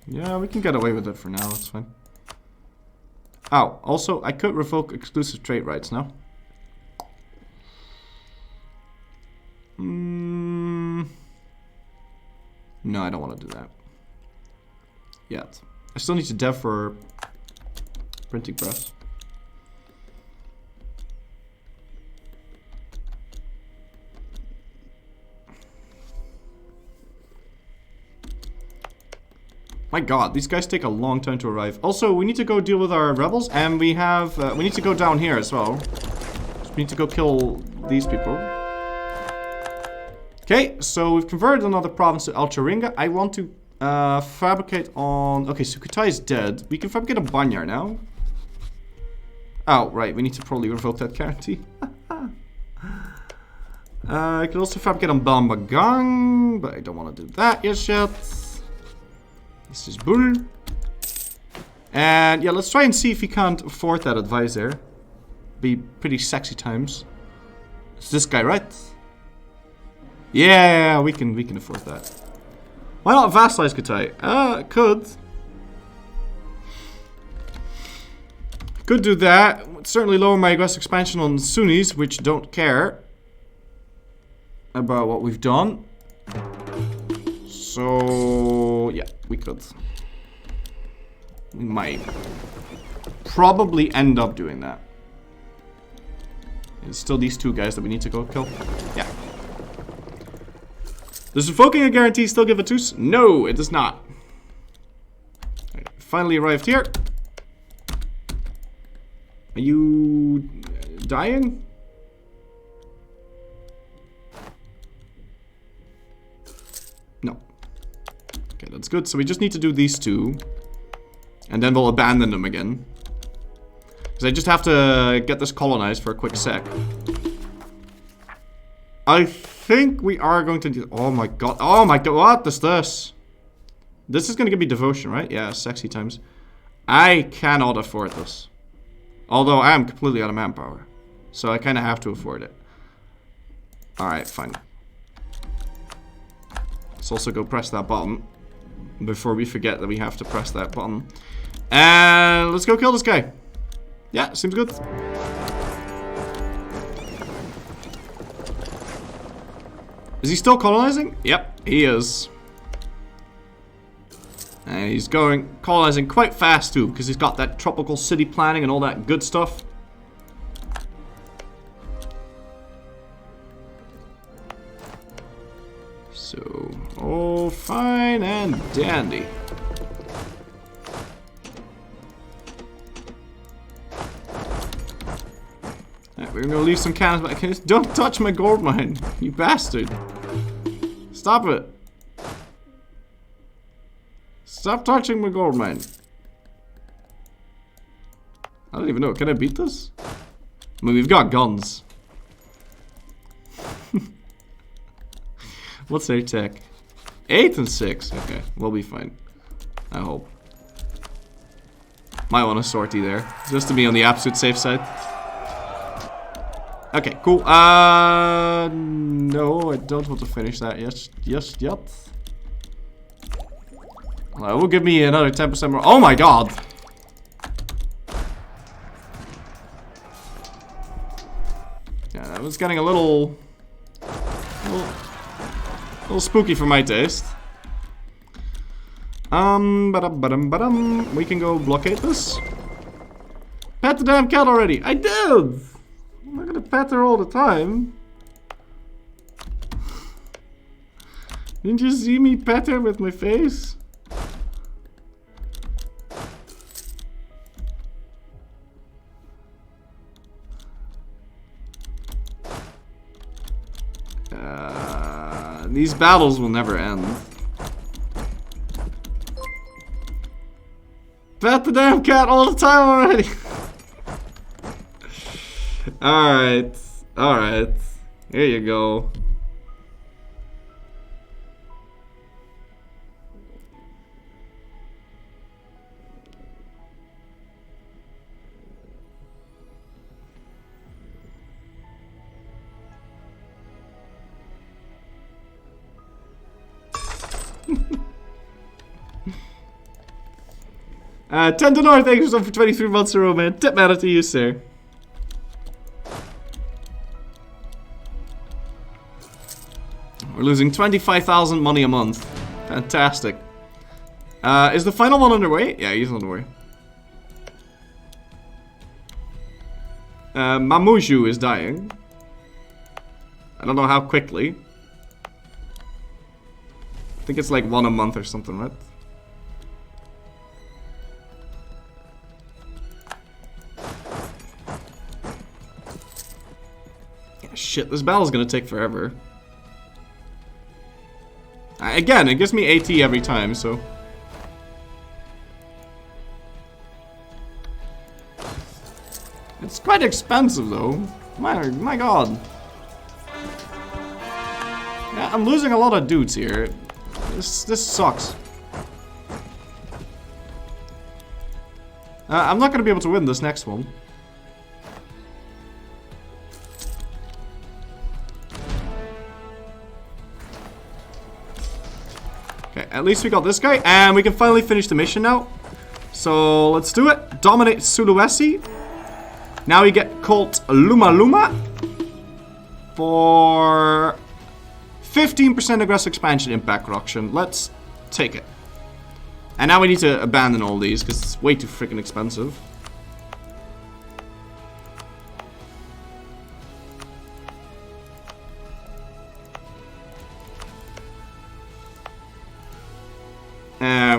Yeah, we can get away with it for now. It's fine. Oh, also, I could revoke exclusive trade rights now. No, I don't want to do that. Yet. I still need to dev for printing press. My god, these guys take a long time to arrive. Also, we need to go deal with our rebels, and we have, we need to go down here as well. So we need to go kill these people. Okay, so we've converted another province to Alcharinga. I want to fabricate on... Okay, Sukhothai is dead. We can fabricate a Banyar now. Oh, right, we need to probably revoke that guarantee. I could also fabricate on Bambagang, but I don't want to do that just yet. This is Bull. And yeah, let's try and see if we can't afford that advisor. Be pretty sexy times. It's this guy, right? Yeah, we can afford that. Why not vassalize Sukhothai? Could. Could do that. Would certainly lower my aggressive expansion on Sunnis, which don't care about what we've done. So yeah, we could. We might probably end up doing that. It's still these two guys that we need to go kill. Yeah. Does revoking a guarantee still give a truce? No, it does not. Right, finally arrived here. Are you dying? No. Okay, that's good. So we just need to do these two. And then we'll abandon them again. Because I just have to get this colonized for a quick sec. I think we are going to do... Oh my god. Oh my god. What is this? This is going to give me devotion, right? Yeah, sexy times. I cannot afford this. Although I am completely out of manpower. So I kind of have to afford it. Alright, fine. Let's also go press that button. Before we forget that we have to press that button. And let's go kill this guy. Yeah, seems good. Is he still colonizing? Yep, he is. And he's colonizing quite fast too, because he's got that tropical city planning and all that good stuff. So, all fine and dandy. Right, we're gonna leave some cannons back here. Don't touch my gold mine, you bastard. Stop it. Stop touching my gold mine. I don't even know. Can I beat this? I mean, we've got guns. What's their tech? 8 and 6. Okay, we'll be fine. I hope. Might want a sortie there, just to be on the absolute safe side. Okay, cool. No, I don't want to finish that yet. Well, it will give me another 10% more. Oh my god! Yeah, that was getting a little spooky for my taste. We can go blockade this. Pet the damn cat already. I did! I'm not gonna pet her all the time. Didn't you see me pet her with my face? These battles will never end. Pet the damn cat all the time already. Alright. Alright. Here you go. Tendenor, thank you so for 23 months in a row, man. Tip matter to you, sir. We're losing 25,000 money a month. Fantastic. Is the final one underway? Yeah, he's underway. Mamuju is dying. I don't know how quickly. I think it's like 1 a month or something, right? Shit, this battle's gonna take forever. Again, it gives me AT every time, so... It's quite expensive, though. My god. Yeah, I'm losing a lot of dudes here. This sucks. I'm not gonna be able to win this next one. Okay, at least we got this guy, and we can finally finish the mission now. So, let's do it. Dominate Sulawesi. Now we get called Luma Luma for 15% aggressive expansion impact reduction. Let's take it. And now we need to abandon all these, because it's way too freaking expensive.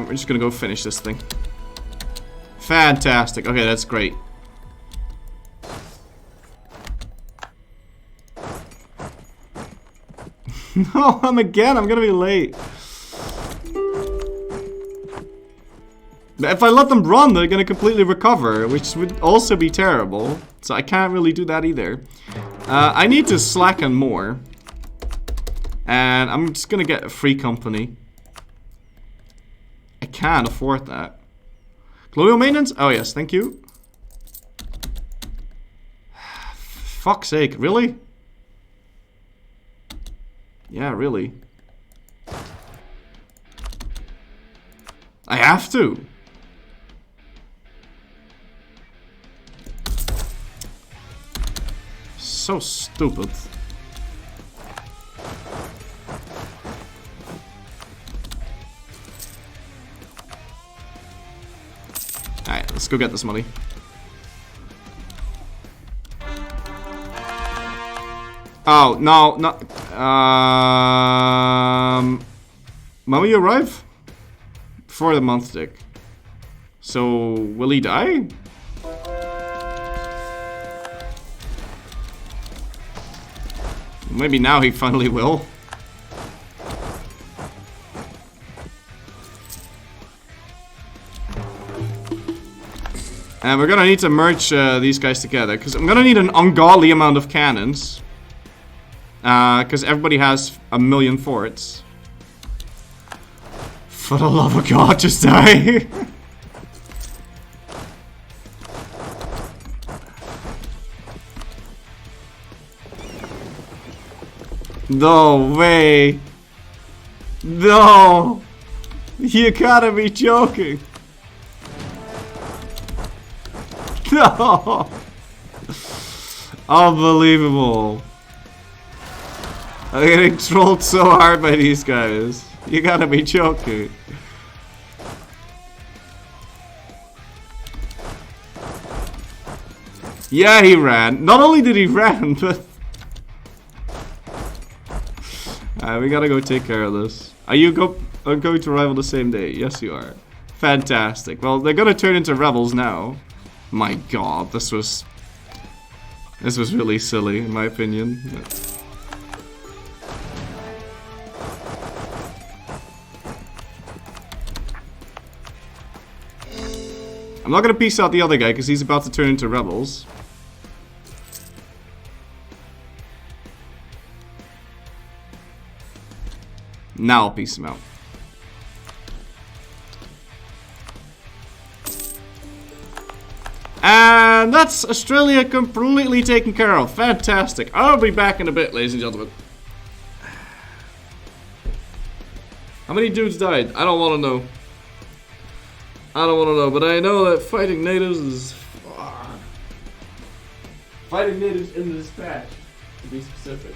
We're just gonna go finish this thing. Fantastic. Okay, that's great. No, I'm gonna be late. If I let them run, they're gonna completely recover, which would also be terrible. So I can't really do that either. I need to slacken more. And I'm just gonna get a free company. I can't afford that. Colonial maintenance? Oh yes, thank you. Fuck's sake, really? Yeah, really. I have to. So stupid. Alright, let's go get this money. Oh, no, no. When we arrive? Before the month tick. So, will he die? Maybe now he finally will. And we're gonna need to merge these guys together, because I'm gonna need an ungodly amount of cannons. Because everybody has 1,000,000 forts. For the love of God, just die. No way. No. You gotta be joking. No. Unbelievable. I'm getting trolled so hard by these guys. You gotta be joking. Yeah, he ran. Not only did he run, but... we gotta go take care of this. Are you going to arrive on the same day? Yes, you are. Fantastic. Well, they're gonna turn into rebels now. My God, this was really silly, in my opinion. I'm not gonna piece out the other guy because he's about to turn into rebels. Now I'll piece him out. And that's Australia completely taken care of. Fantastic. I'll be back in a bit, ladies and gentlemen. How many dudes died? I don't want to know. I don't want to know, but I know that fighting natives is... Fighting natives in this patch, to be specific.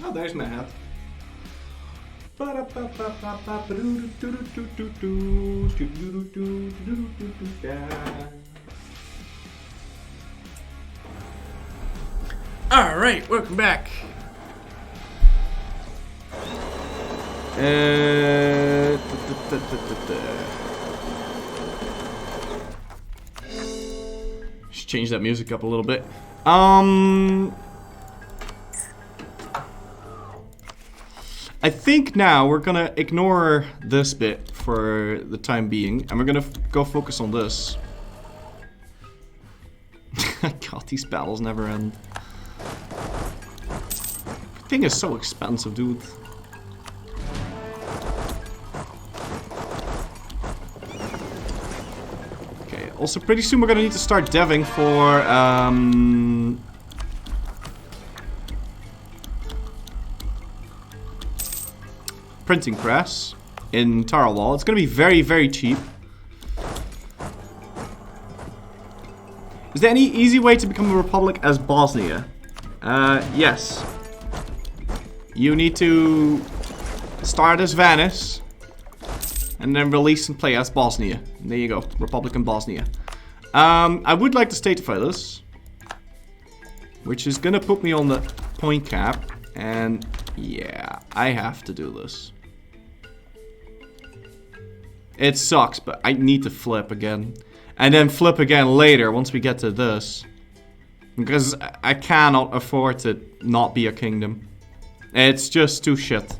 Oh, there's my hat. Alright, welcome back. Just change that music up a little bit. I think now we're gonna ignore this bit for the time being, and we're gonna go focus on this. God, these battles never end. thing is so expensive, dude. Okay, also pretty soon we're gonna need to start deving for, printing press in Tarawal. It's gonna be very, very cheap. Is there any easy way to become a republic as Bosnia? Yes. You need to start as Venice and then release and play as Bosnia. And there you go, Republic in Bosnia. I would like to statify this, which is gonna put me on the point cap, and yeah, I have to do this. It sucks, but I need to flip again. And then flip again later once we get to this. Because I cannot afford to not be a kingdom. It's just too shit.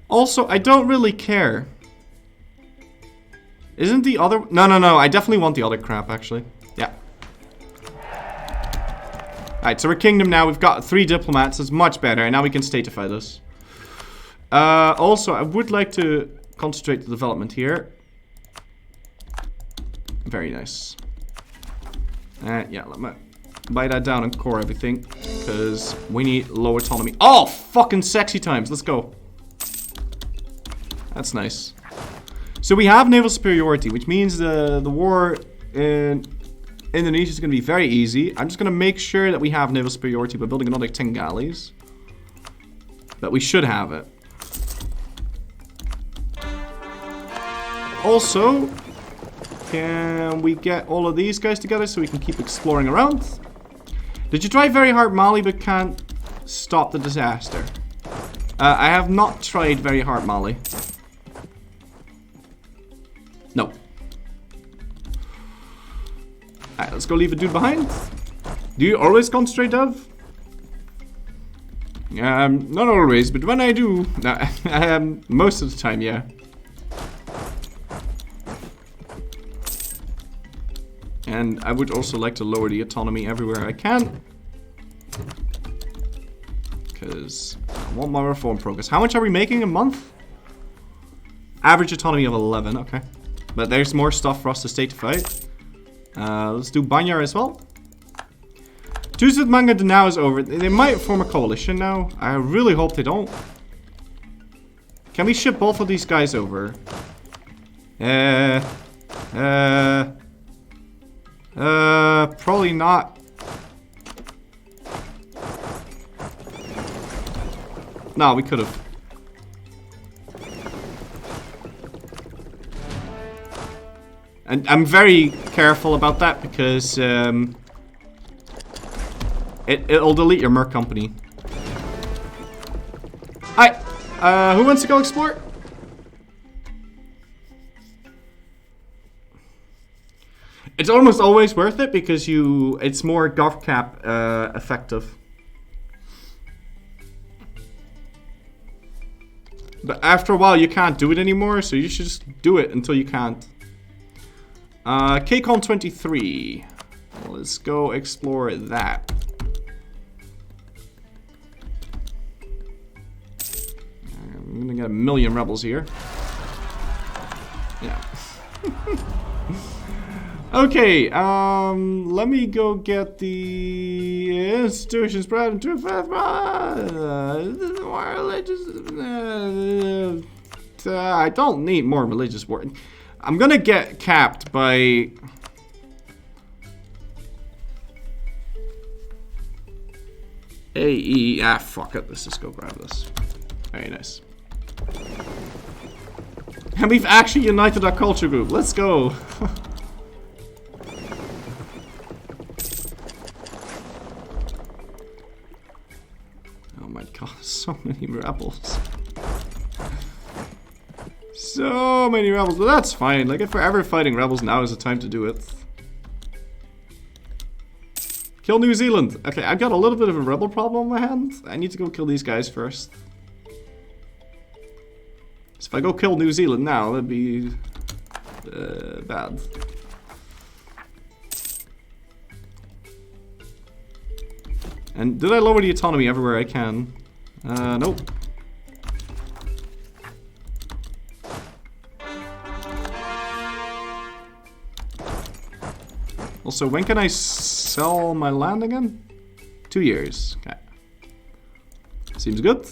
Also, I don't really care. Isn't the other... No, I definitely want the other crap, actually. Yeah. Alright, so we're kingdom now. We've got 3 diplomats. It's much better. And now we can statify this. Also, I would like to concentrate the development here. Very nice. Yeah, let me buy that down and core everything. Because we need low autonomy. Oh, fucking sexy times. Let's go. That's nice. So we have naval superiority, which means the war in Indonesia is going to be very easy. I'm just going to make sure that we have naval superiority by building another 10 galleys. But we should have it. Also, can we get all of these guys together so we can keep exploring around? Did you try very hard Mali but can't stop the disaster? I have not tried very hard Mali. No. Alright, let's go leave a dude behind. Do you always concentrate, Dev? Not always, but when I do, most of the time, yeah. And I would also like to lower the autonomy everywhere I can. Because I want my reform progress. How much are we making a month? Average autonomy of 11, okay. But there's more stuff for us to statify. Let's do Banyar as well. Truce with Manga now is over. They might form a coalition now. I really hope they don't. Can we ship both of these guys over? Probably not. No, we could have. And I'm very careful about that because it'll delete your merc company. Hi, who wants to go explore? It's almost always worth it because it's more gov cap effective. But after a while you can't do it anymore, so you should just do it until you can't. KCON 23. Let's go explore that. I'm gonna get 1 million rebels here. Yeah. Okay, let me go get the institutions spread into more religious. I don't need more religious war. I'm gonna get capped by AE. Ah, fuck it. Let's just go grab this. Very nice. And we've actually united our culture group. Let's go. Oh my god, so many rebels. So many rebels, but that's fine. Like, if we're ever fighting rebels, now is the time to do it. Kill New Zealand. Okay, I've got a little bit of a rebel problem on my hand. I need to go kill these guys first. If I go kill New Zealand now, that'd be bad. And did I lower the autonomy everywhere I can? Nope. Also, when can I sell my land again? 2 years. Okay. Seems good.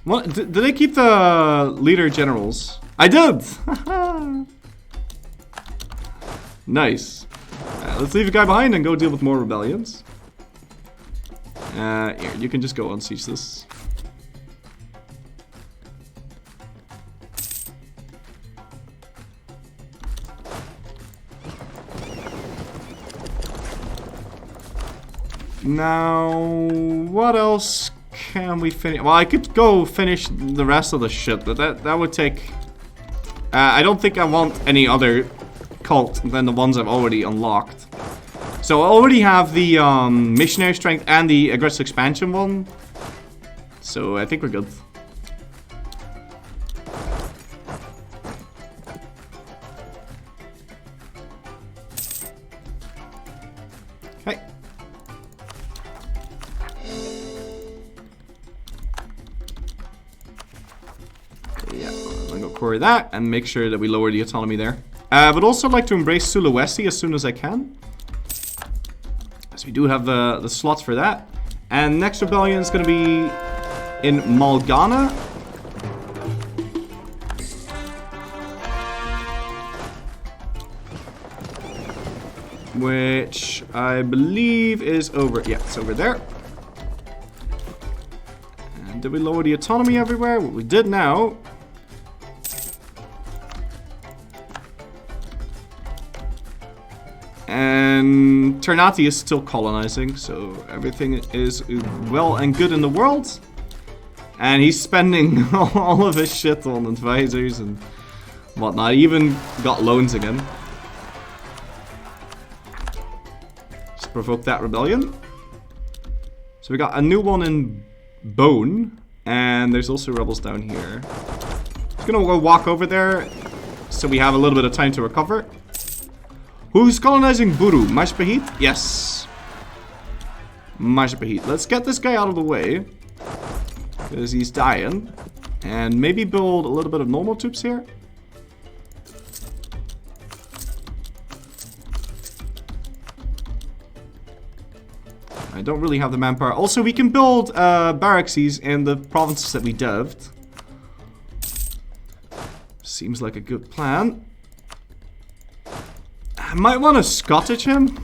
Well, did I keep the leader generals? I did! Nice. Let's leave a guy behind and go deal with more rebellions. Here, you can just go and siege this. Now, what else can we finish? Well, I could go finish the rest of the shit, but that would take... I don't think I want any other cult than the ones I've already unlocked. So I already have the missionary strength and the aggressive expansion one. So I think we're good. Okay. Yeah, I'm gonna go query that and make sure that we lower the autonomy there. I would also like to embrace Sulawesi as soon as I can. So we do have the slots for that. And next rebellion is going to be in Malgana. Which I believe is over. Yeah, it's over there. And did we lower the autonomy everywhere? Well, we did now. And Ternate is still colonizing, so everything is well and good in the world. And he's spending all of his shit on advisors and whatnot. He even got loans again. Just provoke that rebellion. So we got a new one in Bone, and there's also rebels down here. Just gonna go walk over there, so we have a little bit of time to recover. Who's colonizing Buru? Mashpahit? Yes. Mashpahit. Let's get this guy out of the way. Because he's dying. And maybe build a little bit of normal troops here. I don't really have the manpower. Also, we can build barracks in the provinces that we deved. Seems like a good plan. I might want to Scottish him.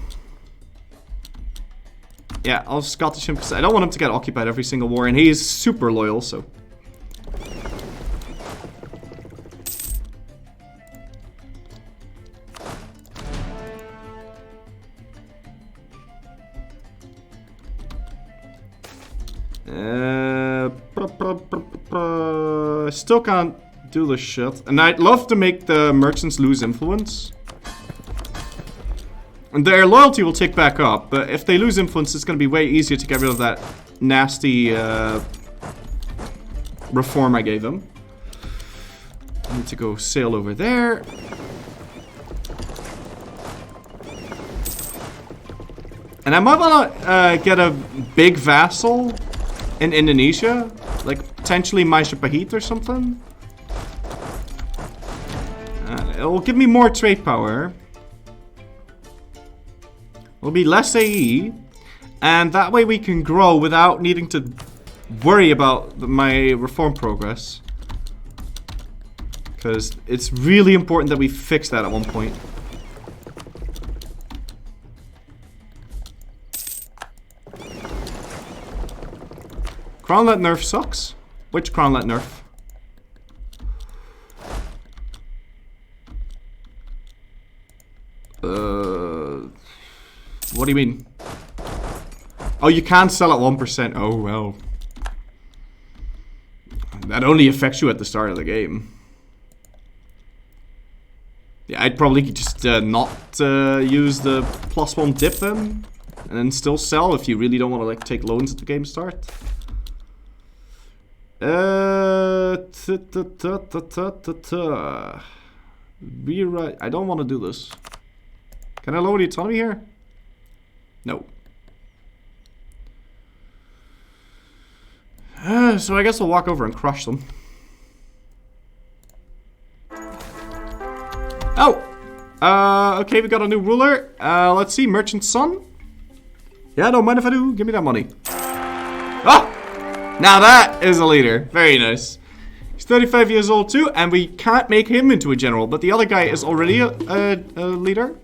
Yeah, I'll Scottish him because I don't want him to get occupied every single war, and he is super loyal, so. Still can't do this shit. And I'd love to make the merchants lose influence. And their loyalty will tick back up, but if they lose influence, it's going to be way easier to get rid of that nasty reform I gave them. I need to go sail over there. And I might want to get a big vassal in Indonesia, like potentially Majapahit or something. It'll give me more trade power. It'll be less AE, and that way we can grow without needing to worry about my reform progress. Because it's really important that we fix that at one point. Crownlet nerf sucks. Which Crownlet nerf? What do you mean? Oh, you can't sell at 1%. Oh, well. That only affects you at the start of the game. Yeah, I'd probably just not use the +1 dip then. And then still sell if you really don't want to like take loans at the game start. Rewrite. I don't want to do this. Can I lower the autonomy here? No. So I guess I'll walk over and crush them. Oh! Okay, we got a new ruler. Let's see, Merchant Son. Yeah, don't mind if I do. Give me that money. Ah! Now that is a leader. Very nice. He's 35 years old too, and we can't make him into a general, but the other guy is already a leader.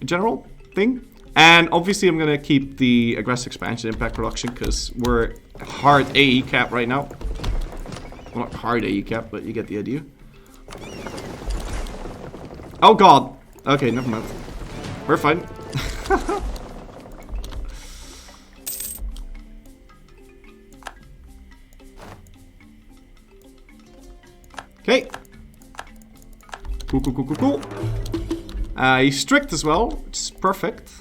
A general thing. And obviously I'm gonna keep the aggressive expansion impact production, because we're hard AE cap right now. Well, not hard AE cap, but you get the idea. Oh god. Okay, never mind. We're fine. Okay. Cool, cool, cool, cool, cool. He's strict as well, which is perfect.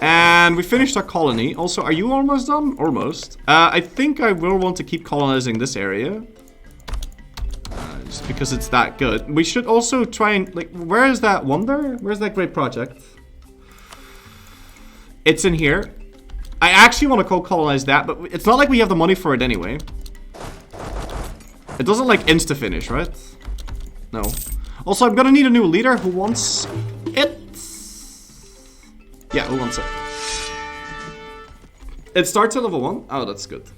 And we finished our colony. Also, are you almost done? Almost. I think I will want to keep colonizing this area. Just because it's that good. We should also try and, like, where is that wonder? Where's that great project? It's in here. I actually want to co-colonize that, but it's not like we have the money for it anyway. It doesn't, like, insta-finish, right? No. Also, I'm gonna need a new leader who wants it. Yeah, who wants it? It starts at level 1. Oh, that's good.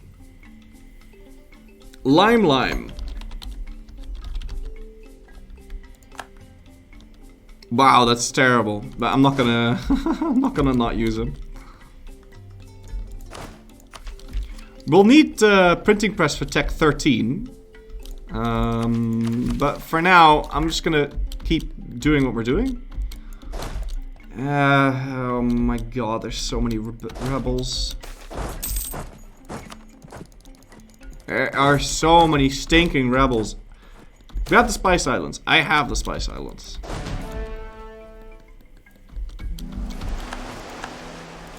Lime. Wow, that's terrible. But I'm not gonna I'm not gonna not use him. We'll need printing press for Tech 13. But for now, I'm just gonna keep doing what we're doing. Oh my god, there's so many rebels. There are so many stinking rebels. We have the Spice Islands. I have the Spice Islands.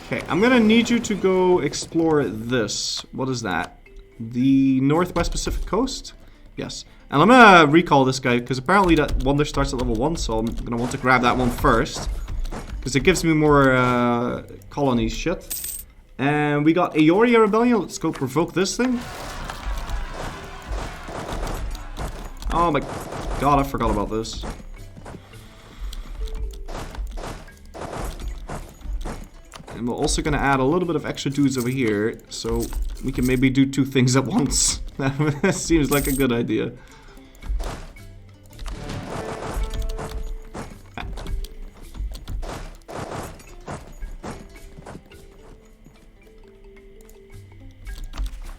Okay, I'm gonna need you to go explore this. What is that? The Northwest Pacific Coast? Yes. And I'm gonna recall this guy, because apparently that wonder starts at level 1, so I'm gonna want to grab that one first. Because it gives me more colony shit. And we got Aoria Rebellion. Let's go provoke this thing. Oh my god, I forgot about this. And we're also gonna add a little bit of extra dudes over here, so we can maybe do 2 things at once. That seems like a good idea.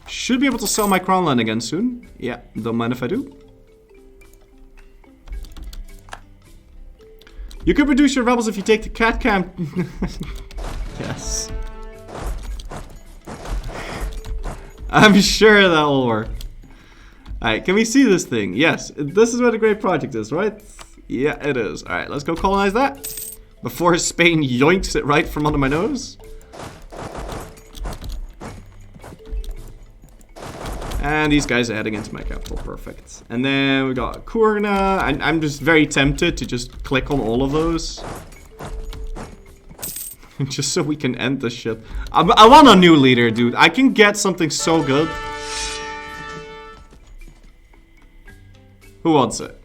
Should be able to sell my crown land again soon. Yeah, don't mind if I do. You could reduce your rebels if you take the cat camp. Yes. I'm sure that will work. Alright, can we see this thing? Yes, this is where the great project is, right? Yeah, it is. Alright, let's go colonize that. Before Spain yoinks it right from under my nose. And these guys are heading into my capital. Perfect. And then we got Kurna. I'm just very tempted to just click on all of those. Just so we can end this shit. I want a new leader, dude. I can get something so good. Who wants it?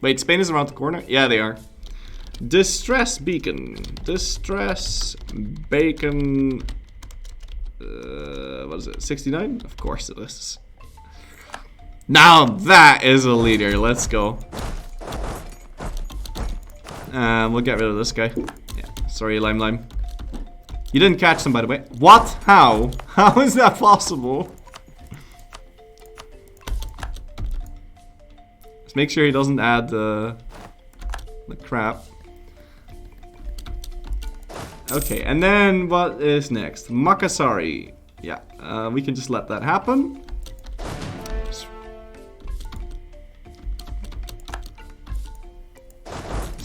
Wait, Spain is around the corner? Yeah, they are. Distress Beacon. Distress Bacon. What is it? 69? Of course it is. Now that is a leader. Let's go. We'll get rid of this guy. Yeah. Sorry, Lime. You didn't catch them, by the way. What? How? How is that possible? Just make sure he doesn't add the crap. Okay, and then what is next? Makassari. Yeah, we can just let that happen.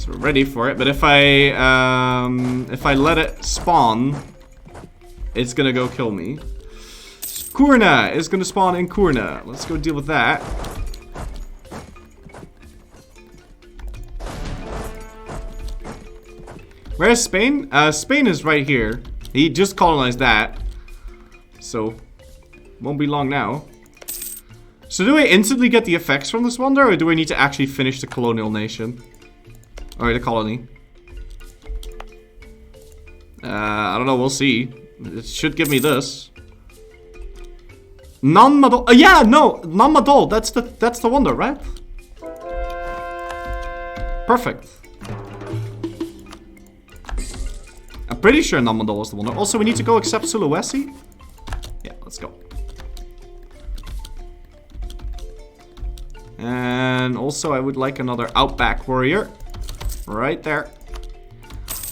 So we're ready for it. But if I let it spawn, it's gonna go kill me. Kurna is gonna spawn in Kurna. Let's go deal with that. Where's Spain? Spain is right here. He just colonized that. So, won't be long now. So do I instantly get the effects from this wonder, or do I need to actually finish the colonial nation? Or the colony? I don't know, we'll see. It should give me this. Non-Madol. Yeah, no, non-Madol. That's the wonder, right? Perfect. I'm pretty sure non-Madol is the wonder. Also, we need to go accept Sulawesi. Yeah, let's go. And also, I would like another Outback Warrior. Right there.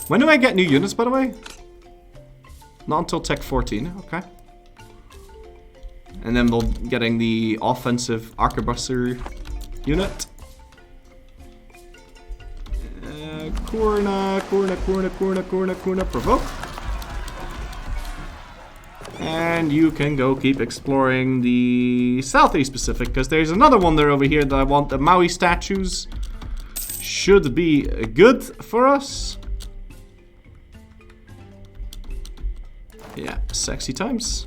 When do I get new units, by the way? Not until Tech 14, okay. And then we'll getting the offensive arquebuster unit. Kurna, provoke. And you can go keep exploring the Southeast Pacific, because there's another one there over here that I want. The Maui statues should be good for us. Yeah, sexy times.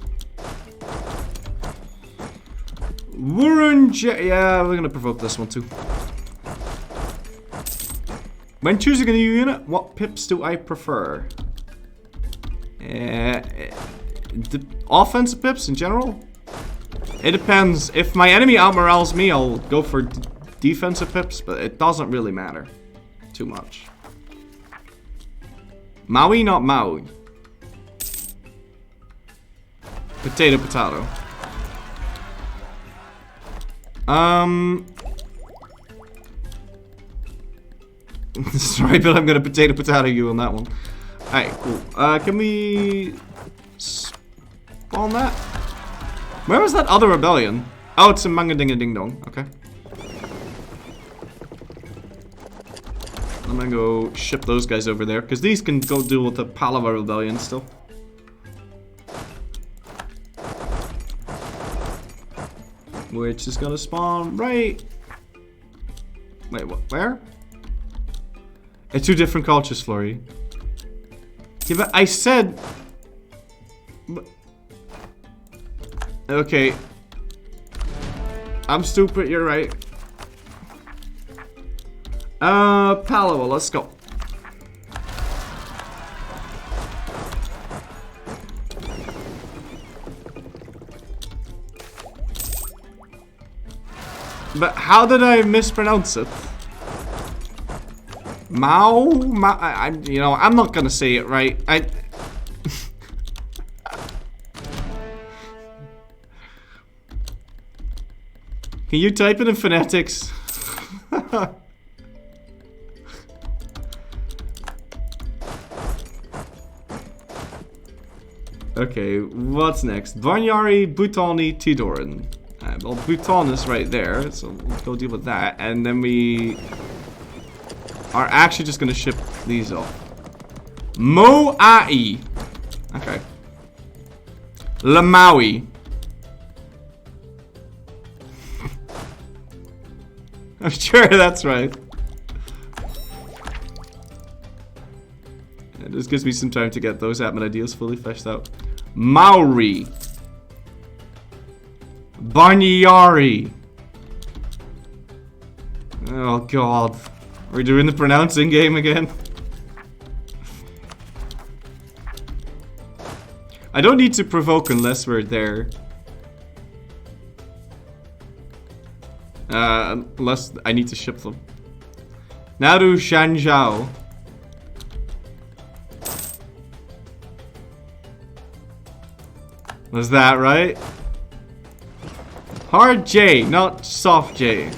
Yeah, we're gonna provoke this one too. When choosing a new unit, what pips do I prefer? The offensive pips in general? It depends. If my enemy outmorales me, I'll go for defensive pips, but it doesn't really matter too much. Maui, not Maui. Potato, potato. Sorry, but I'm gonna potato you on that one. Alright, cool. Can we spawn that? Where was that other rebellion? Oh, it's in Manga Dinga Ding Dong. Okay. I'm gonna go ship those guys over there, because these can go deal with the Palawa rebellion still. Which is gonna spawn right... Wait, what? Where? It's two different cultures, Florry. Yeah, but I said... Okay. I'm stupid, you're right. Palawa, let's go. But how did I mispronounce it? Mao? You know, I'm not gonna say it right. Can you type it in phonetics? Okay, what's next? Vanyari, Butani, Tidoran. Well, Bhutan is right there, so we'll go deal with that. And then we are actually just gonna ship these off. Moai. Okay. Lamaui. I'm sure that's right. Yeah, this gives me some time to get those admin ideas fully fleshed out. Maori. Barnyari. Oh god. We're doing the pronouncing game again. I don't need to provoke unless we're there. Unless I need to ship them. Naru Shanzhao. Was that right? Hard J, not soft J.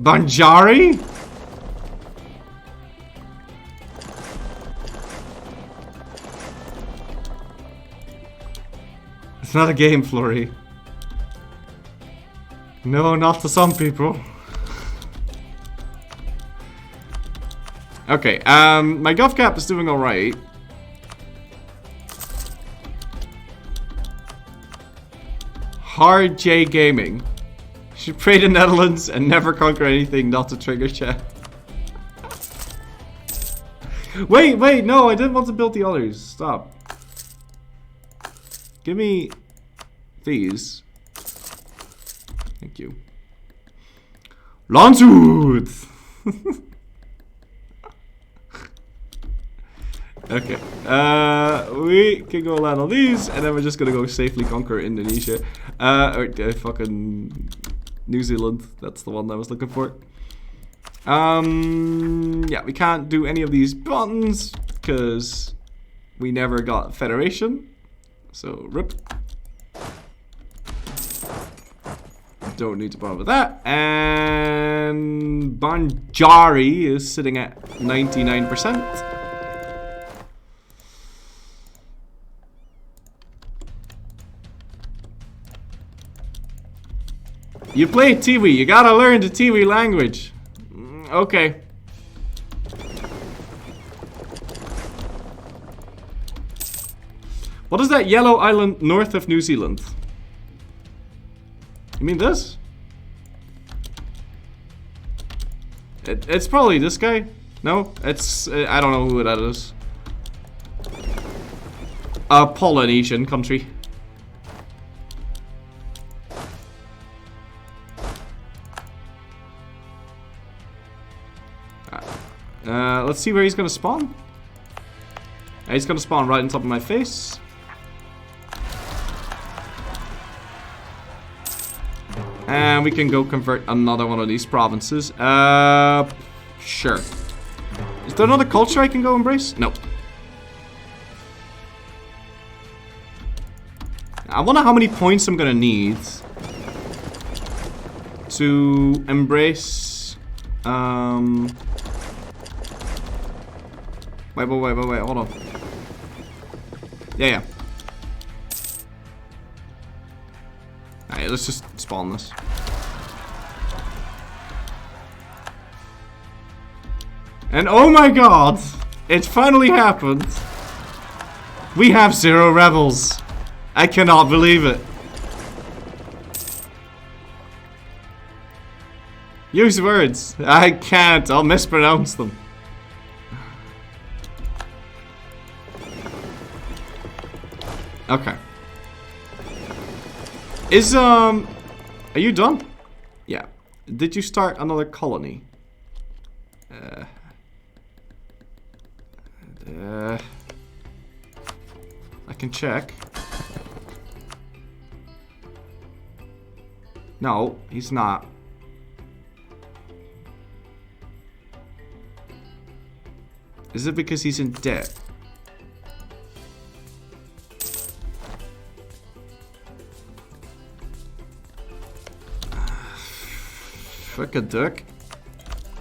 Banjari? It's not a game, Florry. No, not to some people. Okay, my GovCap is doing alright. Hard J Gaming. Should pray the Netherlands and never conquer anything not to trigger chat. Wait, no, I didn't want to build the others. Stop. Give me these. Thank you. Landshut! Okay. We can go land on these, and then we're just gonna go safely conquer Indonesia. Or fucking New Zealand. That's the one I was looking for. Yeah, we can't do any of these buttons because we never got Federation. So, rip. Don't need to bother with that. And Banjari is sitting at 99%. You play Tiwi, you gotta learn the Tiwi language. Okay. What is that yellow island north of New Zealand? You mean this? It's probably this guy. No, it's I don't know who that is. A Polynesian country. Let's see where he's gonna spawn. He's gonna spawn right on top of my face. And we can go convert another one of these provinces. Sure. Is there another culture I can go embrace? No. I wonder how many points I'm gonna need to embrace. Wait, hold on. Yeah. Alright, let's just spawn this. And oh my god! It finally happened! We have 0 rebels! I cannot believe it. Use words. I can't, I'll mispronounce them. Okay. Is, are you done? Yeah. Did you start another colony? I can check. No, he's not. Is it because he's in debt? Fuck a duck.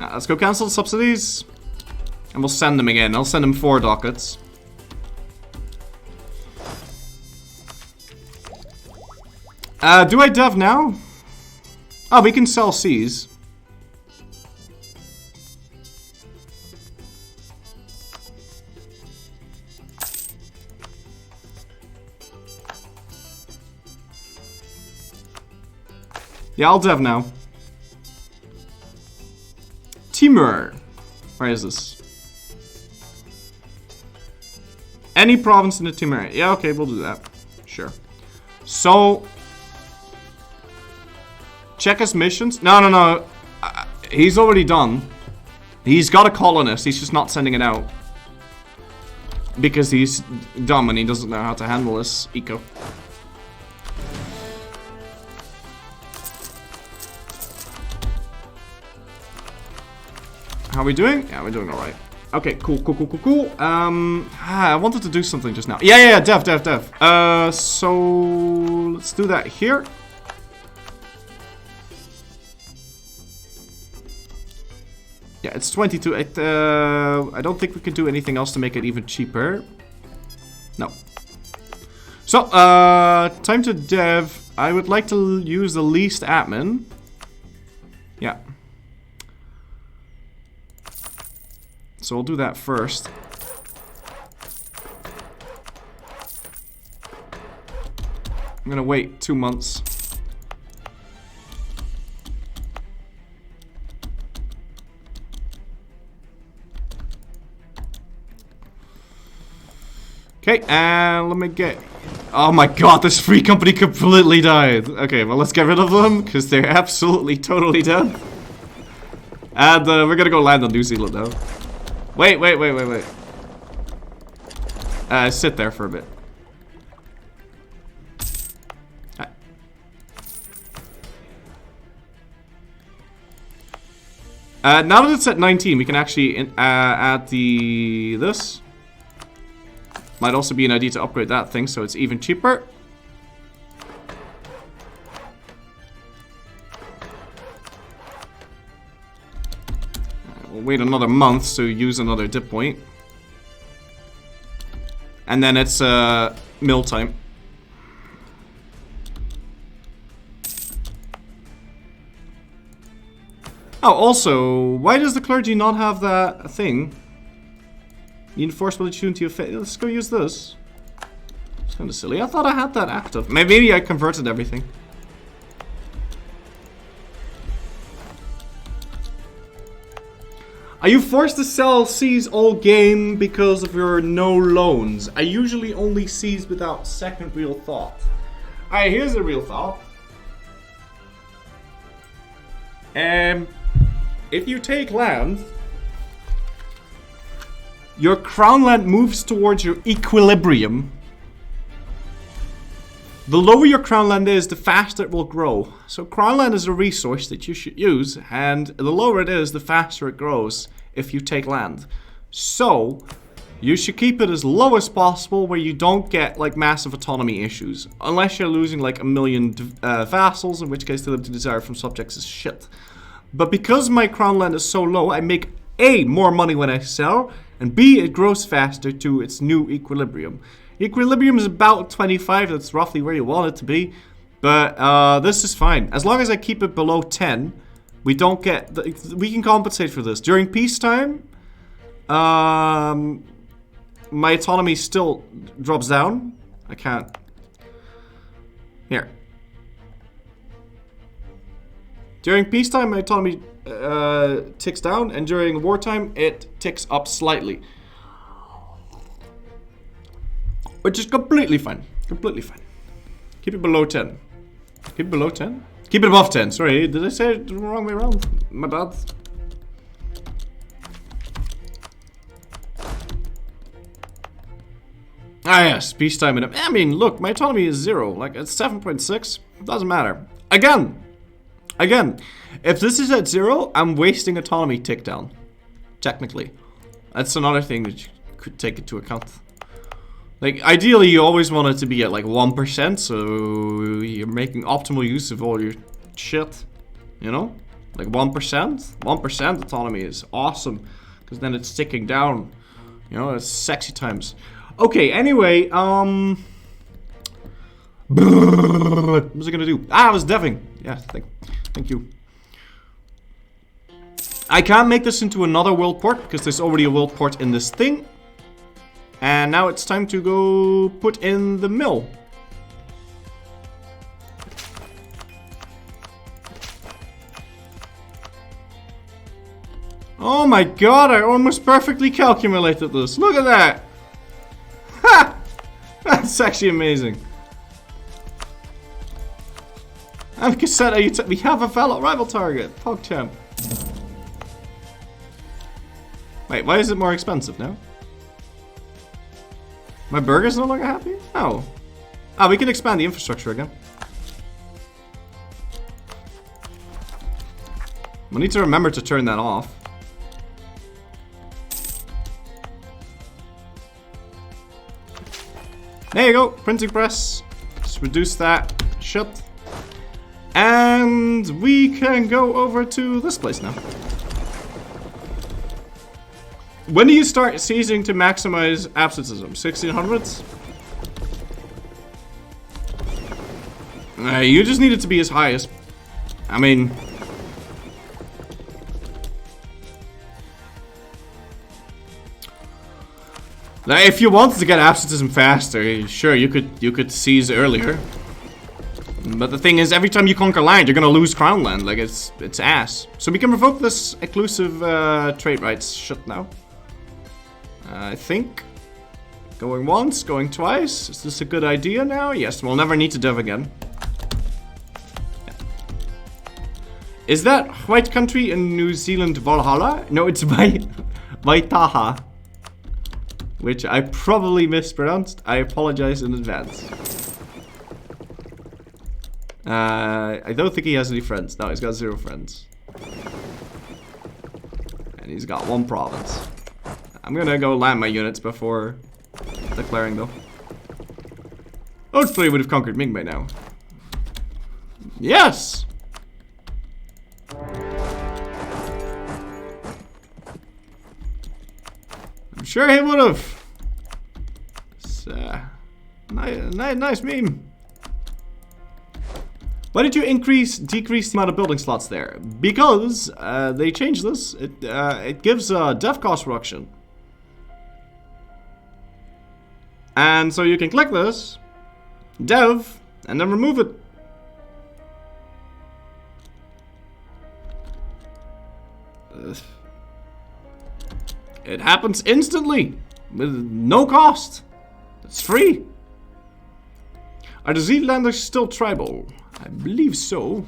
Let's go cancel the subsidies. And we'll send them again. I'll send them 4 dockets. Do I dev now? Oh, we can sell Cs. Yeah, I'll dev now. Timur. Where is this? Any province in the Timur. Yeah, okay, we'll do that. Sure. So, check his missions. No. He's already done. He's got a colonist. He's just not sending it out. Because he's dumb and he doesn't know how to handle this eco. How are we doing? Yeah, we're doing alright. Okay, cool. I wanted to do something just now. Yeah, dev. So, let's do that here. Yeah, it's 22. I don't think we can do anything else to make it even cheaper. No. So, time to dev. I would like to use the least admin. Yeah. so I'll do that first. I'm gonna wait 2 months. Okay, and let me get... Oh my god, this free company completely died. Okay, well let's get rid of them, because they're absolutely, totally dead. And we're gonna go land on New Zealand now. Wait. Sit there for a bit. Now that it's at 19, we can actually add this. Might also be an idea to upgrade that thing so it's even cheaper. We'll wait another month to use another dip point. And then it's mill time. Oh, also, why does the clergy not have that thing? Need enforceable attuned to your face. Let's go use this. It's kind of silly. I thought I had that active. Maybe I converted everything. Are you forced to sell C's all game because of your no loans? I usually only seize without second real thought. Alright, here's a real thought. If you take land, your crown land moves towards your equilibrium. The lower your crown land is, the faster it will grow. So crown land is a resource that you should use, and the lower it is, the faster it grows if you take land. So you should keep it as low as possible where you don't get like massive autonomy issues. Unless you're losing like a million vassals, in which case the liberty desired from subjects is shit. But because my crown land is so low, I make A, more money when I sell, and B, it grows faster to its new equilibrium. Equilibrium is about 25, that's roughly where you want it to be. But this is fine. As long as I keep it below 10, we don't get... we can compensate for this. During peacetime, my autonomy still drops down. I can't... Here. During peacetime, my autonomy ticks down, and during wartime, it ticks up slightly. Which is completely fine. Completely fine. Keep it below 10. Keep it below 10? Keep it above 10. Sorry, did I say it the wrong way around? My bad. Ah yes, peacetime. I mean, look, my autonomy is 0. Like, it's 7.6. Doesn't matter. Again, if this is at 0, I'm wasting autonomy tick down. Technically. That's another thing that you could take into account. Like, ideally, you always want it to be at like 1%, so you're making optimal use of all your shit. You know? Like 1%. 1% autonomy is awesome, because then it's ticking down. You know, it's sexy times. Okay, anyway, what was I gonna do? Ah, I was deving. Yeah, thank you. I can't make this into another world port, because there's already a world port in this thing. And now it's time to go put in the mill. Oh my god, I almost perfectly calculated this. Look at that. Ha! That's actually amazing. And cassette, we have a rival target. PogChamp. Wait, why is it more expensive now? My burger's no longer happy? Oh. Ah, we can expand the infrastructure again. We need to remember to turn that off. There you go, printing press. Just reduce that shit. And we can go over to this place now. When do you start ceasing to maximize absentism? 1600s? You just need it to be as high as... I mean... Like, if you wanted to get absolutism faster, sure, you could seize earlier. But the thing is, every time you conquer land, you're gonna lose crown land. Like, it's ass. So we can revoke this exclusive trade rights shit now. I think. Going once, going twice. Is this a good idea now? Yes, we'll never need to dev again. Is that white country in New Zealand Valhalla? No, it's Waitaha. Which I probably mispronounced. I apologize in advance. I don't think he has any friends. No, he's got 0 friends. And he's got 1 province. I'm gonna go land my units before declaring though. Hopefully he would have conquered Ming by now. Yes! I'm sure he would have. It's nice meme. Why did you decrease the amount of building slots there? Because they changed this. It gives a dev cost reduction. And so you can click this, dev, and then remove it. It happens instantly, with no cost. It's free. Are the Zealanders still tribal? I believe so.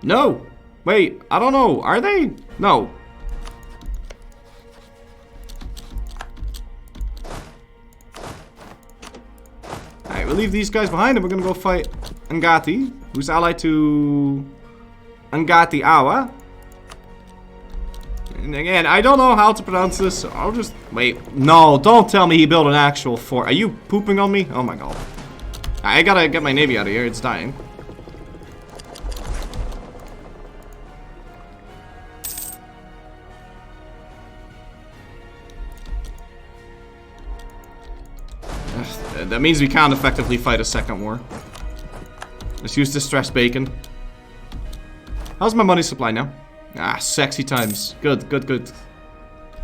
No. Wait, I don't know. Are they? No. Alright, we'll leave these guys behind and we're gonna go fight Ngati, who's allied to Ngati Awa. And again, I don't know how to pronounce this, so I'll just... Wait, no, don't tell me he built an actual fort. Are you pooping on me? Oh my god. I gotta get my navy out of here, it's dying. That means we can't effectively fight a second war. Let's use distressed bacon. How's my money supply now? Ah, sexy times. Good, good, good.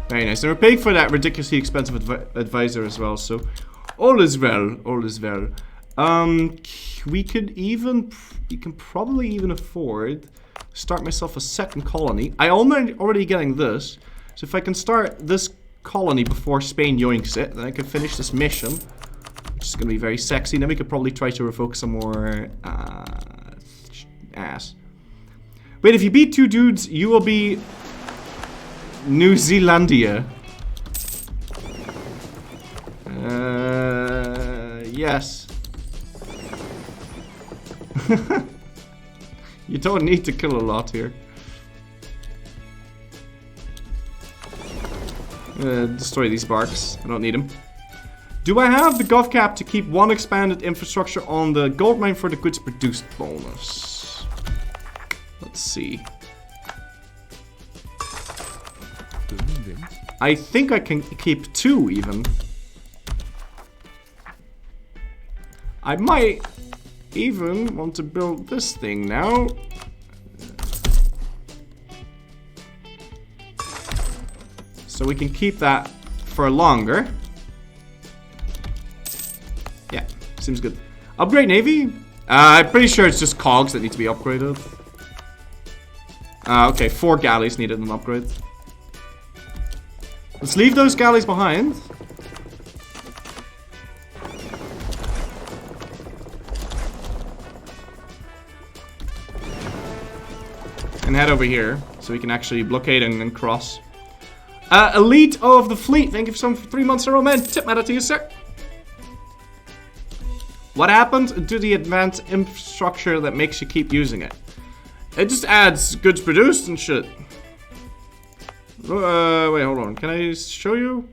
Very nice. And we're paying for that ridiculously expensive advisor as well, so all is well. All is well. We can probably even afford to start myself a second colony. I'm already getting this, so if I can start this colony before Spain yoinks it, then I can finish this mission, which is gonna be very sexy. And then we could probably try to revoke some more ass. Wait, if you beat 2 dudes, you will be New Zealandia. Yes. You don't need to kill a lot here. Destroy these barks. I don't need them. Do I have the gov cap to keep 1 expanded infrastructure on the gold mine for the goods produced bonus? Let's see. I think I can keep 2 even. I might even want to build this thing now. So we can keep that for longer. Yeah, seems good. Upgrade navy? I'm pretty sure it's just cogs that need to be upgraded. Okay, 4 galleys needed an upgrade. Let's leave those galleys behind. And head over here, so we can actually blockade and cross. Elite of the fleet, thank you for some 3 months in a row, man. Tip matter to you, sir. What happened to the advanced infrastructure that makes you keep using it? It just adds goods produced and shit. Wait, hold on. Can I show you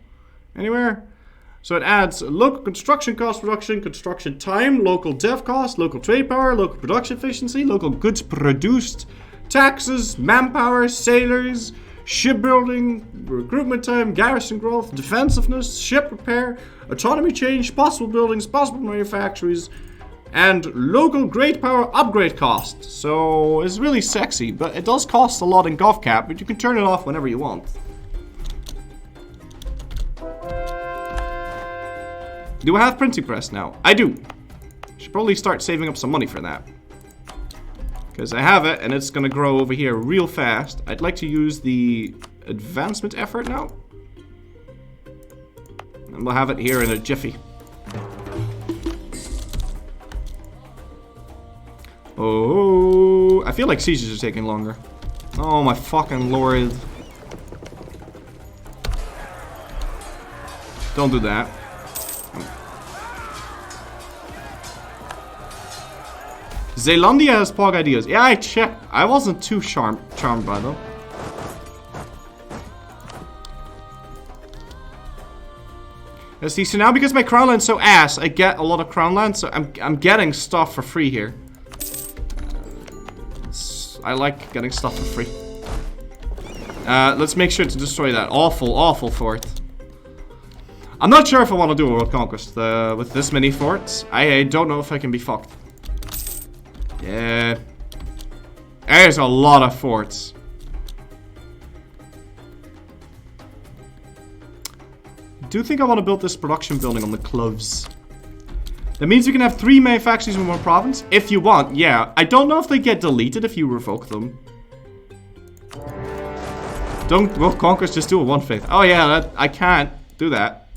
anywhere? So it adds local construction cost reduction, construction time, local dev cost, local trade power, local production efficiency, local goods produced, taxes, manpower, sailors, shipbuilding, recruitment time, garrison growth, defensiveness, ship repair, autonomy change, possible buildings, possible manufactories, And local great power upgrade cost. So it's really sexy, but it does cost a lot in GovCap, but you can turn it off whenever you want. Do I have printing press now? I do. Should probably start saving up some money for that. Because I have it, and it's gonna grow over here real fast. I'd like to use the advancement effort now. And we'll have it here in a jiffy. Oh, I feel like sieges are taking longer. Oh my fucking lord. Don't do that. Zealandia has pog ideas. Yeah, I checked. I wasn't too charmed by them. See, so now because my crown land's so ass, I get a lot of crown land, so I'm getting stuff for free here. I like getting stuff for free. Let's make sure to destroy that awful fort. I'm not sure if I want to do a world conquest with this many forts. I don't know if I can be fucked. Yeah. There's a lot of forts. I do think I want to build this production building on the cliffs. That means we can have 3 main factories in one province. If you want, yeah. I don't know if they get deleted if you revoke them. Don't world conquest, just do a one faith. Oh yeah, I can't do that.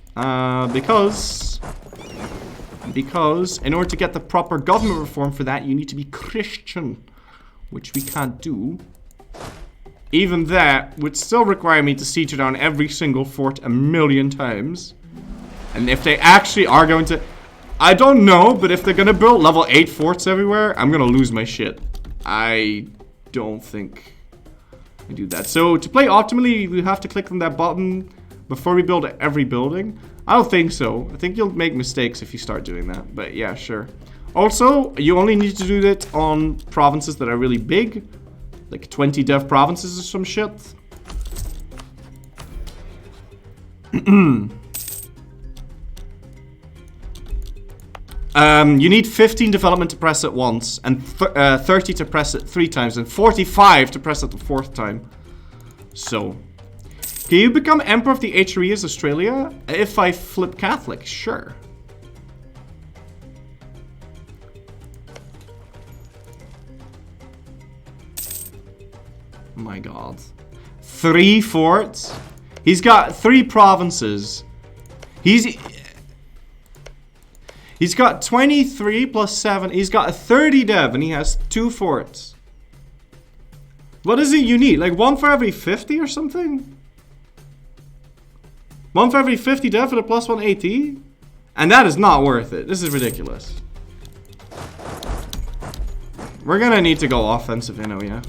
Because in order to get the proper government reform for that, you need to be Christian. Which we can't do. Even that would still require me to siege down every single fort 1,000,000 times. And if they actually are going to... I don't know, but if they're gonna build level 8 forts everywhere, I'm gonna lose my shit. I don't think I do that. So to play optimally, we have to click on that button before we build every building. I don't think so. I think you'll make mistakes if you start doing that. But yeah, sure. Also, you only need to do that on provinces that are really big. Like 20 dev provinces or some shit. You need 15 development to press it once, and 30 to press it 3 times, and 45 to press it the 4th time. So, can you become Emperor of the HRE as Australia? If I flip Catholic, sure. My god. 3 forts? He's got 3 provinces. He's got 23 plus 7. He's got a 30 dev and he has 2 forts. What is it you need? Like 1 for every 50 or something? 1 for every 50 dev for the plus 1 AT? And that is not worth it. This is ridiculous. We're gonna need to go offensive, you know, yeah.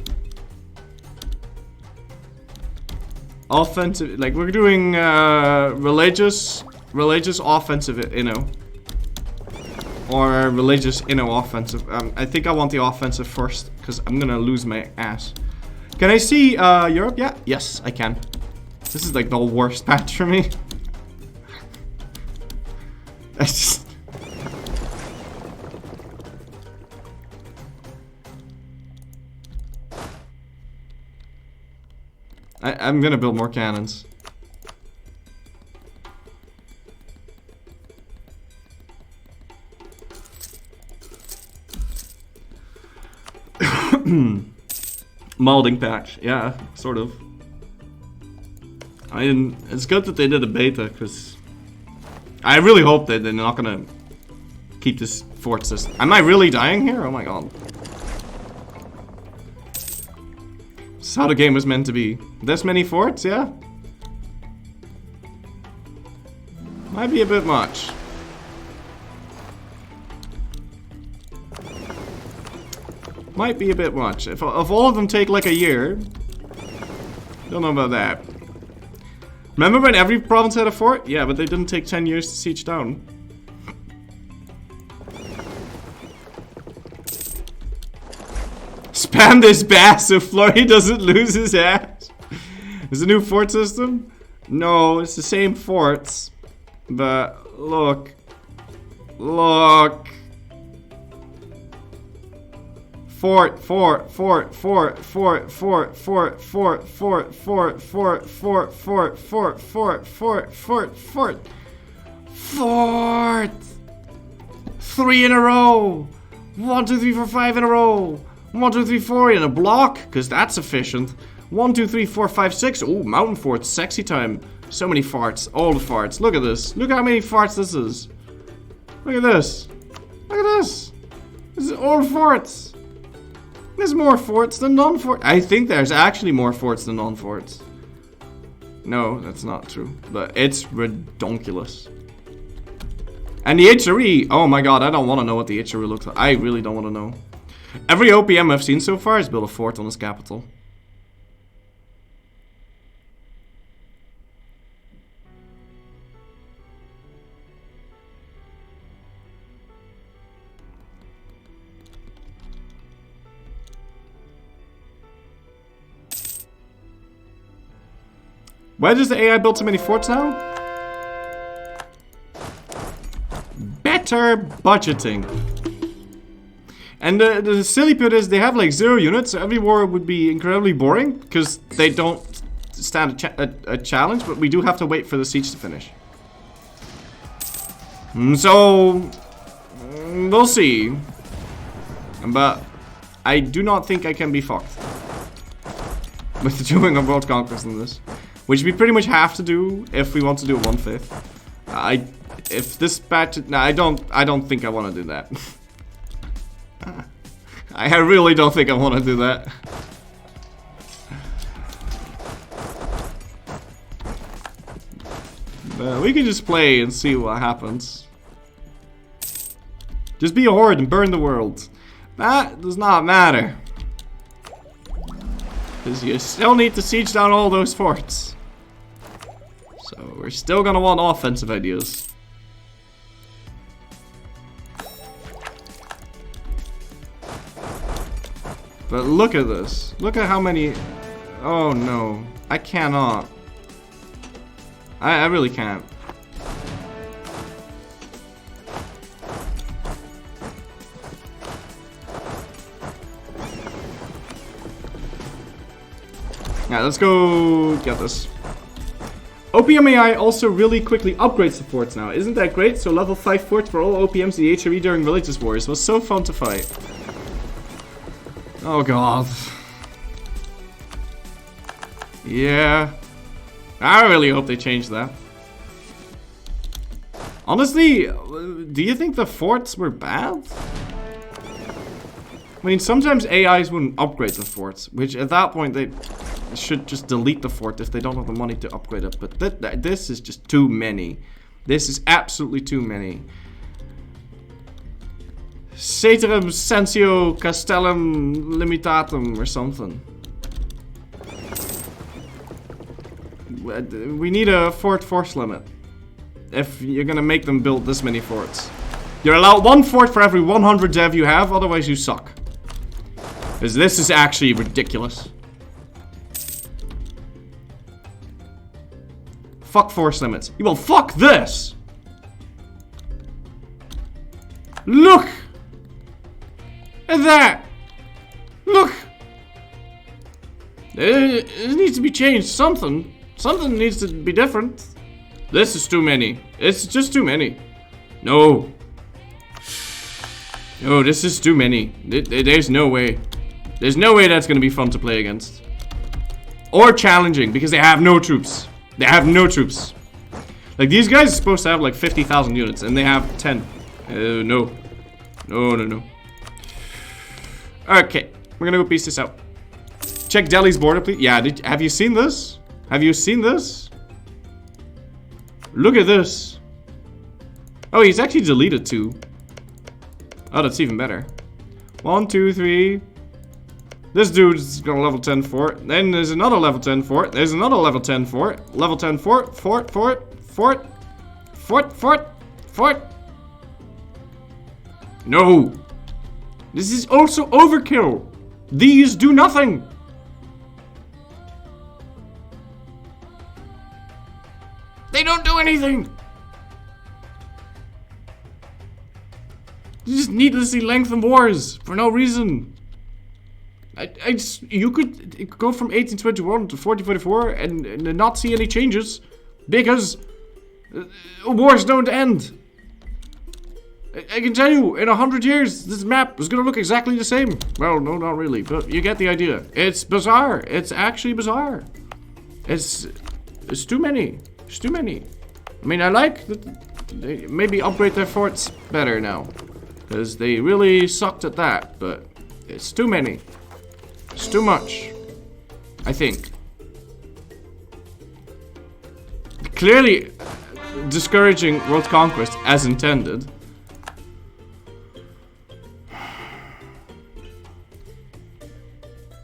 Offensive, like we're doing religious offensive, you know. Or religious, you know, offensive. I think I want the offensive first, because I'm gonna lose my ass. Can I see Europe? Yeah, yes, I can. This is like the worst patch for me. I just... I'm gonna build more cannons. Molding patch, yeah, sort of. It's good that they did a beta, because I really hope that they're not gonna keep this fort system. Am I really dying here? Oh my god. This is how the game was meant to be. This many forts, yeah? Might be a bit much. Might be a bit much. If all of them take like a year, don't know about that. Remember when every province had a fort? Yeah, but they didn't take 10 years to siege down. Spam this bass so Florry doesn't lose his ass. Is it a new fort system? No, it's the same forts. But look. Look. Fort, fort, fort, fort, fort, fort, fort, fort, fort, fort, fort, fort, fort, fort, fort, fort, fort, fort. Fort! 3 in a row! 1, 2, 3, 4, 5 in a row! 1, 2, 3, 4 in a block, because that's efficient. 1, 2, 3, 4, 5, 6. Ooh, mountain forts, sexy time. So many farts, all the farts. Look at this. Look how many farts this is. Look at this. Look at this. This is all farts. There's more forts than non-forts. I think there's actually more forts than non-forts. No, that's not true. But it's redonkulous. And the HRE, oh my god, I don't want to know what the HRE looks like. I really don't want to know. Every OPM I've seen so far has built a fort on its capital. Why does the AI build so many forts now? Better budgeting. And the silly bit is they have like 0 units, so every war would be incredibly boring because they don't stand a challenge, but we do have to wait for the siege to finish. So we'll see. But I do not think I can be fucked with doing a world conquest in this. Which we pretty much have to do if we want to do a 1/5. If this batch, no, I don't think I want to do that. I really don't think I want to do that. But we can just play and see what happens. Just be a horde and burn the world. That does not matter. Because you still need to siege down all those forts. So we're still gonna want offensive ideas. But look at this. Look at how many... Oh no. I cannot. I really can't. Yeah, let's go get this. OPM AI also really quickly upgrades the forts now. Isn't that great? So level 5 forts for all OPMs in the HRE during Religious Wars. Was so fun to fight. Oh god. Yeah. I really hope they change that. Honestly, do you think the forts were bad? I mean, sometimes AIs wouldn't upgrade the forts, which at that point they should just delete the fort if they don't have the money to upgrade it. But this is just too many. This is absolutely too many. Ceterum censeo castellum limitatum or something. We need a fort force limit. If you're gonna make them build this many forts. You're allowed 1 fort for every 100 dev you have, otherwise you suck. Because this is actually ridiculous. Fuck force limits. Well, fuck this! Look! At that! Look! It needs to be changed. Something needs to be different. This is too many. It's just too many. No. No, this is too many. There's no way. There's no way that's gonna be fun to play against. Or challenging, because they have no troops. They have no troops. Like, these guys are supposed to have like 50,000 units, and they have 10. No. No. Okay, we're gonna go piece this out. Check Delhi's border, please. Yeah, have you seen this? Have you seen this? Look at this. Oh, he's actually deleted 2. Oh, that's even better. 1, 2, 3. This dude's gonna level 10 fort. Then there's another level 10 fort. There's another level 10 fort. Level 10 fort. Fort. No. This is also overkill. These do nothing. They don't do anything. You just needlessly lengthen wars for no reason. You could go from 1821 to 1444 and not see any changes because wars don't end. I can tell you, in 100 years, this map is gonna look exactly the same. Well, no, not really, but you get the idea. It's bizarre. It's actually bizarre. It's too many. It's too many. I mean, I like that they maybe upgrade their forts better now, because they really sucked at that, but it's too many. It's too much, I think. Clearly discouraging world conquest as intended.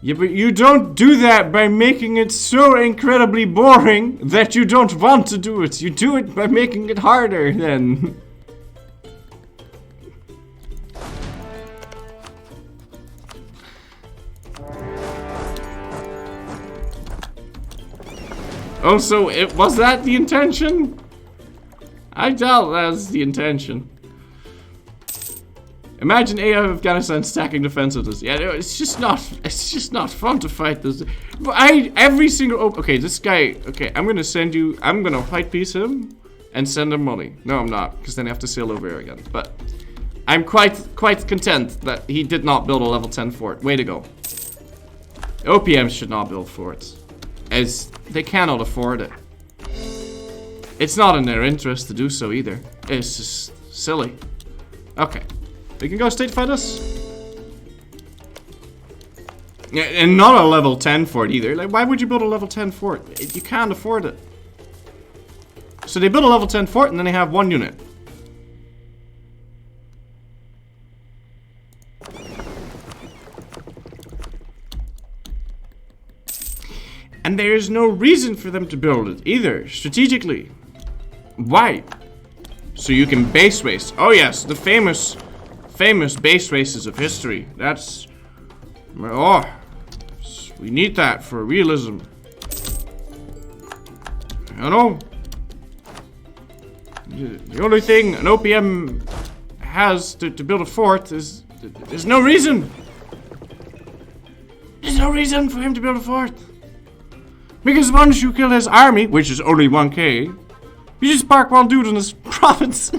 Yeah, but you don't do that by making it so incredibly boring that you don't want to do it. You do it by making it harder then. Also, was that the intention? I doubt that's the intention. Imagine AI of Afghanistan stacking defensiveness. Yeah, no, it's just not fun to fight this. Every single, okay, this guy, okay, I'm gonna fight piece him and send him money. No, I'm not, because then I have to sail over here again. But I'm quite content that he did not build a level 10 fort. Way to go. OPMs should not build forts, as they cannot afford it. It's not in their interest to do so either. It's just silly. Okay. We can go state fight us. Yeah, and not a level 10 fort either. Like, why would you build a level 10 fort? You can't afford it. So they build a level 10 fort and then they have one unit. And there's no reason for them to build it either, strategically. Why? So you can base waste. Oh yes, the famous base races of history. That's... oh, we need that for realism. You know? The only thing an OPM has to build a fort is... there's no reason. There's no reason for him to build a fort. Because once you kill his army, which is only 1k, you just park one dude in his province.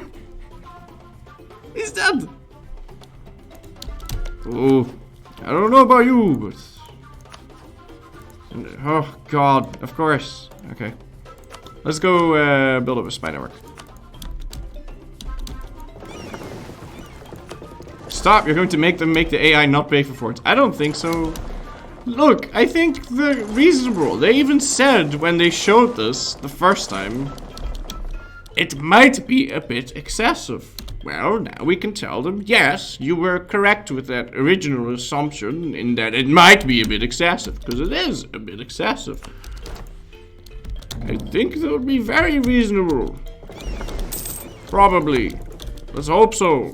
He's dead. Oh, I don't know about you, but... oh, God, of course. Okay. Let's go build up a spy network. Stop, you're going to make them make the AI not pay for forts. I don't think so. Look, I think they're reasonable. They even said when they showed this the first time, it might be a bit excessive. Well, now we can tell them, yes, you were correct with that original assumption in that it might be a bit excessive, because it is a bit excessive. I think that would be very reasonable. Probably. Let's hope so.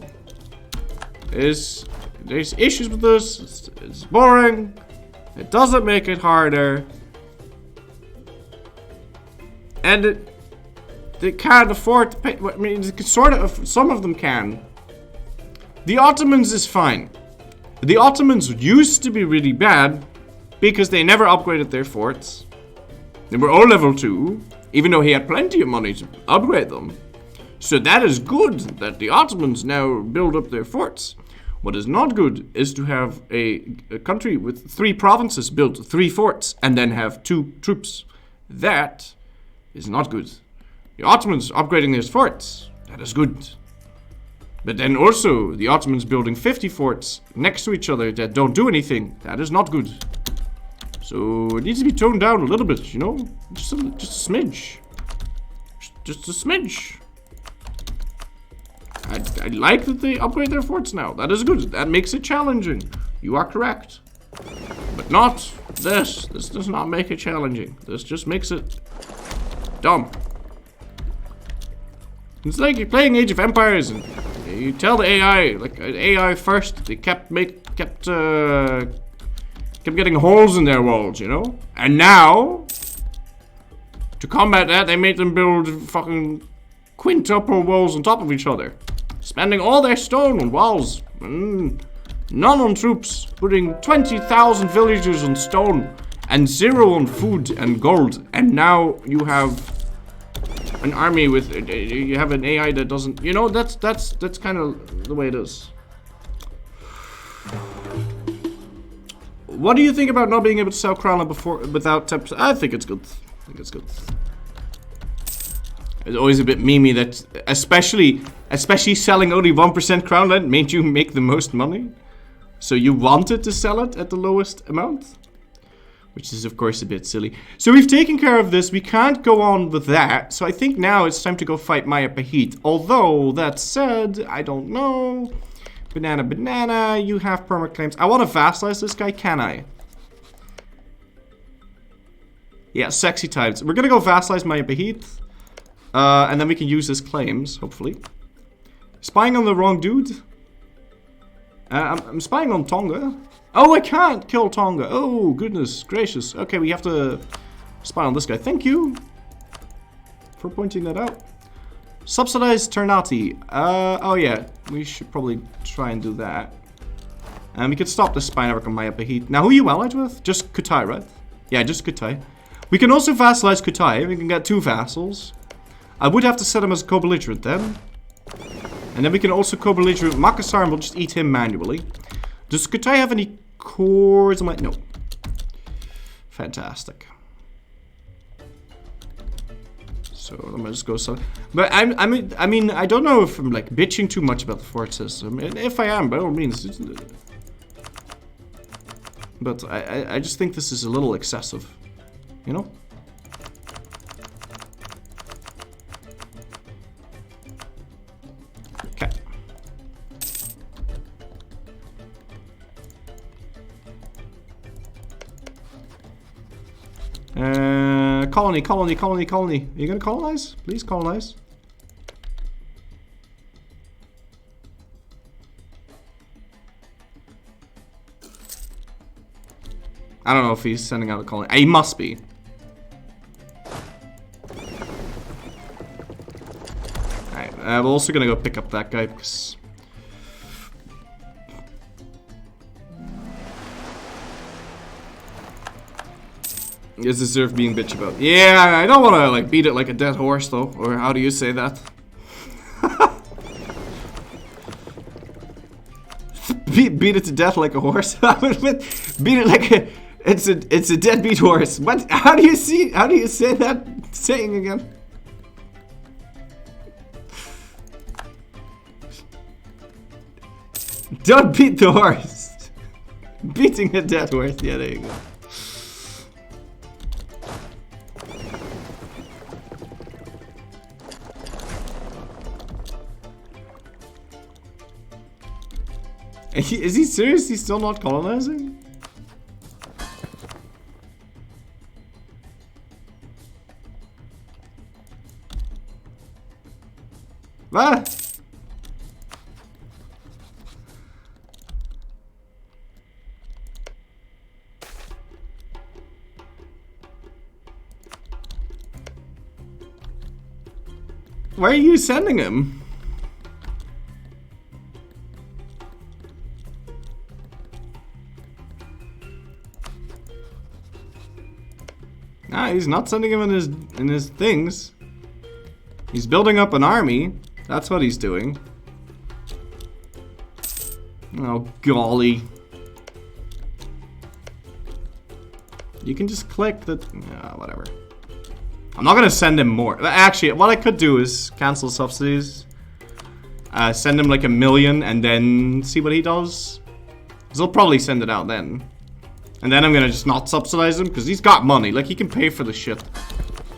There's issues with this. It's boring. It doesn't make it harder. And they can't afford to pay. I mean, sort of. Some of them can. The Ottomans is fine. The Ottomans used to be really bad because they never upgraded their forts. They were all level 2, even though he had plenty of money to upgrade them. So that is good that the Ottomans now build up their forts. What is not good is to have a country with 3 provinces build 3 forts and then have 2 troops. That is not good. The Ottomans upgrading their forts, that is good. But then also, the Ottomans building 50 forts next to each other that don't do anything, that is not good. So it needs to be toned down a little bit, you know? Just a smidge. Just a smidge. I like that they upgrade their forts now. That is good. That makes it challenging. You are correct. But not this. This does not make it challenging. This just makes it dumb. It's like you're playing Age of Empires and you tell the AI, like AI first, they kept getting holes in their walls, you know? And now, to combat that, they made them build fucking quintuple walls on top of each other. Spending all their stone on walls. None on troops, putting 20,000 villagers on stone, and 0 on food and gold. And now you have an army with, you have an AI that doesn't, you know, that's kind of the way it is. What do you think about not being able to sell Krana before, without 10%? I think it's good. I think it's good. It's always a bit memey that, especially selling only 1% Crown Land made you make the most money. So you wanted to sell it at the lowest amount, which is of course a bit silly. So we've taken care of this. We can't go on with that. So I think now it's time to go fight Maya Pahit. Although that said, I don't know. Banana, you have permaclaims. I want to vassalize this guy, can I? Yeah, sexy types. We're gonna go vassalize Maya Pahit. And then we can use his claims, hopefully. Spying on the wrong dude. I'm spying on Tonga. Oh, I can't kill Tonga. Oh, goodness gracious. Okay, we have to spy on this guy. Thank you for pointing that out. Subsidize Ternati. Oh yeah, we should probably try and do that. And we could stop the spy network on Maya Pahit. Now, who are you allied with? Just Kutai, right? Yeah, just Kutai. We can also vassalize Kutai. We can get 2 vassals. I would have to set him as a co-belligerent then. And then we can also co-belligerent Makassar and we'll just eat him manually. Does Kutai have any cores? No. Fantastic. So let me just go some. But I mean, I don't know if I'm like bitching too much about the fort system. And if I am, by all means. But I just think this is a little excessive. You know? Okay. Colony. Are you gonna colonize? Please colonize. I don't know if he's sending out a colony. He must be. Alright, we're also gonna go pick up that guy because... Is deserve being bitchy about. Yeah, I don't want to like beat it like a dead horse though. Or how do you say that? beat it to death like a horse. Beat it like a it's a deadbeat horse. What? How do you say that saying again? Don't beat the horse. Beating a dead horse. Yeah, there you go. Is he seriously still not colonizing? What? Where are you sending him? Nah, he's not sending him in his things. He's building up an army. That's what he's doing. Oh golly. You can just click the whatever. I'm not gonna send him more. Actually, what I could do is cancel subsidies. Send him like 1 million and then see what he does. Cause he'll probably send it out then. And then I'm gonna just not subsidize him because he's got money. Like he can pay for the shit.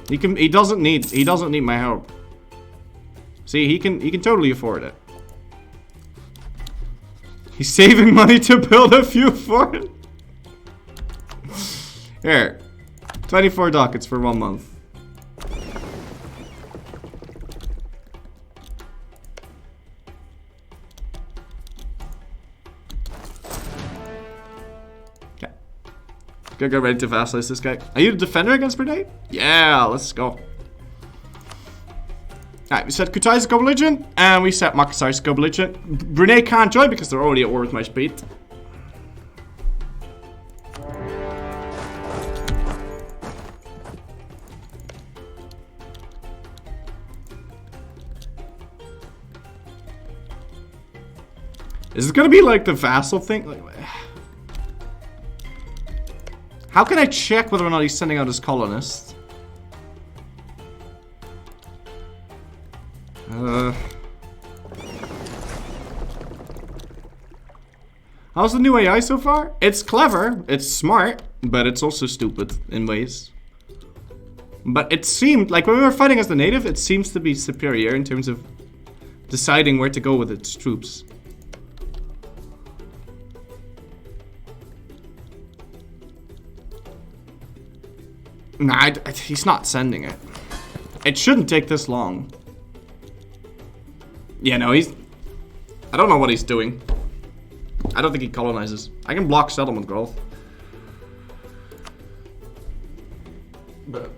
He doesn't need my help. See, he can totally afford it. He's saving money to build a few forts. Here. 24 ducats for 1 month. Gonna get ready to vassalize this guy. Are you the defender against Brunei? Yeah, let's go. Alright, we set Kutai's co-belligerent, and we set Makassar's co-belligerent. Brunei can't join because they're already at war with my speed. Is it gonna be like the vassal thing? Like, how can I check whether or not he's sending out his colonists? How's the new AI so far? It's clever, it's smart, but it's also stupid in ways. But it seemed, like when we were fighting as the native, it seems to be superior in terms of deciding where to go with its troops. Nah, he's not sending it. It shouldn't take this long. Yeah, no, he's... I don't know what he's doing. I don't think he colonizes. I can block settlement growth. But...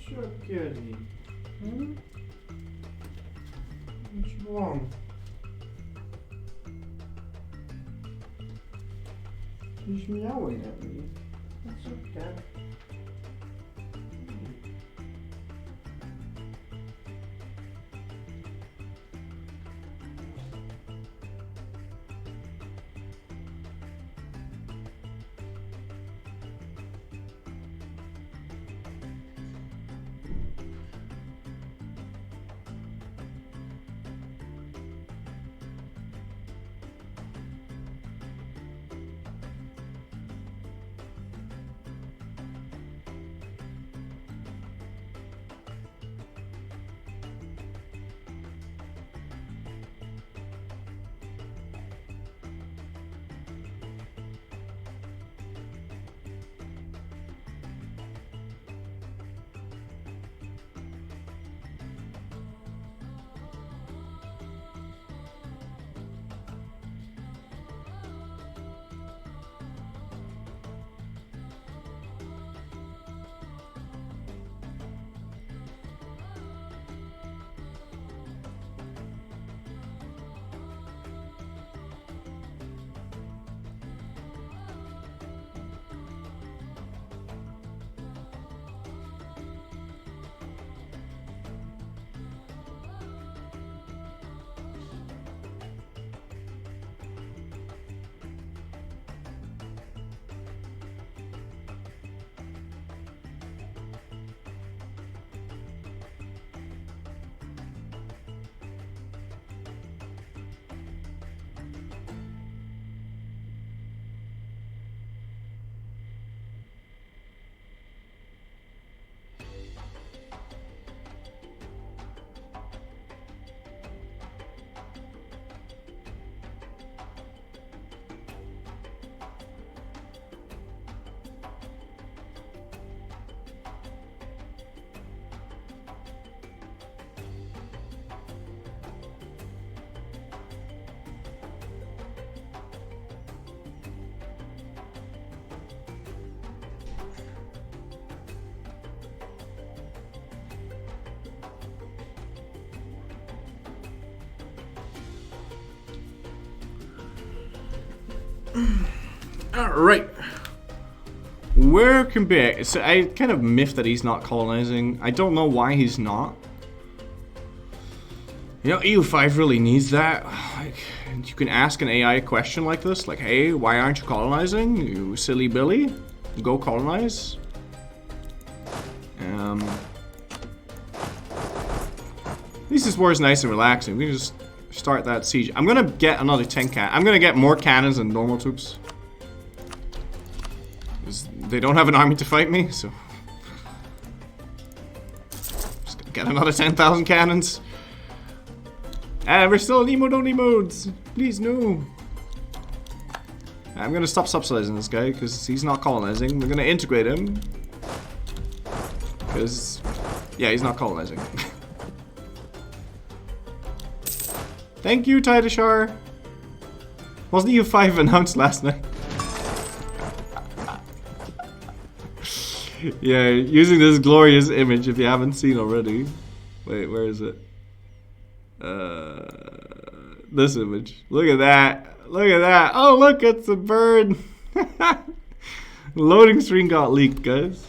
What's up, kitty? Hmm? What you want? He's meowing at me. What's up, cat? Alright. Where can be... So I kind of miffed that he's not colonizing. I don't know why he's not. You know, EU5 really needs that. Like, you can ask an AI a question like this. Like, hey, why aren't you colonizing? You silly Billy. Go colonize. At least this war is nice and relaxing. We can just start that siege. I'm gonna get another 10 cannon. I'm gonna get more cannons than normal troops. They don't have an army to fight me, so... Just gonna get another 10,000 cannons. We're still in emote-only modes. Please, no. I'm gonna stop subsidizing this guy, because he's not colonizing. We're gonna integrate him. Because... yeah, he's not colonizing. Thank you, Tidashar. Wasn't EU5 announced last night? Yeah, using this glorious image if you haven't seen already. Wait, where is it? This image. Look at that. Look at that. Oh, look, it's a bird. Loading screen got leaked, guys.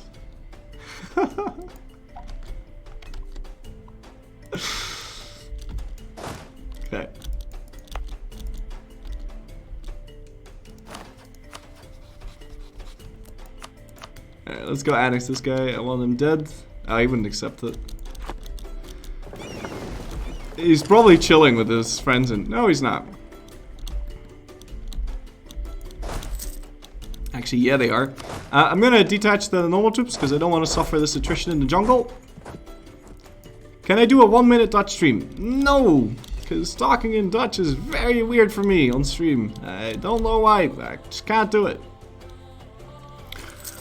Okay. Alright, let's go annex this guy. I want him dead. Oh, he wouldn't accept it. He's probably chilling with his friends and... no, he's not. Actually, yeah, they are. I'm gonna detach the normal troops because I don't want to suffer this attrition in the jungle. Can I do a 1-minute Dutch stream? No! Because talking in Dutch is very weird for me on stream. I don't know why. I just can't do it.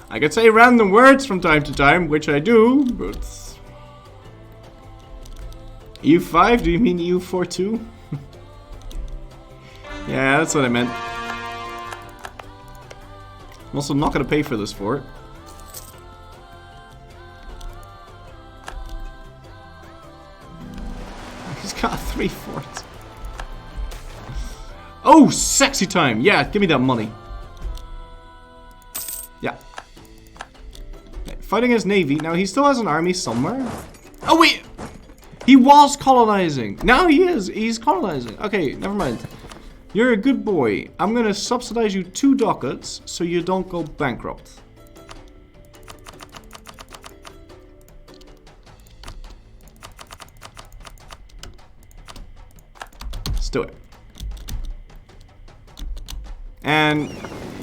I could say random words from time to time, which I do, but... EU5? Do you mean EU4 too? Yeah, that's what I meant. I'm also not gonna pay for this fort. He's got 3 forts. Oh, sexy time! Yeah, give me that money. Yeah. Fighting his navy. Now, he still has an army somewhere. Oh, wait! He was colonizing. Now he is. He's colonizing. Okay, never mind. You're a good boy. I'm gonna subsidize you 2 ducats so you don't go bankrupt. Let's do it. And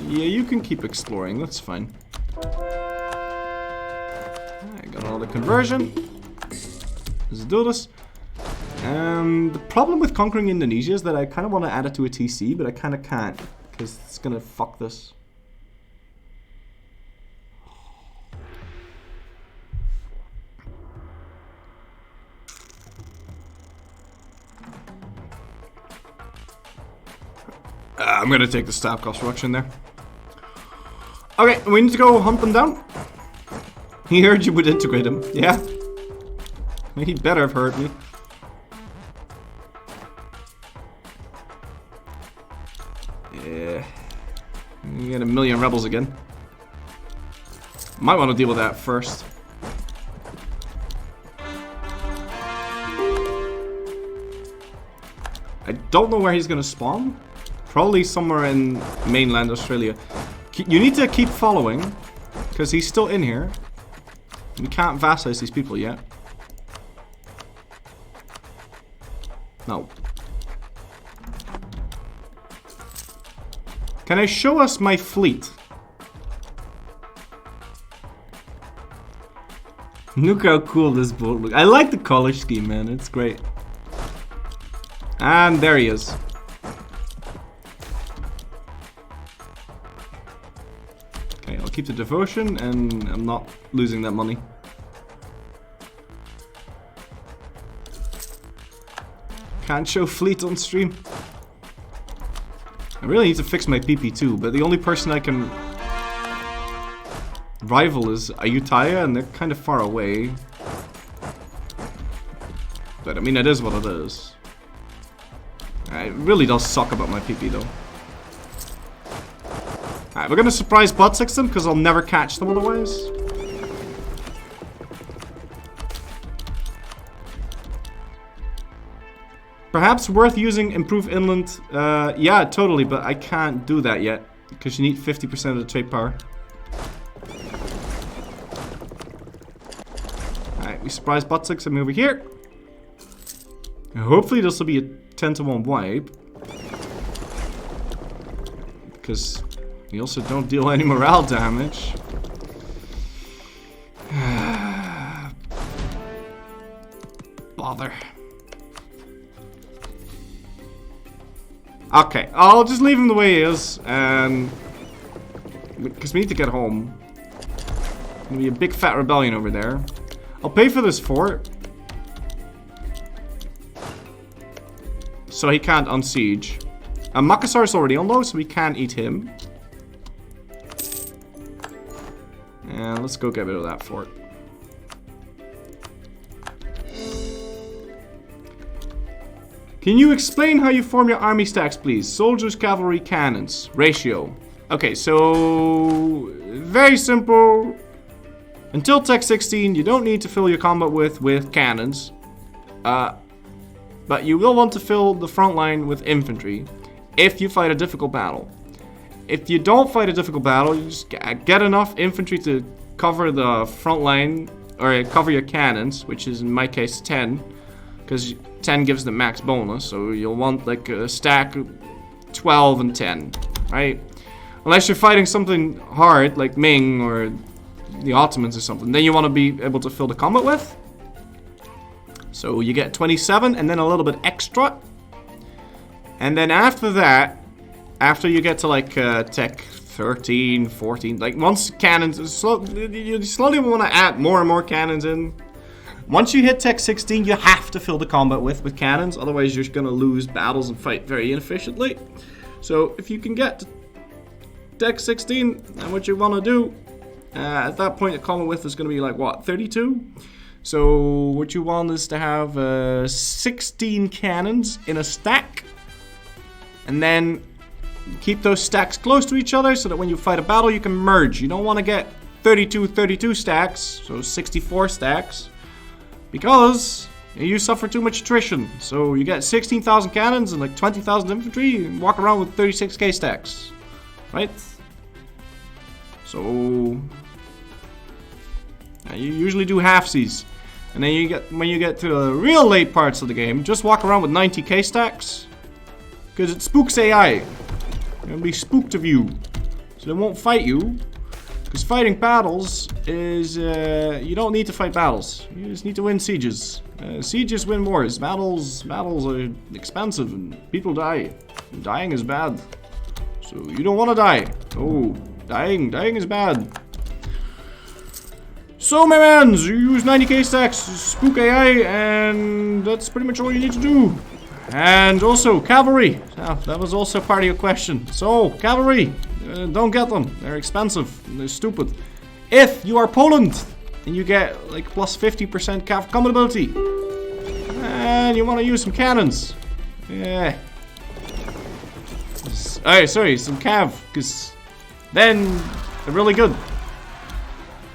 yeah, you can keep exploring. That's fine. I got another conversion. Let's do this. The problem with conquering Indonesia is that I kind of want to add it to a TC, but I kind of can't because it's gonna fuck this. I'm gonna take the staff construction there. Okay, we need to go hunt them down. He heard you would integrate him. Yeah. He better have heard me. Yeah. You get 1,000,000 rebels again. Might want to deal with that first. I don't know where he's gonna spawn. Probably somewhere in mainland Australia. You need to keep following, because he's still in here. We can't vassalize these people yet. No. Can I show us my fleet? Look how cool this boat looks. I like the color scheme, man. It's great. And there he is. Okay, I'll keep the devotion, and I'm not losing that money. Can't show fleet on stream. I really need to fix my PP too, but the only person I can rival is Ayutthaya, and they're kind of far away. But I mean, it is what it is. It really does suck about my PP though. Alright, we're gonna surprise butt six them because I'll never catch them otherwise. Perhaps worth using Improve Inland. Yeah, totally, but I can't do that yet. Because you need 50% of the trade power. Alright, we surprise butt six them over here. And hopefully this will be a 10-to-1 wipe. Because we also don't deal any morale damage. Bother. Okay, I'll just leave him the way he is, and because we need to get home. There's gonna be a big fat rebellion over there. I'll pay for this fort, so he can't unsiege. Makassar's already on low, so we can't eat him. And let's go get rid of that fort. Can you explain how you form your army stacks, please? Soldiers, cavalry, cannons. Ratio. Okay, so... very simple. Until Tech 16, you don't need to fill your combat with cannons. But you will want to fill the front line with infantry if you fight a difficult battle. If you don't fight a difficult battle, you just get enough infantry to cover the front line, or cover your cannons, which is in my case 10. Because 10 gives the max bonus, so you'll want like a stack of 12 and 10, right? Unless you're fighting something hard, like Ming or the Ottomans or something, then you want to be able to fill the combat with. So you get 27 and then a little bit extra. And then after that, after you get to like tech 13, 14, like once cannons, you slowly want to add more and more cannons in. Once you hit Tech 16, you have to fill the combat with cannons, otherwise you're going to lose battles and fight very inefficiently. So if you can get to Tech 16, and what you want to do, at that point the combat width is going to be like, what, 32? So what you want is to have 16 cannons in a stack, and then keep those stacks close to each other so that when you fight a battle you can merge. You don't want to get 32 stacks, so 64 stacks. Because you suffer too much attrition. So you get 16,000 cannons and like 20,000 infantry and walk around with 36k stacks. Right? So you usually do halfsies. And then you get, when you get to the real late parts of the game, just walk around with 90k stacks. Because it spooks AI. They'll be spooked of you. So they won't fight you. Because fighting battles is, you don't need to fight battles. You just need to win sieges. Sieges win wars. Battles are expensive and people die. And dying is bad. So you don't want to die. Oh, dying is bad. So my mans, you use 90k stacks, spook AI, and that's pretty much all you need to do. And also, cavalry. Oh, that was also part of your question. So, cavalry. Don't get them. They're expensive. They're stupid. If you are Poland and you get like plus 50% cav combat ability, and you want to use some cannons, yeah. Oh, sorry, some cav, because then they're really good.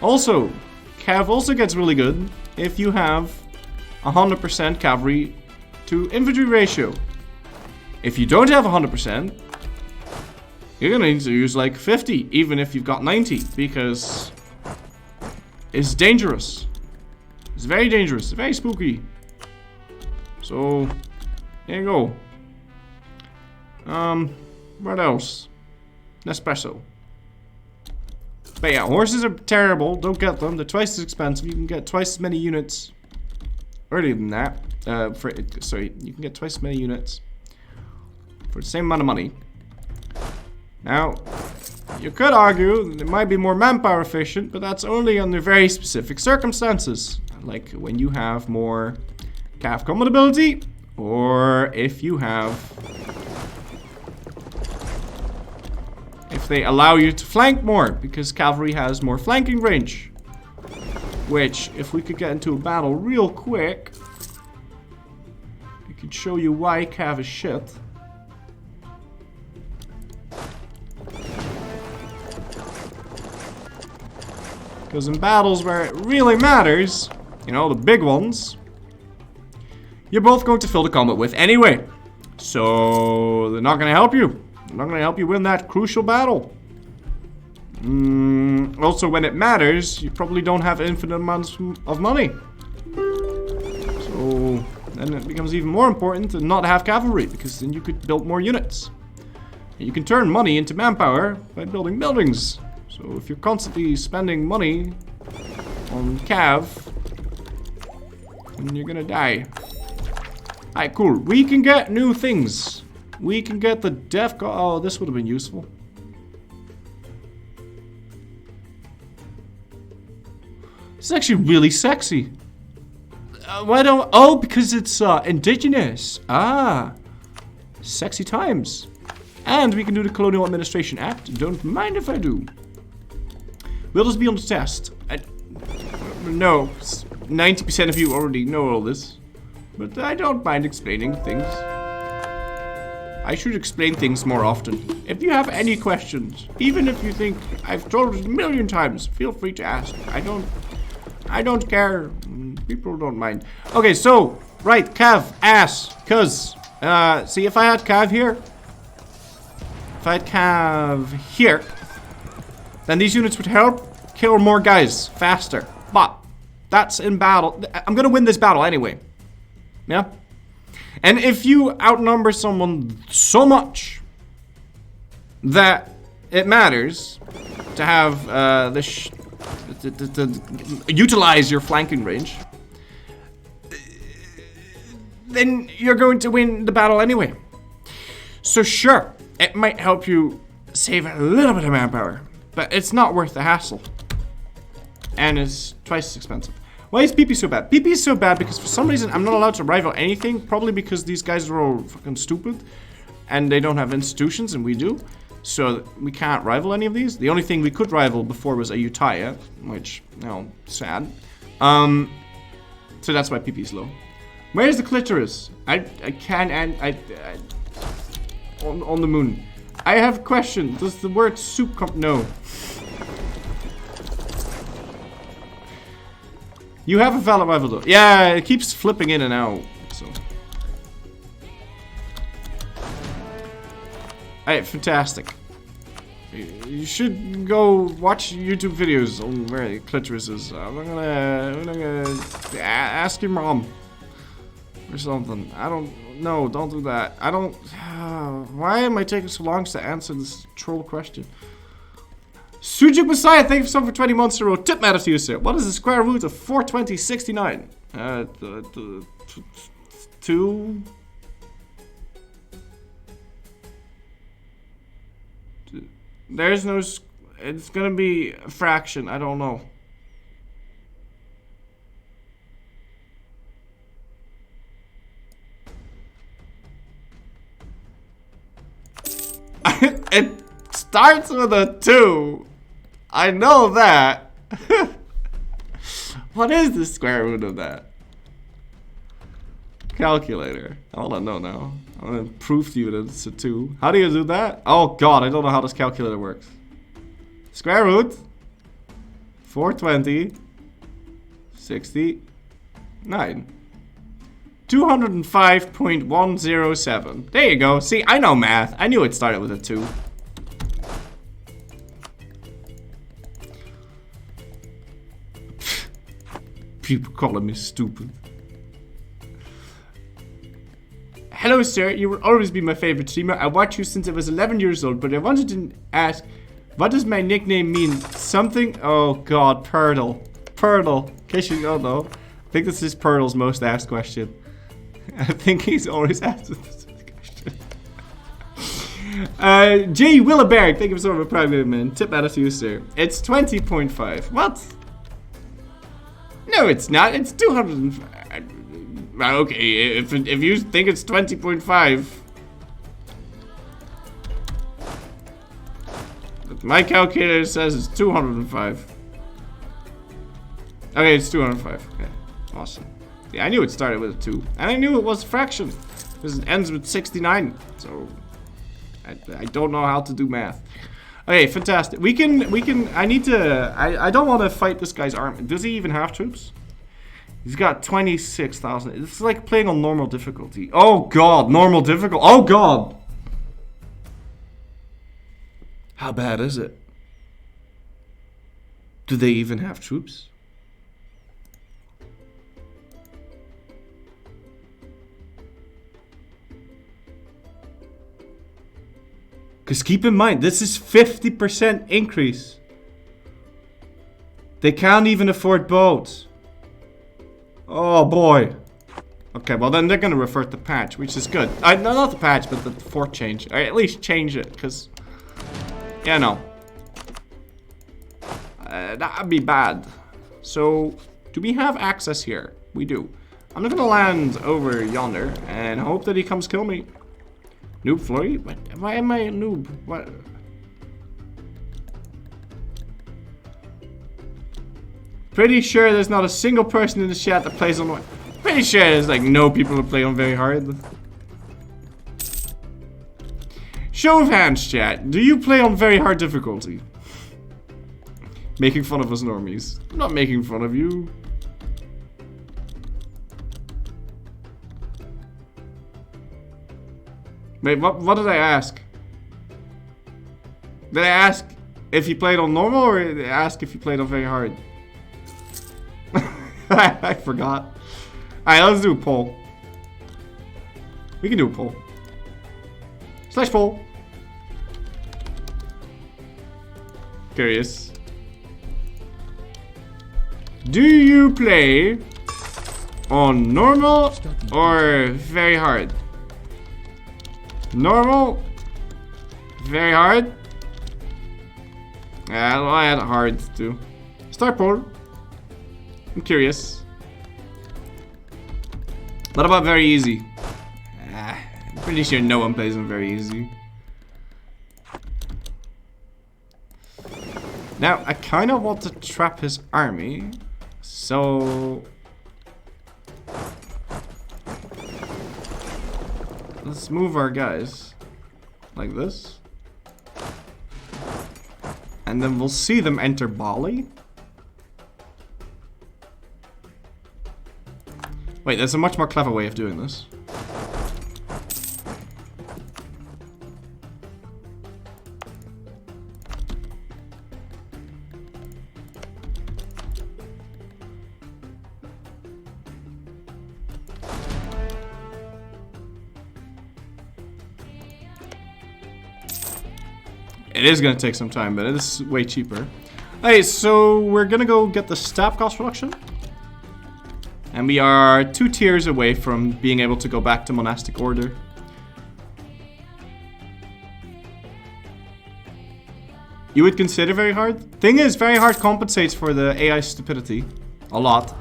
Also, cav also gets really good if you have 100% cavalry to infantry ratio. If you don't have 100%, you're gonna need to use like 50, even if you've got 90, because it's dangerous. It's very dangerous. It's very spooky. So, there you go. What else? Nespresso. But yeah, horses are terrible. Don't get them. They're twice as expensive. You can get twice as many units. Earlier than that. Sorry, you can get twice as many units for the same amount of money. Now, you could argue it might be more manpower efficient, but that's only under very specific circumstances. Like when you have more cav combat ability, or if you have... if they allow you to flank more, because cavalry has more flanking range. Which, if we could get into a battle real quick, I could show you why cav is shit. Because in battles where it really matters, you know, the big ones, you're both going to fill the combat with anyway. So they're not going to help you. They're not going to help you win that crucial battle. Also, when it matters, you probably don't have infinite amounts of money. So then it becomes even more important to not have cavalry, because then you could build more units. And you can turn money into manpower by building buildings. So if you're constantly spending money on cav, then you're gonna die. Alright, cool. We can get new things. We can get the death guard. Oh, this would have been useful. This is actually really sexy. Why don't... Oh, because it's indigenous. Ah. Sexy times. And we can do the Colonial Administration Act. Don't mind if I do. Will this be on the test? No. 90% of you already know all this. But I don't mind explaining things. I should explain things more often. If you have any questions, even if you think I've told it a million times, feel free to ask. I don't care. People don't mind. Okay, so, right, Cav, ass, cuz, see, if I had Cav here, then these units would help kill more guys faster. But that's in battle. I'm gonna win this battle anyway. Yeah? And if you outnumber someone so much that it matters to have to utilize your flanking range, then you're going to win the battle anyway. So sure, it might help you save a little bit of manpower, but it's not worth the hassle. And it's twice as expensive. Why is PP so bad? PP is so bad because for some reason I'm not allowed to rival anything, probably because these guys are all fucking stupid and they don't have institutions and we do. So we can't rival any of these. The only thing we could rival before was a Utaya, which, you know, sad. So that's why PP is low. Where's the clitoris? I can and on the moon. I have a question. Does the word soup come? No. You have a valid rival though. Yeah, it keeps flipping in and out. So. Alright, fantastic. You should go watch YouTube videos on where the clitoris is. I'm gonna ask your mom or something. I don't know. Don't do that. I don't. Why am I taking so long to answer this troll question? Sujuk Messiah, thank you so much for 20 months in a row. Tip matter to you, sir. What is the square root of 42069? 2. There's no. It's gonna be a fraction. I don't know. It starts with a 2. I know that. What is the square root of that? Calculator. I wanna know now. I'm gonna prove to you that it's a 2. How do you do that? Oh god, I don't know how this calculator works. Square root 420 69. 205.107. There you go. See, I know math. I knew it started with a 2. People calling me stupid. Hello, sir. You will always be my favorite streamer. I watched you since I was 11 years old, but I wanted to ask, what does my nickname mean? Something? Oh god, Purtle. Purtle. In case you don't know, I think this is Purtle's most asked question. I think he's always asked this question. J. Willeberg, thank you so much for private man. Tip out to you, sir. It's 20.5. What? No, it's not. It's 205. Okay, if you think it's 20.5. My calculator says it's 205. Okay, it's 205. Okay, awesome. Yeah, I knew it started with a 2. And I knew it was a fraction. Because it ends with 69. So, I don't know how to do math. Okay, fantastic. We can, I need to, I don't want to fight this guy's army. Does he even have troops? He's got 26,000. It's like playing on normal difficulty. Oh god, normal difficulty. Oh god. How bad is it? Do they even have troops? Because keep in mind, this is 50% increase. They can't even afford boats. Oh boy. Okay, well then they're gonna revert the patch, which is good. No, not the patch, but the fort change. Or at least change it, because... Yeah, no. That'd be bad. So, do we have access here? We do. I'm not gonna land over yonder and hope that he comes kill me. Noob Florry? Why am I a noob? What? Pretty sure there's not a single person in the chat that plays on... Pretty sure there's like no people who play on very hard. Show of hands, chat. Do you play on very hard difficulty? Making fun of us normies. I'm not making fun of you. Wait, what did I ask? Did I ask if you played on normal or did I ask if you played on very hard? I forgot. Alright, let's do a poll. We can do a poll. Slash poll. Curious. Do you play on normal or very hard? Normal? Very hard? Yeah, I had hard too. Start poll. I'm curious. What about very easy? I'm pretty sure no one plays on very easy. Now, I kind of want to trap his army. So... let's move our guys. Like this. And then we'll see them enter Bali. Wait, there's a much more clever way of doing this. It is going to take some time, but it is way cheaper. Hey, so we're going to go get the staff cost reduction. And we are 2 tiers away from being able to go back to monastic order. You would consider very hard? Thing is, very hard compensates for the AI stupidity. A lot.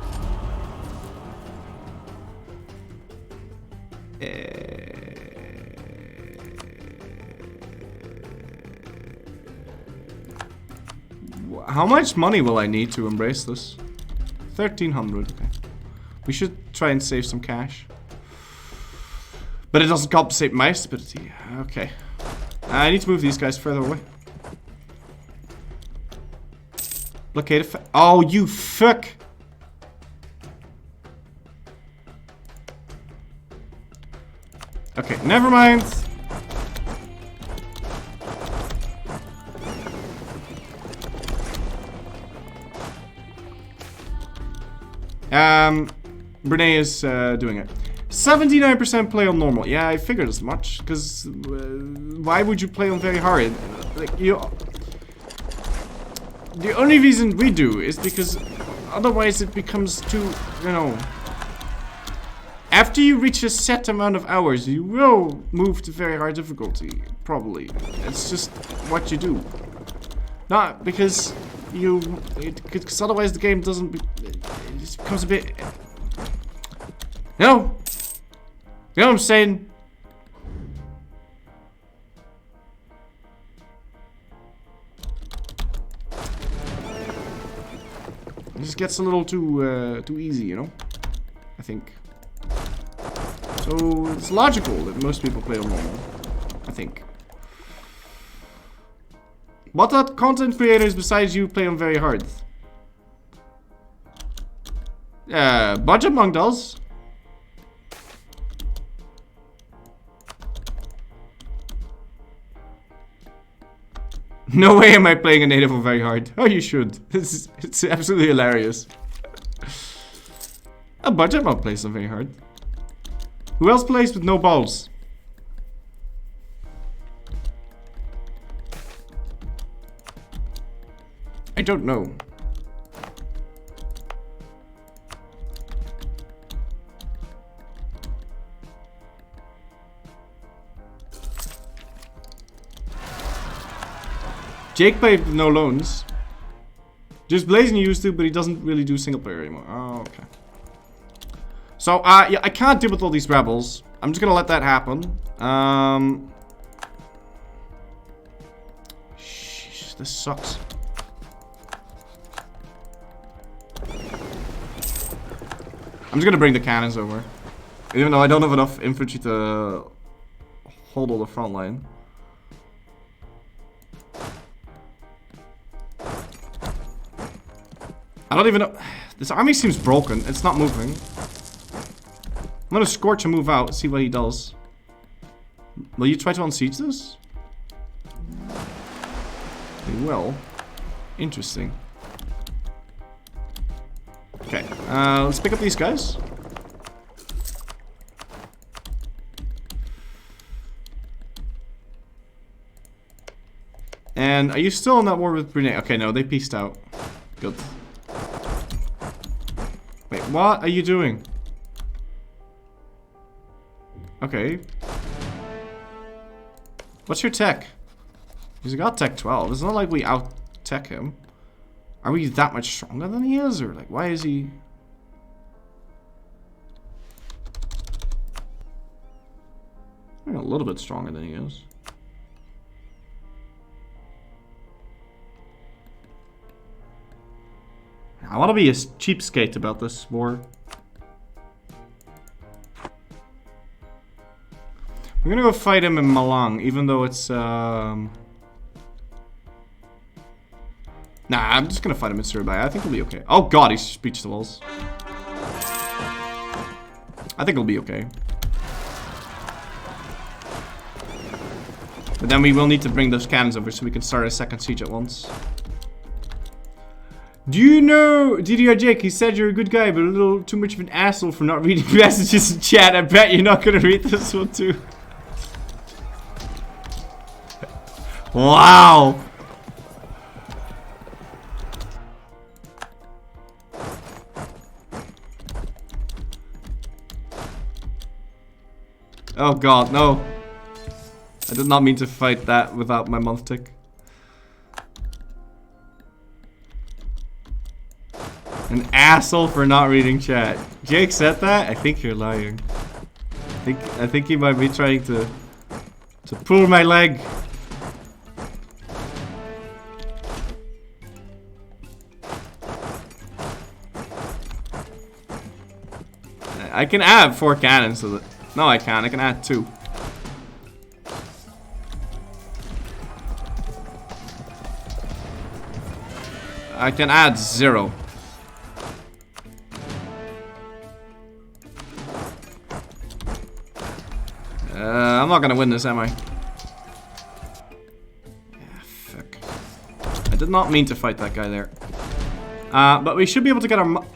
How much money will I need to embrace this? 1,300, okay. We should try and save some cash. But it doesn't compensate my stupidity. Okay. I need to move these guys further away. Blockade effect. Oh, you fuck! Okay, never mind. Brene is doing it. 79% play on normal. Yeah, I figured as much. Because why would you play on very hard? Like you. The only reason we do is because otherwise it becomes too, you know. After you reach a set amount of hours, you will move to very hard difficulty. Probably. It's just what you do. Not because you. Because otherwise the game doesn't. It just becomes a bit. No! You know what I'm saying? It just gets a little too easy, you know? I think. So it's logical that most people play on normal. I think. What other content creators besides you play on very hard? Budget Monk does. No way am I playing a native on very hard. Oh, you should. It's absolutely hilarious. A Budget Monk plays on very hard. Who else plays with no balls? I don't know. Jake played with no loans. Just Blazing used to, but he doesn't really do single player anymore. Oh, okay. So, yeah, I can't deal with all these rebels. I'm just gonna let that happen. Sheesh, this sucks. I'm just gonna bring the cannons over. Even though I don't have enough infantry to hold all the front line. I don't even know. This army seems broken. It's not moving. I'm gonna Scorch and move out, see what he does. Will you try to unsiege this? He will. Interesting. Okay, let's pick up these guys. And are you still in that war with Brunei? Okay, no, they peaced out. Good. Wait, what are you doing? Okay. What's your tech? He's got tech 12. It's not like we out-tech him. Are we that much stronger than he is? Or like, why is he... a little bit stronger than he is. I want to be a cheapskate about this war. We're gonna go fight him in Malang, even though it's Nah, I'm just gonna fight him in Surabaya. I think we'll be okay. Oh god, he's breached the walls. I think it'll be okay. But then we will need to bring those cannons over so we can start a second siege at once. Do you know DDR Jake? He said you're a good guy, but a little too much of an asshole for not reading messages in chat. I bet you're not gonna read this one too. Wow. Oh god, no. I did not mean to fight that without my month tick. An asshole for not reading chat. Jake said that? I think you're lying. I think he might be trying to pull my leg. I can add 4 cannons to it. No, I can't. I can add 2. I can add 0. I'm not gonna win this, am I? Yeah, fuck. I did not mean to fight that guy there. But we should be able to get our...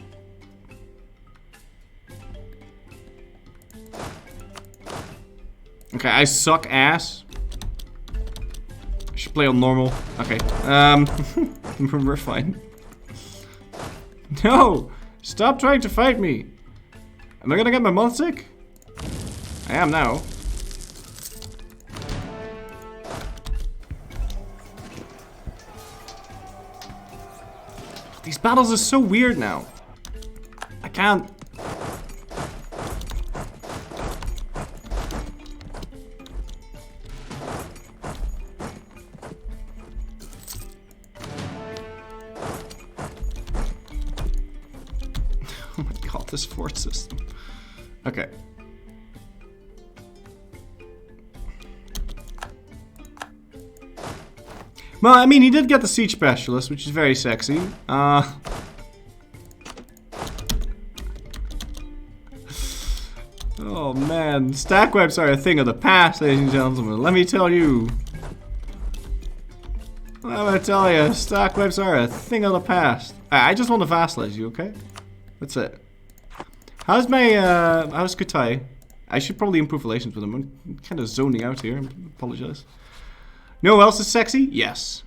Okay, I suck ass. I should play on normal. Okay. We're fine. No! Stop trying to fight me! Am I gonna get my month sick? I am now. These battles are so weird now. I can't... Oh my god, this fort system. Okay. Well, I mean, he did get the siege specialist, which is very sexy. Oh man, stack webs are a thing of the past, ladies and gentlemen. Let me tell you. Let me tell you, stack webs are a thing of the past. I just want to vassalize you, okay? That's it. How's Kutai? I should probably improve relations with him. I'm kind of zoning out here. I apologize. You know who else is sexy? Yes.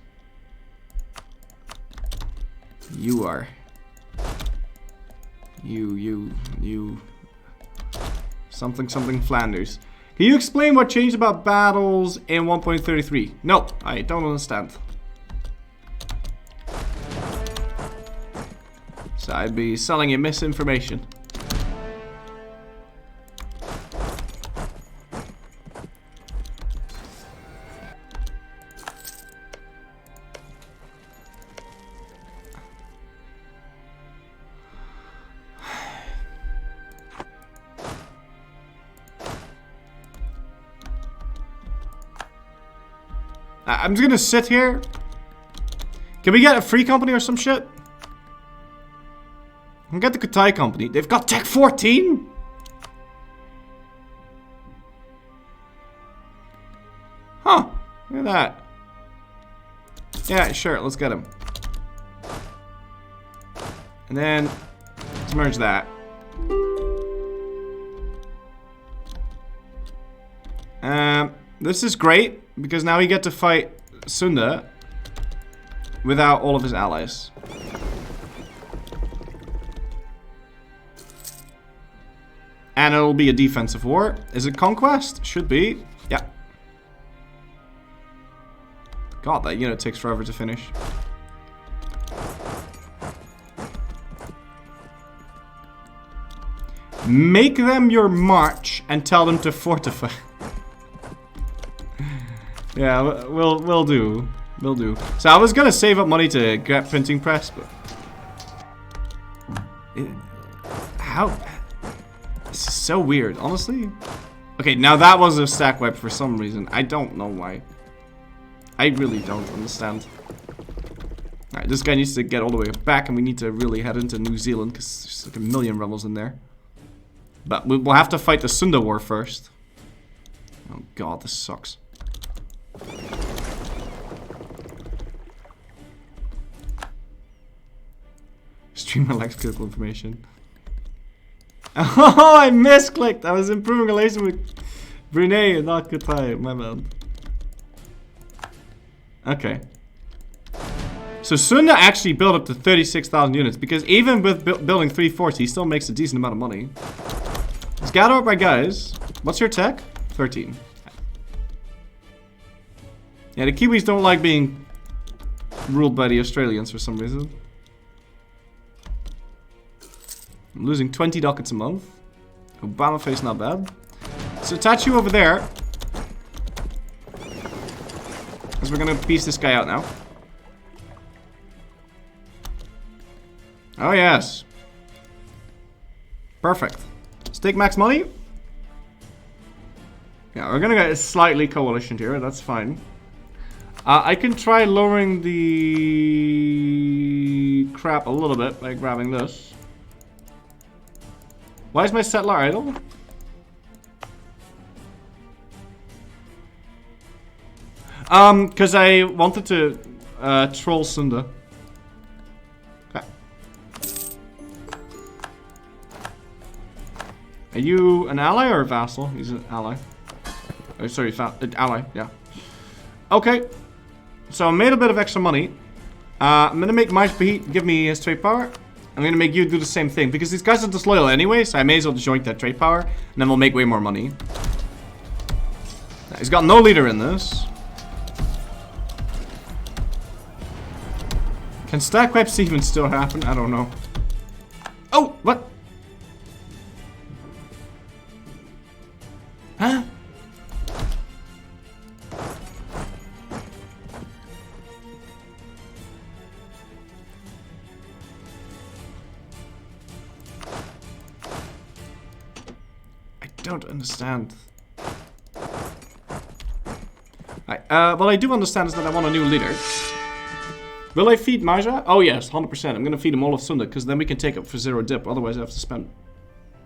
You are. You. Something Flanders. Can you explain what changed about battles in 1.33? No, I don't understand. So I'd be selling you misinformation. I'm just gonna sit here. Can we get a free company or some shit? We can get the Kutai company. They've got Tech 14? Huh. Look at that. Yeah, sure. Let's get him. And then let's merge that. This is great because now we get to fight Sunda without all of his allies. And it'll be a defensive war. Is it conquest? Should be. Yeah. God, that unit takes forever to finish. Make them your march and tell them to fortify. Yeah, we'll do. We'll do. So I was gonna save up money to get printing press, but how? This is so weird, honestly. Okay, now that was a stack web for some reason. I don't know why. I really don't understand. Alright, this guy needs to get all the way back, and we need to really head into New Zealand because there's like a million rebels in there. But we'll have to fight the Sunda War first. Oh god, this sucks. Stream likes critical information. Oh, I misclicked. I was improving relation with Brunei and not Kutai. My bad. Okay. So Sunda actually built up to 36,000 units because even with building 3 forts, he still makes a decent amount of money. Let's gather up my guys. What's your tech? 13. Yeah, the Kiwis don't like being ruled by the Australians for some reason. I'm losing 20 ducats a month. Obama face not bad. So attach you over there. Because we're gonna piece this guy out now. Oh yes. Perfect. Let's take max money. Yeah, we're gonna get slightly coalitioned here, that's fine. I can try lowering the crap a little bit by grabbing this. Why is my settler idle? Because I wanted to troll Sunda. Okay. Are you an ally or a vassal? He's an ally. Oh, sorry, ally, yeah. Okay. So I made a bit of extra money. I'm gonna make Majpahit give me his trade power. I'm gonna make you do the same thing because these guys are disloyal anyway, so I may as well join that trade power, and then we'll make way more money. Now, he's got no leader in this. Can stack webs even still happen? I don't know. Oh, what? Huh? I don't understand. Right. what I do understand is that I want a new leader. Will I feed Maja? Oh yes, 100%. I'm gonna feed him all of Sunday, because then we can take it for 0 dip. Otherwise I have to spend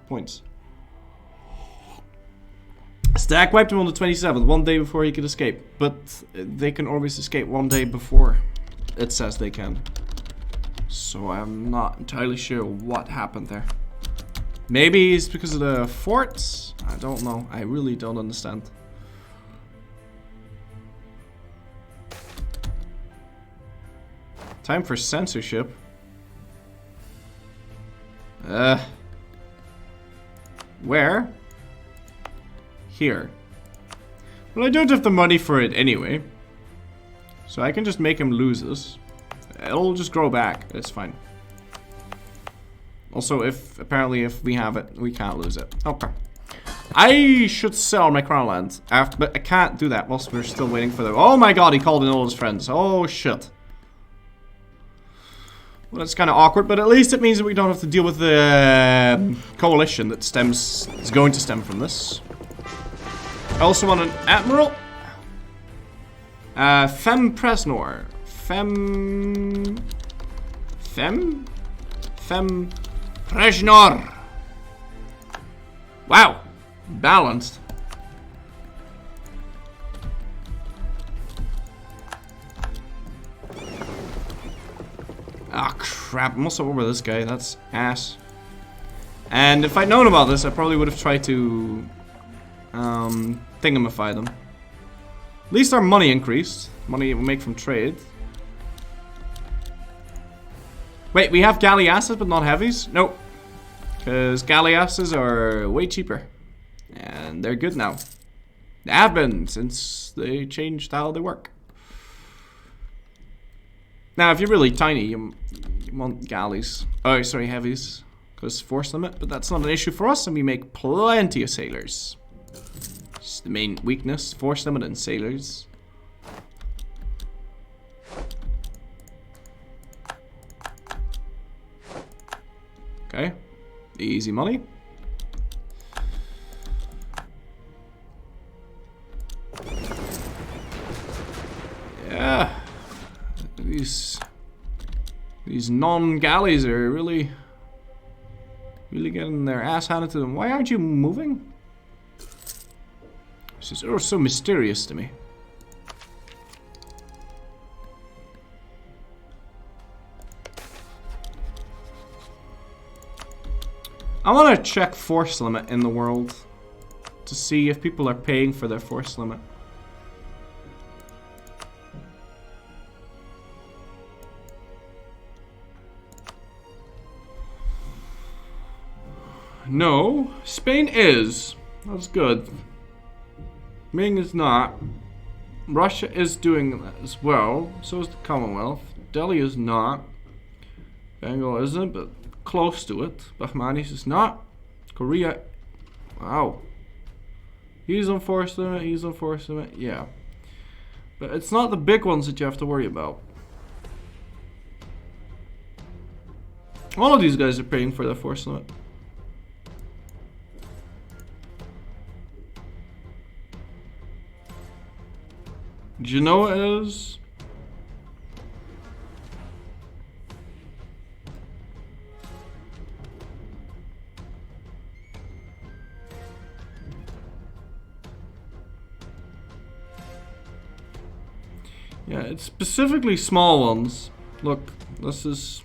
points. Stack wiped him on the 27th, 1 day before he could escape. But they can always escape 1 day before it says they can. So I'm not entirely sure what happened there. Maybe it's because of the forts? I don't know. I really don't understand. Time for censorship. Where? Here. Well, I don't have the money for it anyway. So I can just make him lose this. It'll just grow back. It's fine. Also, apparently if we have it, we can't lose it. Okay. I should sell my crown land. But I can't do that whilst we're still waiting for the... Oh my god, he called in all his friends. Oh shit. Well, that's kind of awkward, but at least it means that we don't have to deal with the coalition that is going to stem from this. I also want an admiral. Fem Presnor. Fem Presnor. Wow. Balanced. Ah, crap. I'm also over this guy. That's ass. And if I'd known about this, I probably would have tried to thingamify them. At least our money increased. Money we make from trade. Wait, we have galleasses but not heavies? Nope. Because galleasses are way cheaper. And they're good now. They have been since they changed how they work. Now, if you're really tiny, you want galleys. Oh, sorry, heavies. Because force limit, but that's not an issue for us, and we make plenty of sailors. It's the main weakness, force limit and sailors. Okay, easy money. Yeah. These non-galleys are really getting their ass handed to them. Why aren't you moving? This is so mysterious to me. I want to check force limit in the world to see if people are paying for their force limit. No, Spain is. That's good. Ming is not. Russia is doing that as well. So is the Commonwealth. Delhi is not. Bengal isn't, but close to it. Bahmanis is not. Korea. Wow. He's on force limit. He's on force limit. Yeah. But it's not the big ones that you have to worry about. All of these guys are paying for their force limit. Genoa is. Yeah, it's specifically small ones. Look, this is.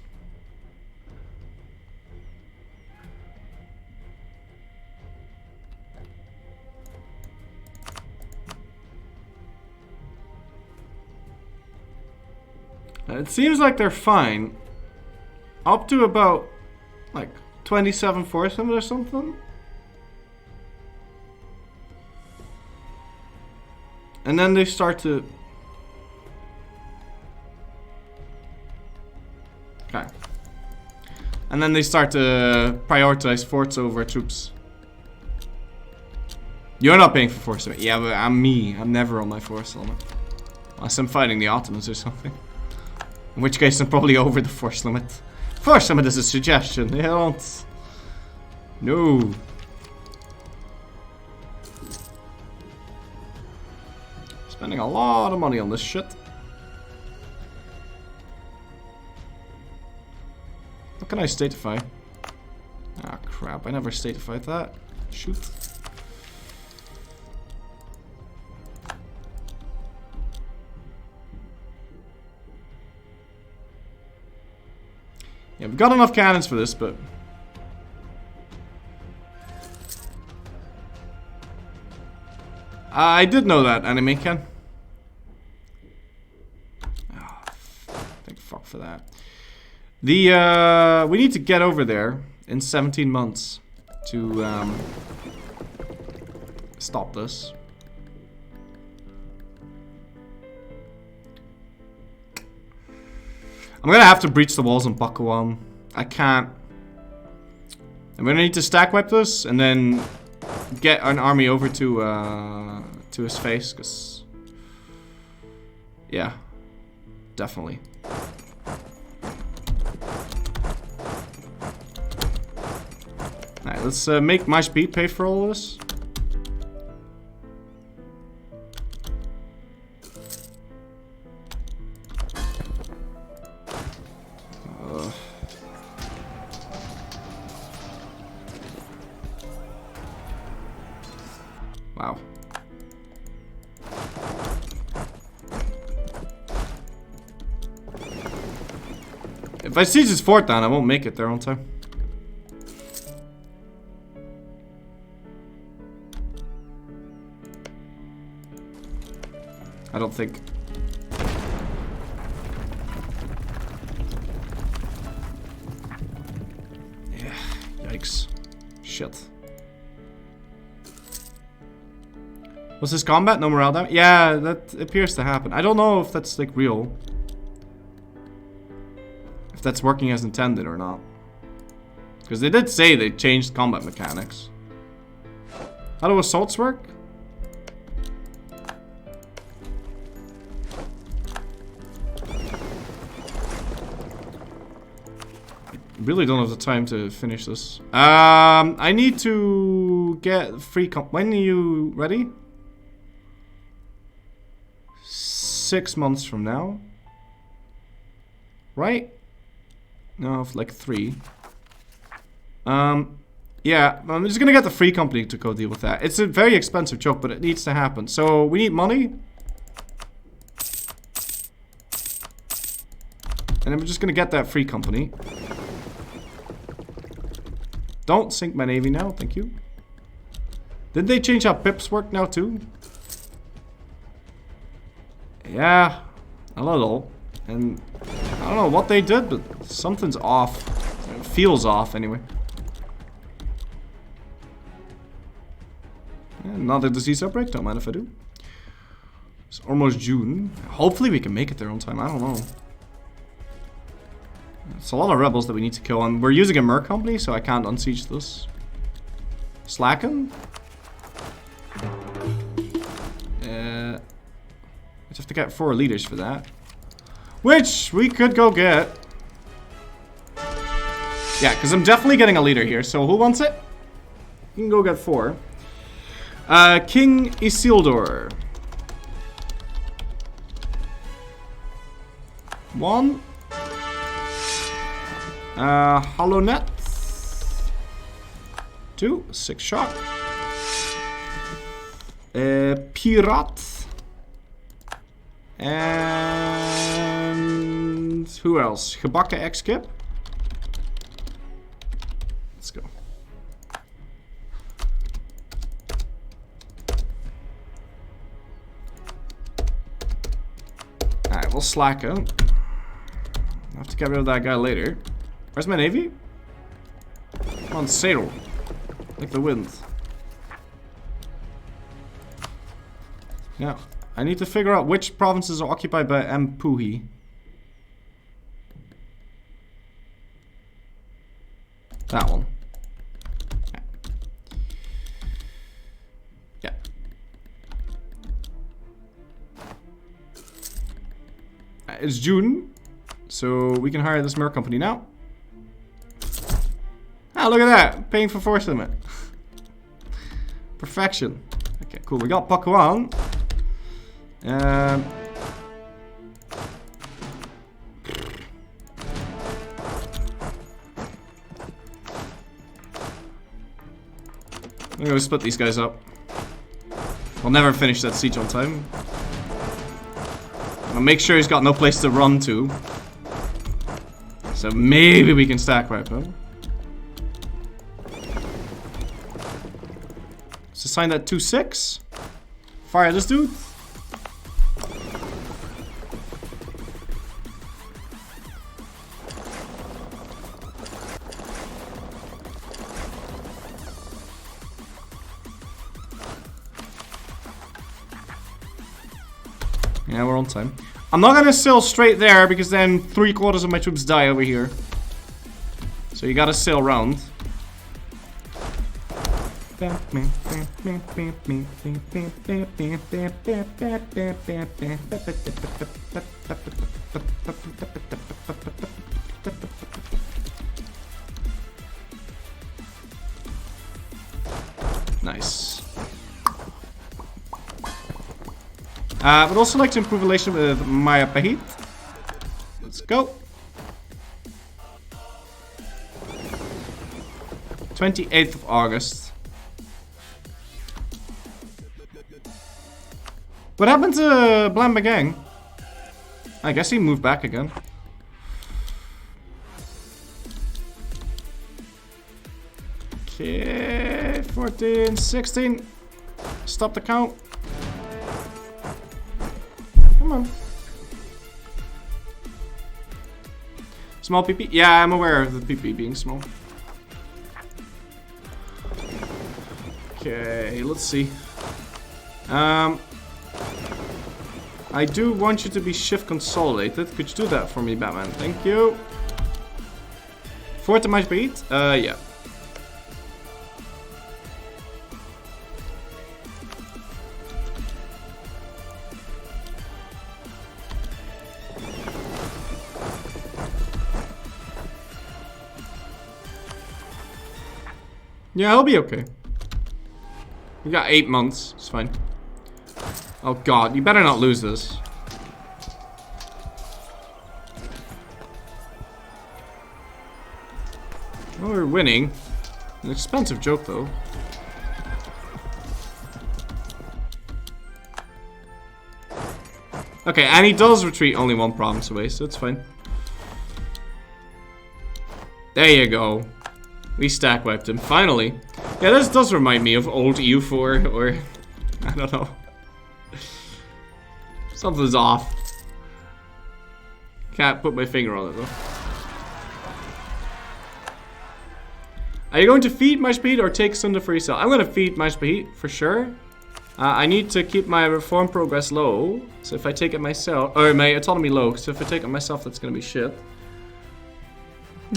It seems like they're fine. Up to about, like, 27 force limit or something. And then they start to... Okay. And then they start to prioritize forts over troops. You're not paying for force limit. Yeah, but I'm me. I'm never on my force limit. Unless I'm fighting the Ottomans or something. In which case I'm probably over the force limit. Force limit is a suggestion. They don't. No. Spending a lot of money on this shit. What can I statify? Ah, crap. I never statified that. Shoot. Yeah, we've got enough cannons for this, but... I did know that, anime Ken. Oh, thank fuck for that. The, we need to get over there in 17 months to, stop this. I'm gonna have to breach the walls on Bakuan. I can't. I'm gonna need to stack wipe this and then get an army over to his face, cause yeah, definitely. Alright, let's make my speed pay for all of this. Wow. If I siege his fort down, I won't make it there on time. I don't think. Yeah, yikes. Shit. Was this combat? No morale damage? Yeah, that appears to happen. I don't know if that's like real. If that's working as intended or not. Because they did say they changed combat mechanics. How do assaults work? Really don't have the time to finish this. I need to get free comp. When are you ready? 6 months from now. Right? No, like 3. Yeah, I'm just gonna get the free company to go deal with that. It's a very expensive job, but it needs to happen. So we need money. And I'm just gonna get that free company. Don't sink my navy now, thank you. Did they change how pips work now too? Yeah, a little. And I don't know what they did, but something's off. It feels off anyway. Another disease outbreak, don't mind if I do. It's almost June. Hopefully we can make it there on time, I don't know. It's a lot of rebels that we need to kill, and we're using a merc company, so I can't unsiege this. Slacken? I just have to get 4 leaders for that. Which we could go get. Yeah, because I'm definitely getting a leader here, so who wants it? You can go get 4. King Isildur. 1. Hollow Net. 2. 6 shot. Pirat. And who else? Gebakka X-Kip. Let's go. Alright, we'll slack out. I'll have to get rid of that guy later. Where's my navy? Come on, sail. Like the wind. Yeah. I need to figure out which provinces are occupied by Mpuhi. That one. Yeah. It's June, so we can hire this merc company now. Ah, look at that! Paying for force limit. Perfection. Okay, cool. We got Bakuan. I'm gonna split these guys up. We'll never finish that siege on time. I'll make sure he's got no place to run to. So maybe we can stack wipe him. Let's assign that 2-6. Fire this dude. Yeah, we're on time. I'm not gonna sail straight there because then 3/4 of my troops die over here. So you gotta sail round. Nice. Would also like to improve relation with Maya Pahit. Let's go. 28th of August. What happened to Blamba Gang? I guess he moved back again. Okay, 14, 16. Stop the count. Come on. Small PP? Yeah, I'm aware of the PP being small. Okay, let's see. I do want you to be shift consolidated. Could you do that for me, Batman? Thank you. Fort to might beat? Yeah. Yeah, he'll be okay. We got 8 months. It's fine. Oh god, you better not lose this. Well, we're winning. An expensive joke, though. Okay, and he does retreat only 1 province away, so it's fine. There you go. We stack wiped him, finally. Yeah, this does remind me of old EU4, or... I don't know. Something's off. Can't put my finger on it, though. Are you going to feed my speed or take Sunder for yourself? I'm going to feed my speed, for sure. I need to keep my reform progress low. So if I take it myself... Or my autonomy low, so if I take it myself, that's going to be shit.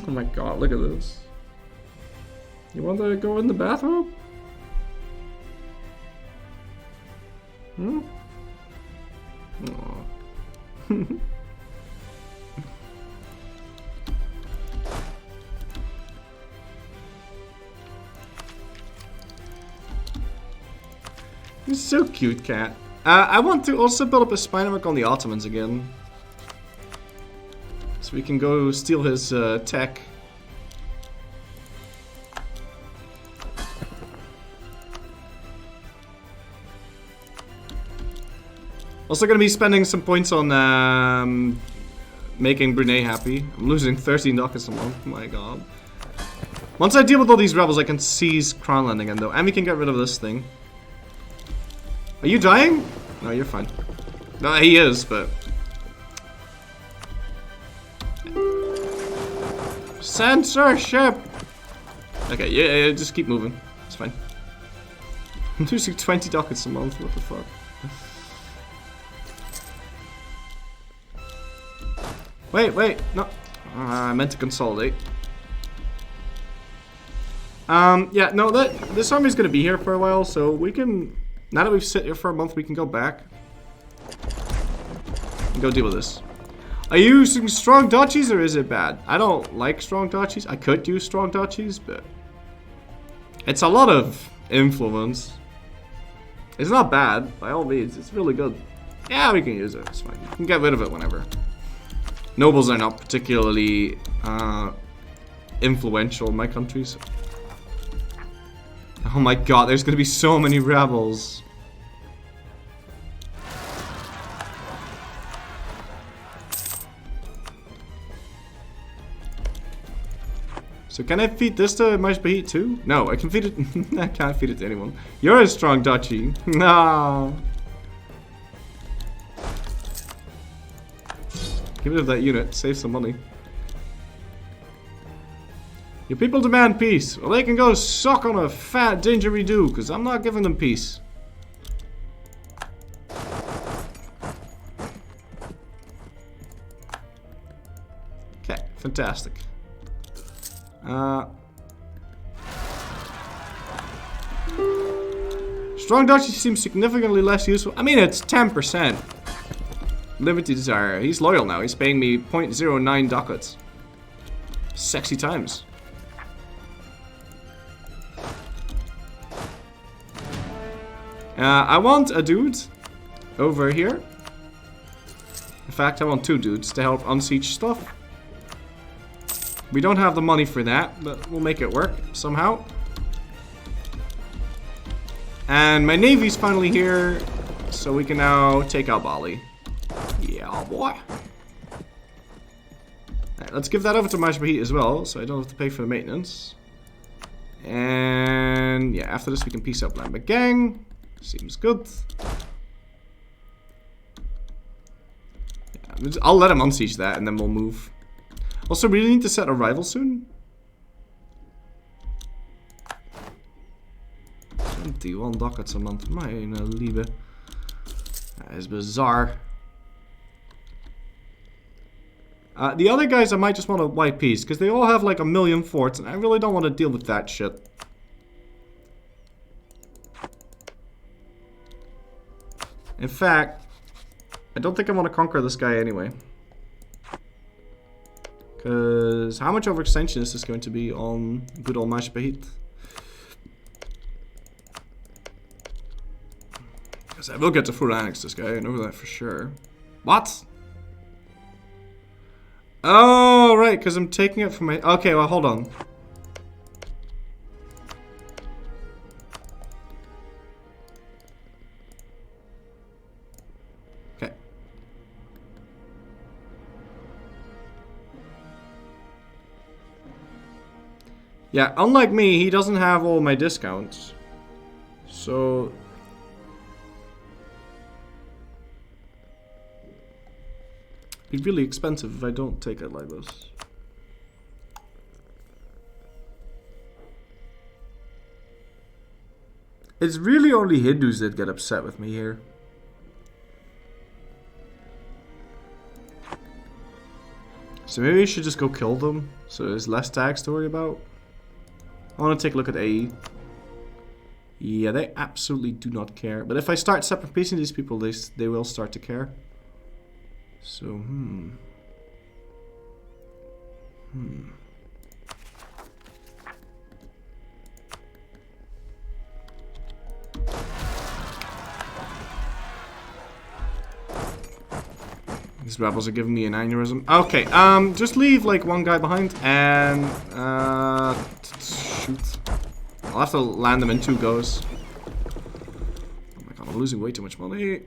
Oh my god, look at this. You want to go in the bathroom? Hmm? Aww. You're so cute, cat. I want to also build up a spine work on the Ottomans again. So we can go steal his tech. Also gonna be spending some points on making Brunei happy. I'm losing 13 ducats a month, my god. Once I deal with all these rebels, I can seize Crownland again though. And we can get rid of this thing. Are you dying? No, you're fine. No, he is, but... Censorship! Okay, yeah, just keep moving. It's fine. I'm losing 20 ducats a month, what the fuck? Wait, no. I meant to consolidate. Yeah, no, this army's gonna be here for a while, so we can... Now that we've sit here for a month, we can go back. And go deal with this. Are you using strong duchies or is it bad? I don't like strong duchies. I could use strong duchies, but... It's a lot of influence. It's not bad, by all means. It's really good. Yeah, we can use it. It's fine. You can get rid of it whenever. Nobles are not particularly influential in my countries. Oh my god, there's gonna be so many rebels. So can I feed this to Majbahit too? No, I can feed it. I can't feed it to anyone. You're a strong duchy. No. Get rid of that unit. Save some money. Your people demand peace. Well, they can go suck on a fat didgeridoo, because I'm not giving them peace. Okay, fantastic. Strong duchy seems significantly less useful. I mean, it's 10%. Limited desire. He's loyal now. He's paying me 0.09 ducats. Sexy times. I want a dude over here. In fact, I want 2 dudes to help unsiege stuff. We don't have the money for that, but we'll make it work somehow. And my navy's finally here, so we can now take out Bali. Yeah, boy. Alright, let's give that over to Majbahit as well, so I don't have to pay for the maintenance. And yeah, after this we can peace out Lambert Gang. Seems good. Yeah, I'll let him unsiege that and then we'll move. Also, we really need to set a rival soon. 21 ducats a month. Meine Liebe. That is bizarre. The other guys I might just want to white peace, because they all have like 1,000,000 forts, and I really don't want to deal with that shit. In fact, I don't think I want to conquer this guy anyway. Because how much overextension is this going to be on good old Majbahit? Because I will get to full annex this guy, I know that for sure. What? Oh, right, because I'm taking it from my... Okay, well, hold on. Okay. Yeah, unlike me, he doesn't have all my discounts. So... It'd be really expensive if I don't take it like this. It's really only Hindus that get upset with me here. So maybe I should just go kill them, so there's less tax to worry about. I want to take a look at AE. Yeah, they absolutely do not care. But if I start separate piecing these people, they will start to care. So, These rebels are giving me an aneurysm. Okay, just leave like one guy behind and shoot. I'll have to land them in 2 goes. Oh my god, I'm losing way too much money.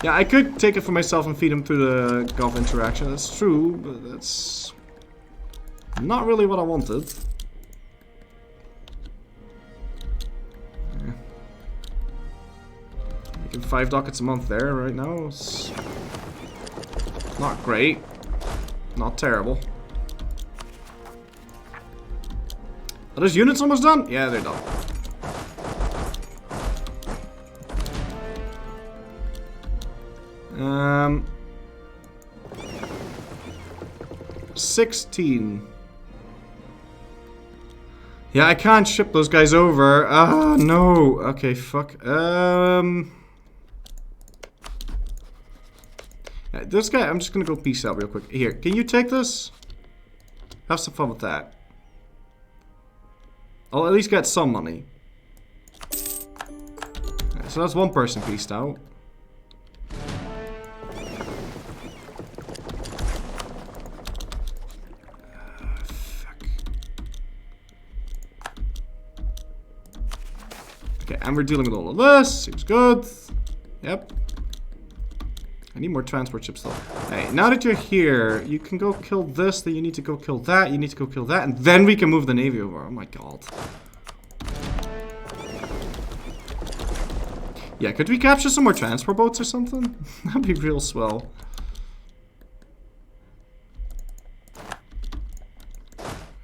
Yeah, I could take it for myself and feed him through the Gulf interaction. That's true, but that's not really what I wanted. Yeah. Making 5 ducats a month there right now. It's not great. Not terrible. Are those units almost done? Yeah, they're done. 16. Yeah, I can't ship those guys over. Ah, no. Okay, fuck. This guy, I'm just gonna go peace out real quick. Here, can you take this? Have some fun with that. I'll at least get some money. Right, so that's one person pieced out. Okay, and we're dealing with all of this. Seems good. Yep. I need more transport ships though. Hey, now that you're here, you can go kill this, then you need to go kill that, you need to go kill that, and then we can move the navy over. Oh my god. Yeah, could we capture some more transport boats or something? That'd be real swell.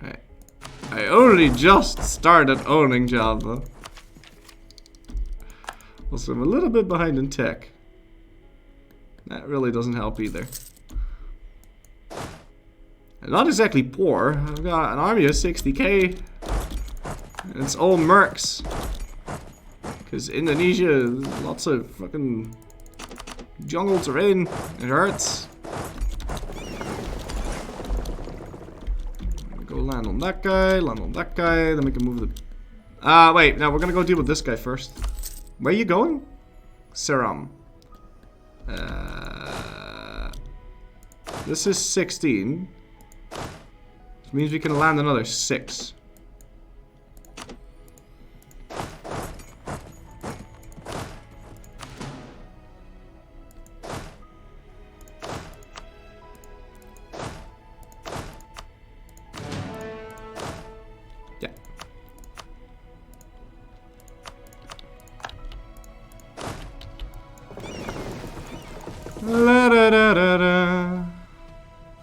Right. I only just started owning Java. Also, I'm a little bit behind in tech. That really doesn't help either. I'm not exactly poor. I've got an army of 60k. And it's all mercs. Because Indonesia, lots of fucking jungle terrain. It hurts. Go land on that guy, land on that guy, then we can move the... wait, now we're gonna go deal with this guy first. Where are you going? Seram. This is 16. Which means we can land another 6. Yeah. La da da da da.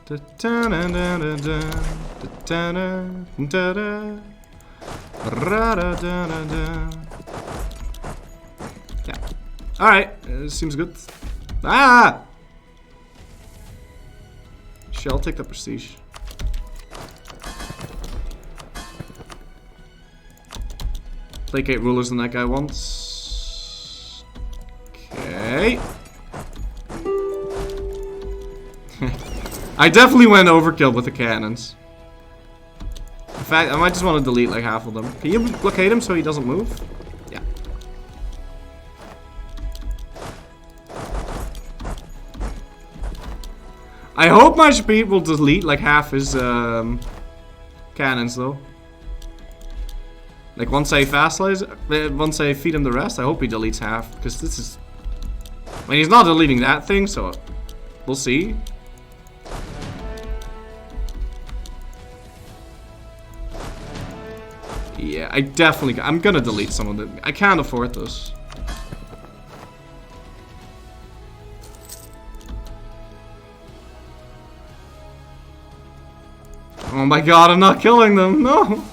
Da da da da da da. Da da da da. Ra da da da da. Yeah. Alright, seems good. Ah! Sure, I'll take the prestige. Placate rulers than that guy wants. Okay. I definitely went overkill with the cannons. In fact, I might just want to delete like half of them. Can you blockade him so he doesn't move? Yeah. I hope my speed will delete like half his cannons though. Like once I once I feed him the rest, I hope he deletes half. Because this is... I mean, he's not deleting that thing, so we'll see. Yeah, I'm gonna delete some of them. I can't afford this. Oh my god, I'm not killing them, no!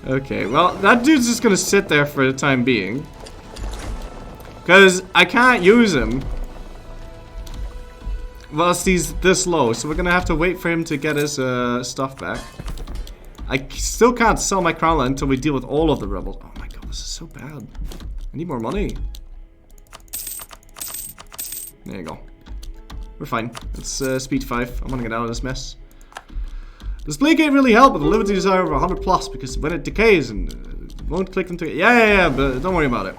Okay, well, that dude's just gonna sit there for the time being. Because I can't use him whilst he's this low, so we're gonna have to wait for him to get his stuff back. I still can't sell my crown land until we deal with all of the rebels. Oh my god, this is so bad. I need more money. There you go. We're fine. It's speed 5. I'm gonna get out of this mess. Does Blade can't really help with the limited desire of 100 plus because when it decays and it won't click them together. Yeah, but don't worry about it.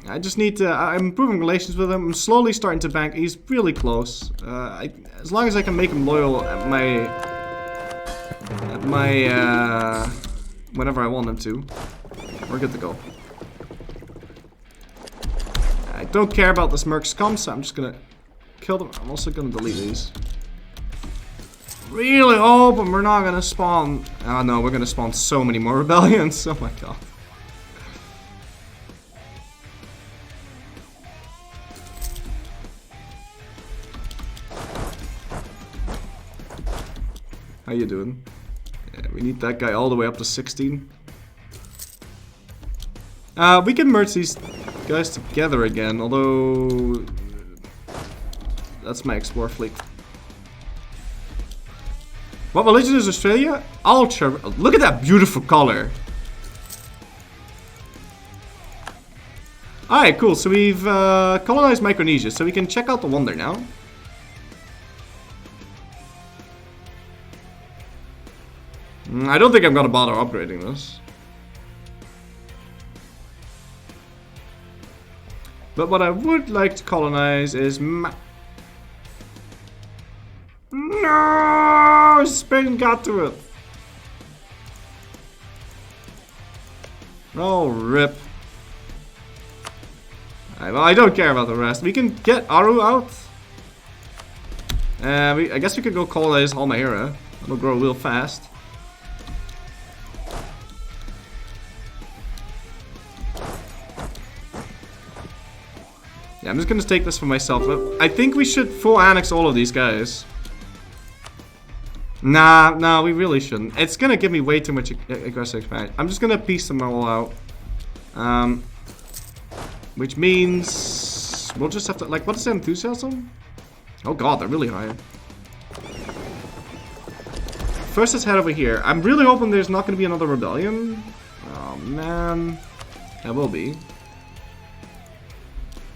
I just need to. I'm improving relations with him. I'm slowly starting to bank. He's really close. As long as I can make him loyal at my whenever I want him to, we're good to go. I don't care about this merc scum, so I'm just gonna kill them. I'm also gonna delete these. Really hoping we're not gonna spawn. Oh no, we're gonna spawn so many more rebellions. Oh my god. How you doing? Yeah, we need that guy all the way up to 16. We can merge these guys together again, although that's my Explorer fleet. What religion is Australia? Ultra. Look at that beautiful color. Alright, cool. So we've colonized Micronesia, so we can check out the wonder now. I don't think I'm gonna bother upgrading this. But what I would like to colonize is No! Spain got to it! Oh, rip. Alright, well, I don't care about the rest. We can get Aru out. I guess we could go colonize Halmahera. It'll grow real fast. Yeah, I'm just gonna take this for myself. But I think we should full annex all of these guys. Nah, we really shouldn't. It's gonna give me way too much aggressive expansion. I'm just gonna piece them all out. Which means we'll just have to, like, what is the enthusiasm? Oh god, they're really high. First, let's head over here. I'm really hoping there's not gonna be another rebellion. Oh man, there will be.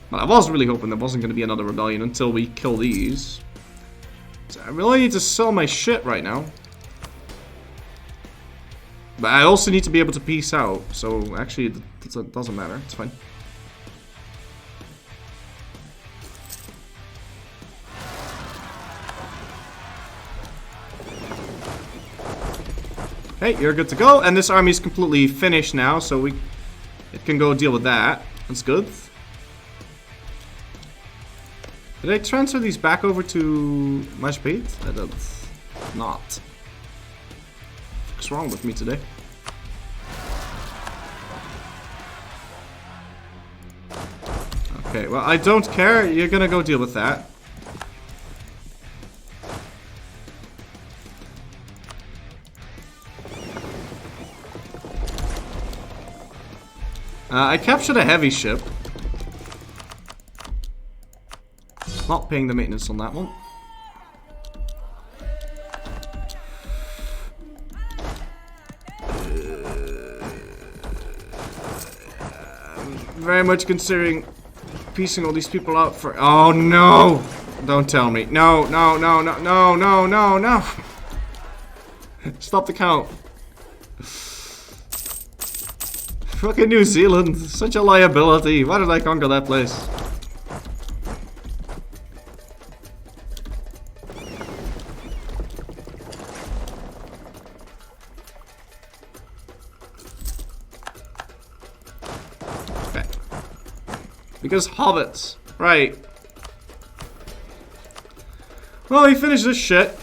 But I was really hoping there wasn't gonna be another rebellion until we kill these. So I really need to sell my shit right now. But I also need to be able to peace out. So actually, it doesn't matter. It's fine. Okay, you're good to go. And this army is completely finished now, so it can go deal with that. That's good. Did I transfer these back over to Majpete? I did not. What's wrong with me today? Okay, well, I don't care. You're gonna go deal with that. I captured a heavy ship. Not paying the maintenance on that one. Very much considering piecing all these people out for. Oh no! Don't tell me. No, no, no, no, no, no, no, no! Stop the count. Fucking New Zealand, such a liability. Why did I conquer that place? Okay. Because hobbits. Right. Well, we finished this shit.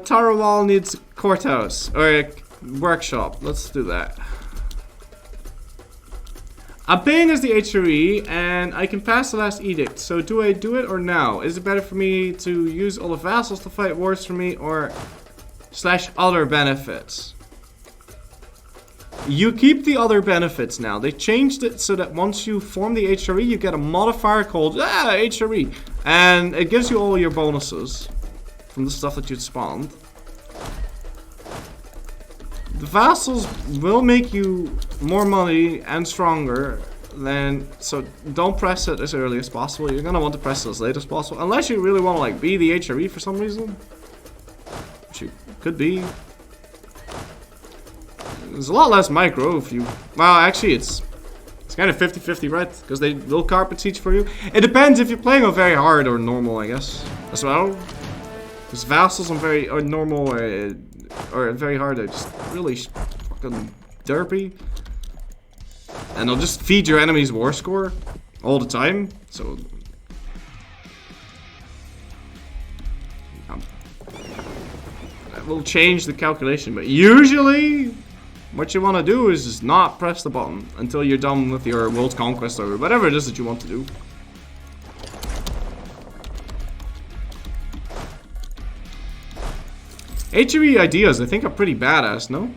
Tarawal needs a courthouse. Or a workshop. Let's do that. I'm paying as the HRE, and I can pass the last edict, so do I do it or no? Is it better for me to use all the vassals to fight wars for me, or / other benefits? You keep the other benefits now. They changed it so that once you form the HRE, you get a modifier called HRE, and it gives you all your bonuses from the stuff that you'd spawned. The vassals will make you more money and stronger, so don't press it as early as possible. You're gonna want to press it as late as possible, unless you really want to like be the HRE for some reason, which you could be. There's a lot less micro if you. Well, actually, it's kind of 50-50, right? Because they will carpet siege for you. It depends if you're playing on very hard or normal, I guess, as well. Because vassals on very normal or very hard are just really fucking derpy. And they'll just feed your enemy's war score all the time. So that will change the calculation. But usually what you want to do is just not press the button until you're done with your world conquest or whatever it is that you want to do. HRE ideas, I think, are pretty badass, no?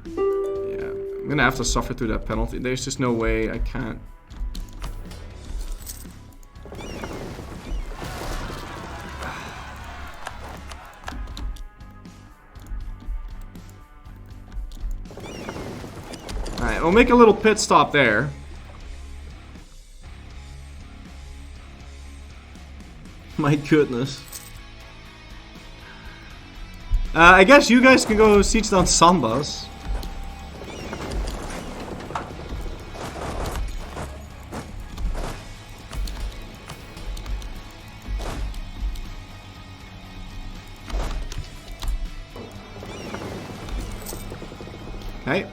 Yeah, I'm gonna have to suffer through that penalty. There's just no way I can't. Alright, we'll make a little pit stop there. My goodness. I guess you guys can go siege down Sambas. Hey.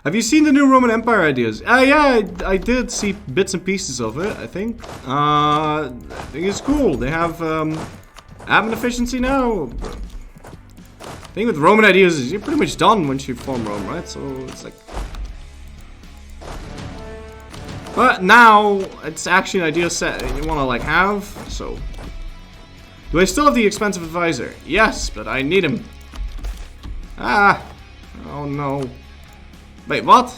Have you seen the new Roman Empire ideas? Yeah, I did see bits and pieces of it, I think. I think it's cool. They have admin efficiency now. The thing with Roman ideas is you're pretty much done once you form Rome, right? So it's like... But now, it's actually an ideal set you want to like have, so... Do I still have the expensive advisor? Yes, but I need him. Ah! Oh no. Wait, what?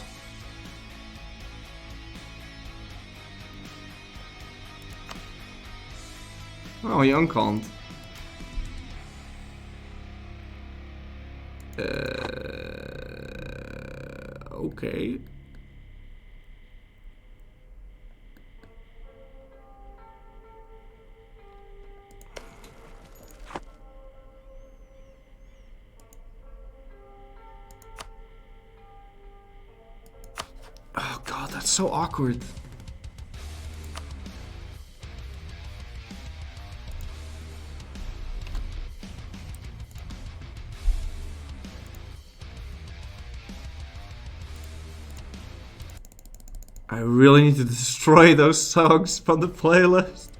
Oh, he unconned. Okay. Oh god, that's so awkward. I really need to destroy those songs from the playlist.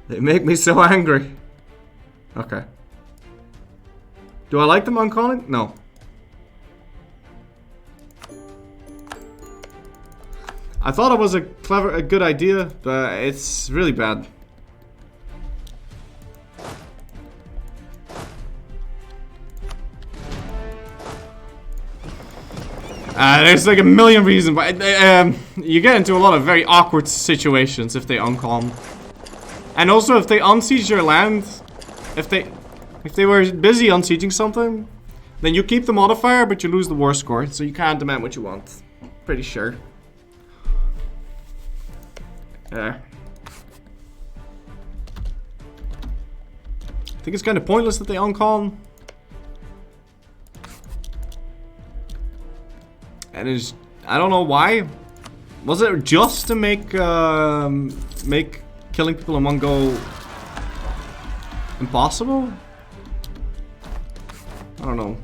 They make me so angry. Okay. Do I like them uncalling? No. I thought it was a good idea, but it's really bad. There's like a million reasons why. You get into a lot of very awkward situations if they uncalm. And also if they unsiege your land, if they were busy unsieging something, then you keep the modifier but you lose the war score, so you can't demand what you want. Pretty sure. I think it's kind of pointless that they uncalm. And it's, I don't know why. Was it just to make make killing people in one go impossible? I don't know.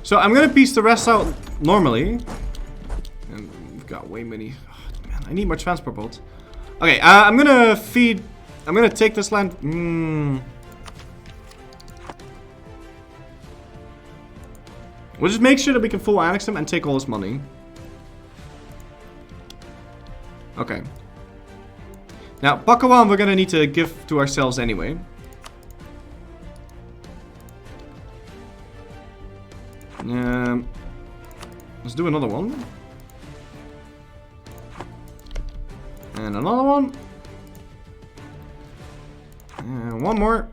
So I'm gonna piece the rest out normally. And we've got way many. Oh, man, I need more transport boats. Okay, I'm gonna take this land. We'll just make sure that we can full annex him and take all his money. Okay. Now, Pakawan we're gonna need to give to ourselves anyway. Let's do another one. And another one. And one more.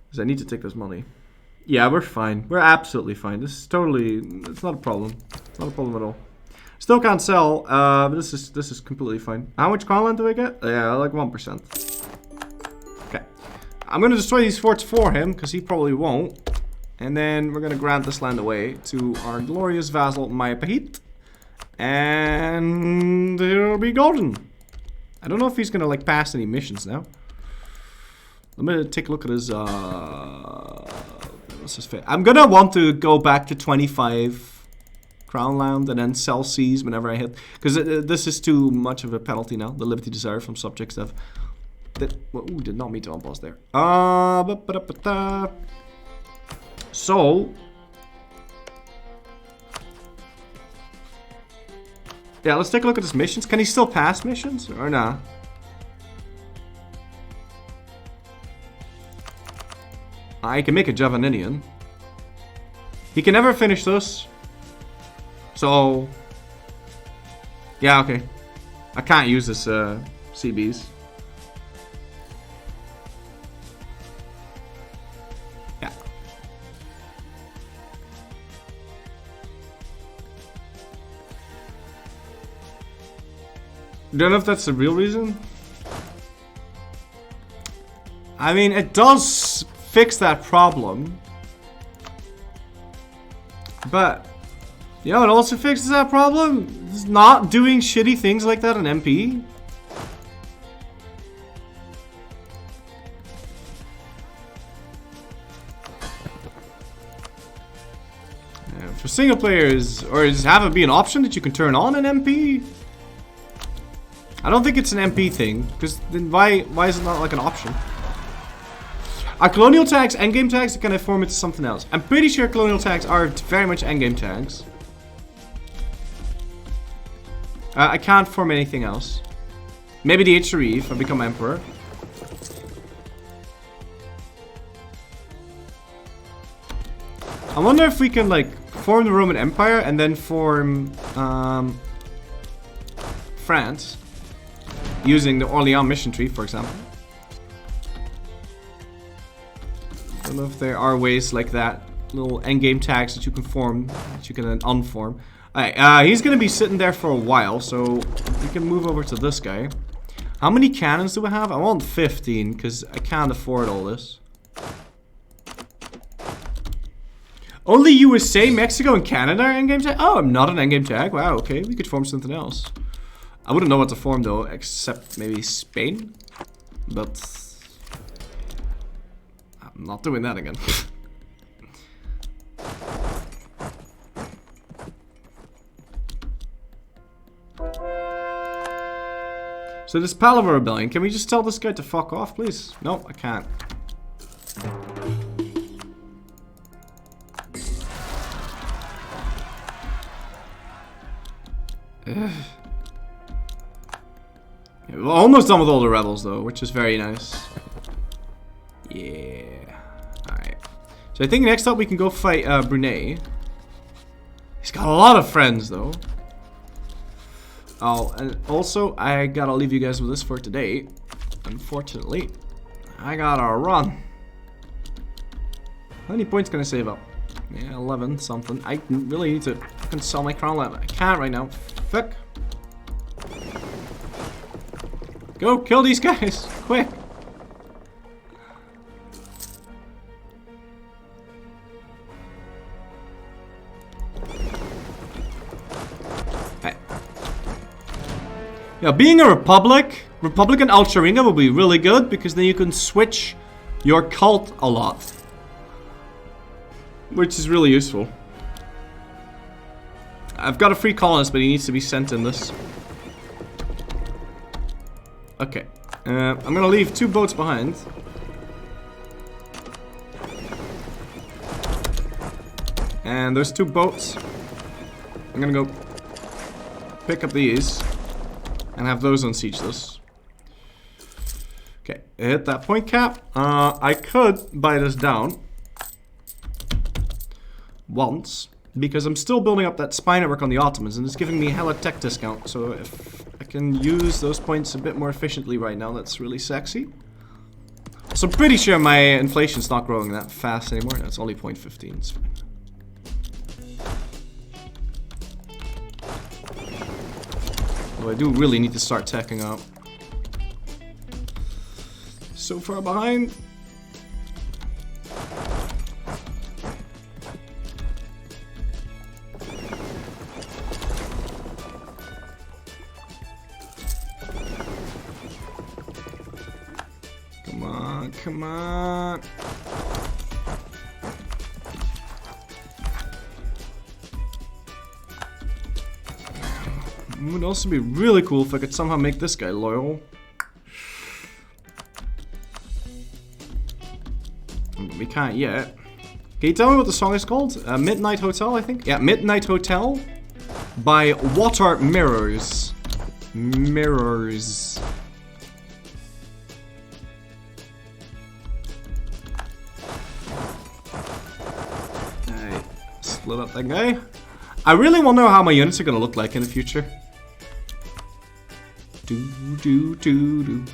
Because I need to take this money. Yeah, we're fine. We're absolutely fine. This is totally... It's not a problem. It's not a problem at all. Still can't sell, but this is completely fine. How much Conland do I get? Yeah, like 1%. Okay. I'm going to destroy these forts for him, because he probably won't. And then we're going to grant this land away to our glorious vassal, Mayapahit. And it'll be golden. I don't know if he's going to like pass any missions now. Let me take a look at his, what's his fit? I'm gonna want to go back to 25 Crown Land and then sell seas whenever I hit. Because this is too much of a penalty now. The Liberty Desire from subjects have... Ooh, did not mean to unpause there. So... Yeah, let's take a look at his missions. Can he still pass missions? Or nah? I can make a Javaninian. He can never finish this. So... Yeah, okay. I can't use this CBs. Yeah. Don't know if that's the real reason. I mean, it does fix that problem. But, you know, it also fixes that problem. It's not doing shitty things like that on MP. For single players, or just have it be an option that you can turn on an MP? I don't think it's an MP thing, because then why is it not like an option? Are colonial tags endgame tags, or can I form it to something else? I'm pretty sure colonial tags are very much endgame tags. I can't form anything else. Maybe the HRE if I become emperor. I wonder if we can like form the Roman Empire and then form France using the Orléans mission tree, for example. I don't know if there are ways like that, little endgame tags that you can form, that you can then unform. Alright, he's gonna be sitting there for a while, so we can move over to this guy. How many cannons do we have? I want 15, because I can't afford all this. Only USA, Mexico, and Canada are endgame tag? Oh, I'm not an endgame tag. Wow, okay, we could form something else. I wouldn't know what to form though, except maybe Spain. But I'm not doing that again. So this Palaver Rebellion, can we just tell this guy to fuck off, please? No, I can't. We're almost done with all the rebels though, which is very nice. Yeah. Alright. So I think next up we can go fight Brunei. He's got a lot of friends though. Oh, and also I gotta leave you guys with this for today. Unfortunately, I gotta run. How many points can I save up? Yeah, 11 something. I really need to sell my crown land. I can't right now. Fuck. Go kill these guys, quick. Hey. Yeah, being a Republican Alcharinga will be really good because then you can switch your cult a lot. Which is really useful. I've got a free colonist, but he needs to be sent in this. Okay. I'm gonna leave 2 boats behind. And there's 2 boats. I'm gonna go pick up these and have those on siegeless. Okay, hit that point cap. I could buy this down once, because I'm still building up that spy network on the Ottomans, and it's giving me hella tech discount, so if I can use those points a bit more efficiently right now, that's really sexy. So I'm pretty sure my inflation's not growing that fast anymore. That's only 0.15, it's fine. Though I do really need to start teching up. So far behind. Come on. It would also be really cool if I could somehow make this guy loyal. But we can't yet. Can you tell me what the song is called? Midnight Hotel, I think? Yeah, Midnight Hotel by Water Mirrors. Mirrors. Split up that guy. I really want to know how my units are going to look like in the future. Do do do do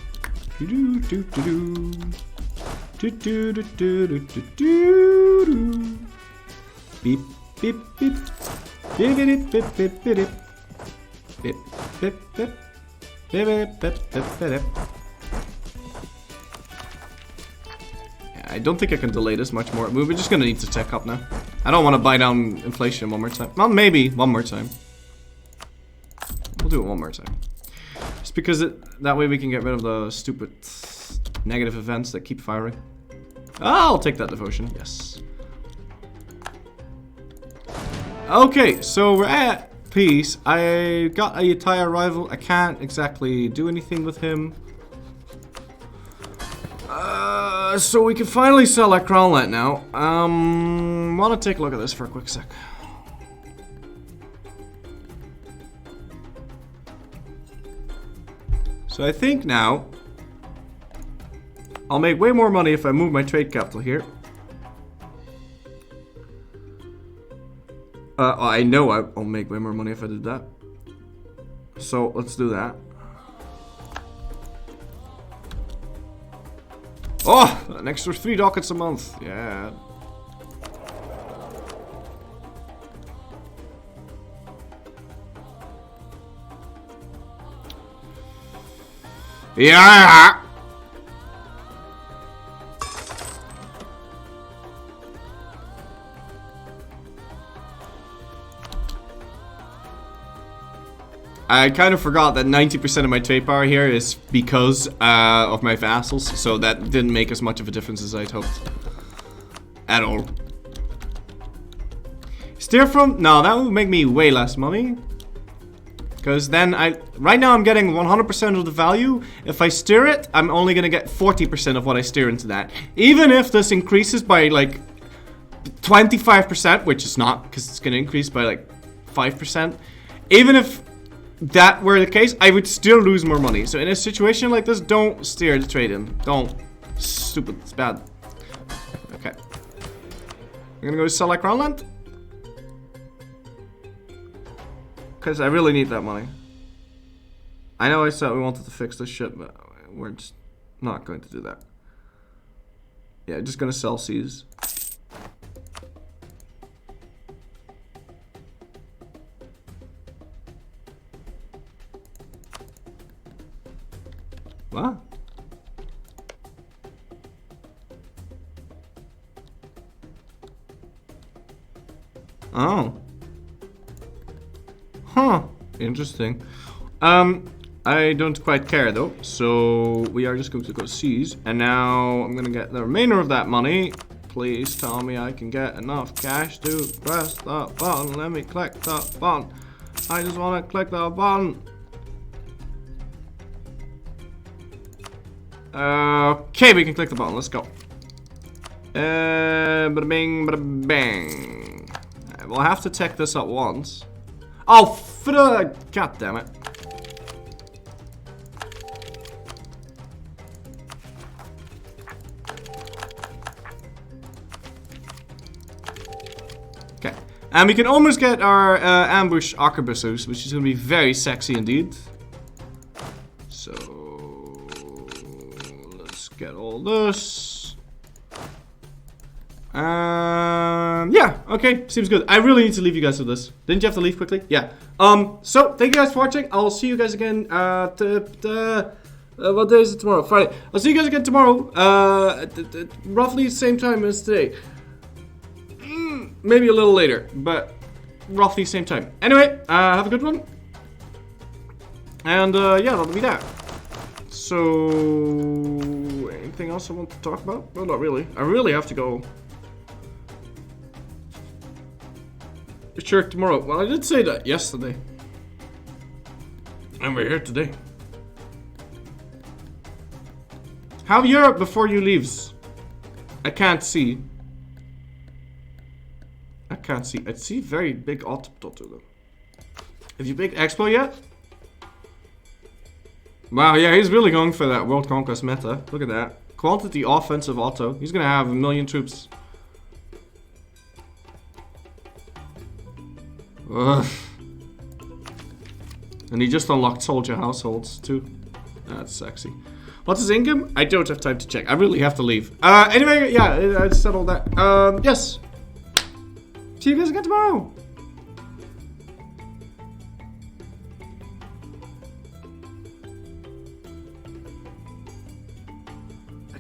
do do do do do do do do do do. Beep beep beep beep beep beep beep beep beep beep beep I don't think I can delay this much more. We're just gonna need to tech up now. I don't want to buy down inflation one more time. Well, maybe one more time. We'll do it one more time. Just because that way we can get rid of the stupid negative events that keep firing. I'll take that devotion, yes. Okay, so we're at peace. I got a Thai rival. I can't exactly do anything with him. So we can finally sell that crownlet now. Wanna take a look at this for a quick sec. So I think now I'll make way more money if I move my trade capital here. I know I'll make way more money if I did that. So let's do that. Oh, an extra 3 ducats a month. Yeah. Yeah. I kind of forgot that 90% of my trade power here is because of my vassals, so that didn't make as much of a difference as I'd hoped. At all. Steer from? No, that would make me way less money. Because then right now I'm getting 100% of the value. If I steer it, I'm only going to get 40% of what I steer into that. Even if this increases by like 25%, which is not, because it's going to increase by like 5%. Even if that were the case, I would still lose more money. So in a situation like this, don't steer the trade in. Don't. Stupid. It's bad. Okay. I'm gonna go sell like Crownland. Because I really need that money. I know I said we wanted to fix this shit, but we're just not going to do that. Yeah, just gonna sell C's. What? Oh. Huh. Interesting. I don't quite care though, so we are just going to go C's, and now I'm gonna get the remainder of that money. Please tell me I can get enough cash to press that button. Let me click that button. I just want to click that button. Okay, we can click the button. Let's go. Bada bing, bada bang. We'll have to check this at once. Oh, god damn it. Okay, and we can almost get our ambush arquebuses, which is going to be very sexy indeed. So let's get all this. Yeah, okay, seems good. I really need to leave you guys with this. Didn't you have to leave quickly? Yeah. So thank you guys for watching. I'll see you guys again what day is it tomorrow? Friday. I'll see you guys again tomorrow. Roughly the same time as today. Maybe a little later, but roughly same time. Anyway, have a good one. And yeah, that'll be that. So anything else I want to talk about? Well, not really. I really have to go. Sure, tomorrow. Well, I did say that yesterday. And we're here today. Have Europe before you leaves. I can't see. I can't see. I see very big auto though. Have you big Expo yet? Wow, yeah, he's really going for that World Conquest meta. Look at that. Quantity offensive auto. He's gonna have 1 million troops. Ugh. And he just unlocked soldier households too. That's sexy. What's his income? I don't have time to check. I really have to leave. Anyway, yeah, I said all that. Yes. See you guys again tomorrow.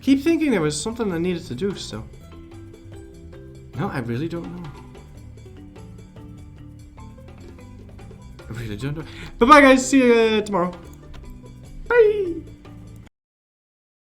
keep thinking there was something I needed to do still. No, I really don't know. I really don't know. But bye guys, see you tomorrow.